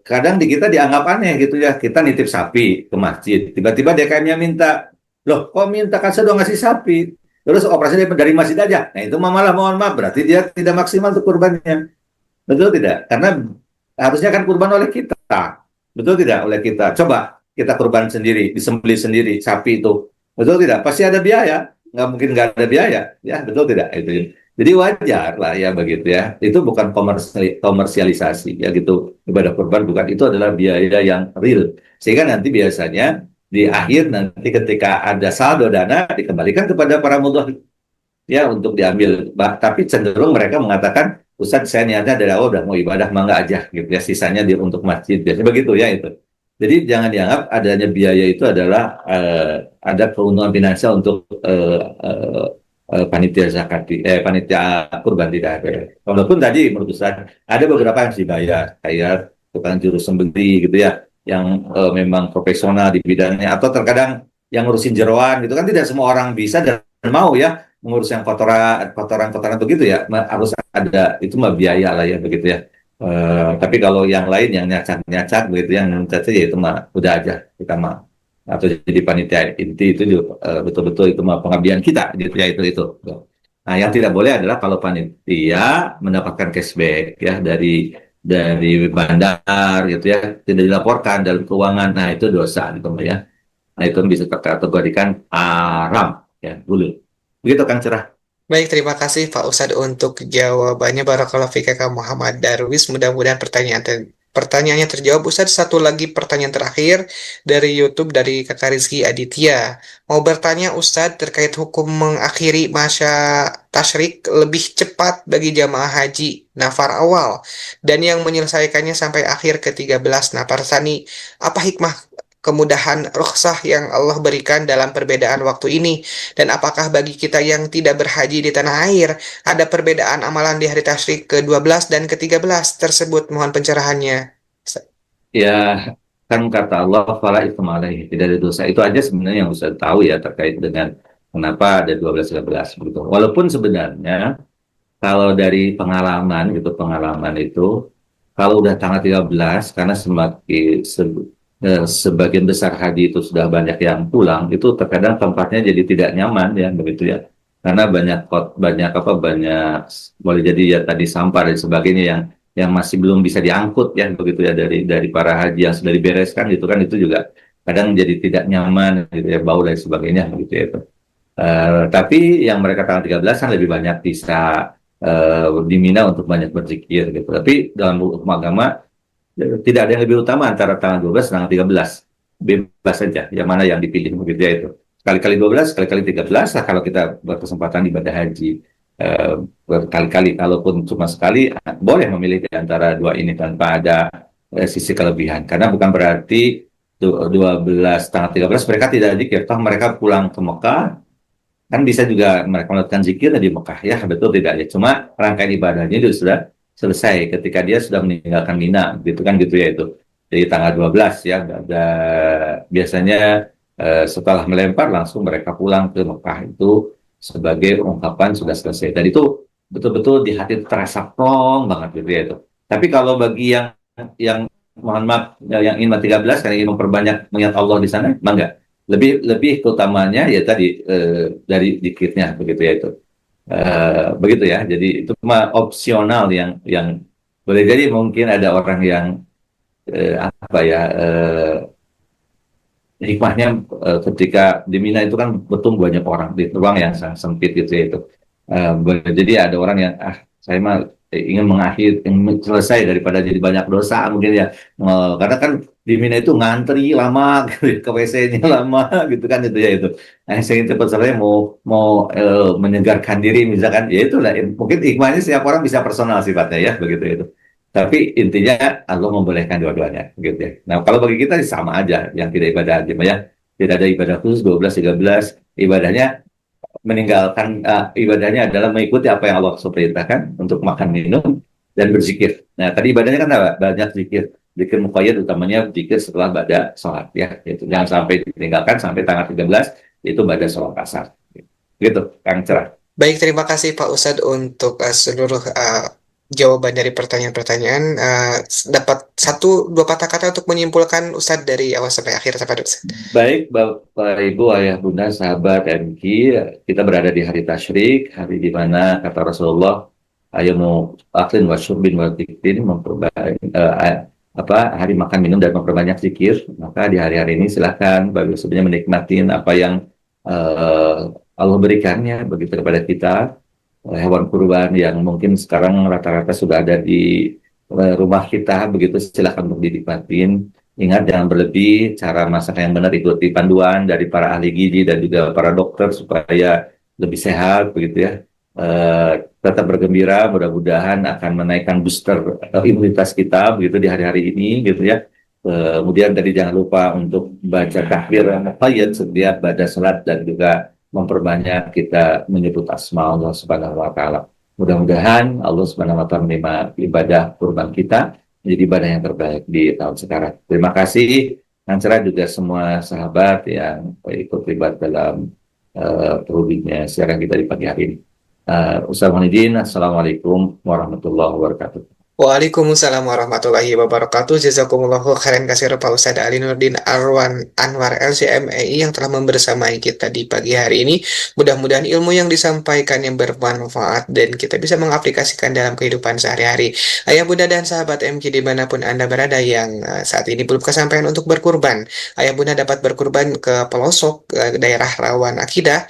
kadang di kita dianggap aneh gitu ya, kita nitip sapi ke masjid, tiba-tiba DKM-nya minta, loh kok minta, kan saya udah ngasih sapi, terus operasi dari masjid aja. Nah itu malah mohon maaf, berarti dia tidak maksimal untuk kurbannya, betul tidak? Karena harusnya kan kurban oleh kita, betul tidak? Oleh kita. Coba kita kurban sendiri, disembelih sendiri sapi itu, betul tidak? Pasti ada biaya. Nggak mungkin nggak ada biaya, ya betul tidak itu. Jadi wajar lah ya begitu ya. Itu bukan komersialisasi ya gitu. Ibadah kurban bukan, itu adalah biaya yang real. Sehingga nanti biasanya di akhir nanti ketika ada saldo dana dikembalikan kepada para mudhah ya untuk diambil. Tapi cenderung mereka mengatakan, Ustadz saya niatnya dari awal udah mau ibadah mangga aja gitu ya. Sisanya untuk masjid biasanya begitu ya itu. Jadi jangan dianggap adanya biaya itu adalah ada keuntungan finansial untuk panitia zakat, panitia kurban, tidak ada. Walaupun tadi menurut saya ada beberapa yang dibayar, kayak tukang juru sembelih gitu ya, yang memang profesional di bidangnya, atau terkadang yang ngurusin jeroan gitu kan, tidak semua orang bisa dan mau ya mengurus yang kotoran begitu ya, harus ada, itu mah biaya lah ya begitu ya. Tapi kalau yang lain yang nyacak begitu, yang nyacak ya itu mah udah aja kita mah, atau jadi panitia inti itu betul-betul itu mah pengabdian kita gitu ya itu. Nah yang tidak boleh adalah kalau panitia mendapatkan cashback ya dari bandar gitu ya, tidak dilaporkan dalam keuangan, nah itu dosa gitu ya. Nah itu bisa terkategorikan haram ya, boleh. Begitu Kang Cerah. Baik, terima kasih Pak Ustadz untuk jawabannya. Barakallahu fiik Kak Muhammad Darwis. Mudah-mudahan pertanyaannya terjawab. Ustadz, satu lagi pertanyaan terakhir dari YouTube dari Kakak Rizky Aditya. Mau bertanya Ustadz terkait hukum mengakhiri masa tasyrik lebih cepat bagi jamaah haji nafar awal dan yang menyelesaikannya sampai akhir ke-13 nafar tsani. Apa hikmah kemudahan rukhsah yang Allah berikan dalam perbedaan waktu ini, dan apakah bagi kita yang tidak berhaji di tanah air ada perbedaan amalan di hari tasyrik ke-12 dan ke-13 tersebut? Mohon pencerahannya. Ya kan kata Allah fala itsma alaihi, tidak ada dosa. Itu aja sebenarnya yang bisa tahu ya terkait dengan kenapa ada 12-13 begitu. Walaupun sebenarnya kalau dari pengalaman itu kalau udah tanggal 13, karena sebagian besar haji itu sudah banyak yang pulang, itu terkadang tempatnya jadi tidak nyaman ya begitu ya. karena banyak boleh jadi ya tadi sampah dan sebagainya yang masih belum bisa diangkut ya begitu ya dari para haji yang sudah dibereskan itu kan, itu juga kadang jadi tidak nyaman gitu ya, bau dan sebagainya gitu ya itu. Tapi yang mereka tanggal 13 kan lebih banyak bisa di Mina untuk banyak berzikir gitu. Tapi dalam hukum agama tidak ada yang lebih utama antara tanggal 12 dan tanggal 13. Bebas saja yang mana yang dipilih begitu ya itu. Sekali-kali 12, sekali-kali 13 lah kalau kita berkesempatan ibadah haji. Berkali-kali, kalaupun cuma sekali, boleh memilih di antara dua ini tanpa ada sisi kelebihan. Karena bukan berarti 12 tanggal 13 mereka tidak zikir. Toh mereka pulang ke Mekah, kan bisa juga mereka melakukan zikir di Mekah ya, betul tidak ya. Cuma rangkaian ibadahnya itu sudah selesai ketika dia sudah meninggalkan Mina, gitu kan gitu ya itu. Jadi tanggal 12 ya, biasanya setelah melempar langsung mereka pulang ke Mekah itu sebagai ungkapan sudah selesai. Dan itu betul-betul di hati terasa plong banget gitu ya itu. Tapi kalau bagi yang mohon maaf yang ingin 13 karena ingin memperbanyak mengingat Allah di sana, enggak. Lebih keutamanya ya tadi dari dikitnya begitu ya itu. Begitu ya. Jadi itu cuma opsional yang boleh jadi mungkin ada orang yang apa ya hikmahnya ketika di Mina itu kan betul banyak orang di ruang yang sangat sempit gitu ya itu. Jadi ada orang yang saya mah ingin ingin selesai daripada jadi banyak dosa mungkin ya. Karena kan di Mina itu ngantri lama ke WC-nya lama gitu kan itu ya itu. Nah, saya ingin cepat selesai mau menyegarkan diri misalkan ya itulah mungkin hikmahnya setiap orang bisa personal sifatnya ya begitu itu. Tapi intinya Allah membolehkan dua-duanya gitu ya. Nah, kalau bagi kita sama aja yang tidak ibadah haji ya. Tidak ada ibadah khusus 12 13 ibadahnya meninggalkan ibadahnya adalah mengikuti apa yang Allah perintahkan untuk makan minum dan berzikir. Nah, tadi ibadahnya kan banyak zikir. Zikir muqayyad utamanya zikir setelah ba'da sholat ya. Itu jangan sampai ditinggalkan sampai tanggal 13 itu ba'da sholat asar. Gitu, Kang Cerah. Baik, terima kasih Pak Ustadz untuk seluruh jawaban dari pertanyaan-pertanyaan. Dapat 1-2 patah kata untuk menyimpulkan Ustadz dari awal sampai akhir Pak Ustadz. Baik, Bapak Ibu, Ayah Bunda, sahabat MQ, kita berada di hari tasyrik, hari di mana kata Rasulullah, ayamu aklin wa syurbin wa dzikrin, hari makan minum dan memperbanyak zikir. Maka di hari-hari ini silahkan bagi sebenarnya menikmatin apa yang Allah berikannya begitu kepada kita. Hewan kurban yang mungkin sekarang rata-rata sudah ada di rumah kita, begitu silakan untuk dinikmatin. Ingat jangan berlebih, cara masak yang benar ikuti panduan dari para ahli gizi dan juga para dokter supaya lebih sehat begitu ya. Tetap bergembira, mudah-mudahan akan menaikkan booster imunitas kita begitu di hari-hari ini gitu ya. Kemudian tadi jangan lupa untuk baca takbir muqayyad setiap pada salat dan juga memperbanyak kita menyebut asma Allah Subhanahu wa taala. Mudah-mudahan Allah Subhanahu wa taala menerima ibadah kurban kita menjadi ibadah yang terbaik di tahun sekarang. Terima kasih Kang Cerah juga semua sahabat yang ikut terlibat dalam perhubungan siaran kita di pagi hari ini. Assalamualaikum warahmatullahi wabarakatuh. Waalaikumsalam warahmatullahi wabarakatuh. Jazakumullahu khairan katsir Pak Ustadz Ali Nurdin Anwar LCMEI yang telah membersamai kita di pagi hari ini. Mudah-mudahan ilmu yang disampaikan yang bermanfaat dan kita bisa mengaplikasikan dalam kehidupan sehari-hari. Ayah Bunda dan sahabat MQ dimanapun Anda berada yang saat ini belum kesampaian untuk berkurban, Ayah Bunda dapat berkurban ke pelosok daerah rawan akidah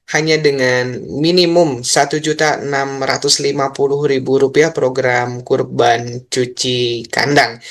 hanya dengan minimum Rp1.650.000 program kurban cuci kandang.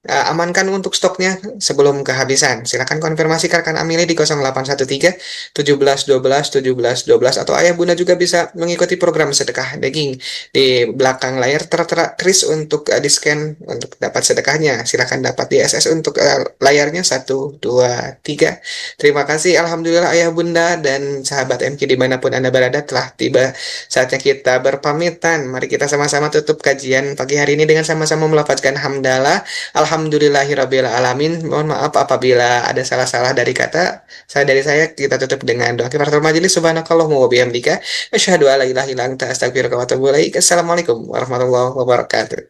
Amankan untuk stoknya sebelum kehabisan. Silakan konfirmasi ke rekan Amili di 0813 17 12 17 12 atau Ayah Bunda juga bisa mengikuti program sedekah daging di belakang layar tertera kris untuk di-scan untuk dapat sedekahnya. Silakan dapat di SS untuk layarnya 1 2 3. Terima kasih. Alhamdulillah Ayah Bunda dan sahabat MQ dimanapun Anda berada telah tiba saatnya kita berpamitan. Mari kita sama-sama tutup kajian pagi hari ini dengan sama-sama melafazkan hamdalah. Alhamdulillahirabbil alamin. Mohon maaf apabila ada salah-salah dari kata. Dari saya kita tutup dengan doa kifaratul majelis. Subhanakallahumma wa bihamdika asyhadu an la ilaha illa anta astaghfiruka wa atubu ilaik. Assalamualaikum warahmatullahi wabarakatuh.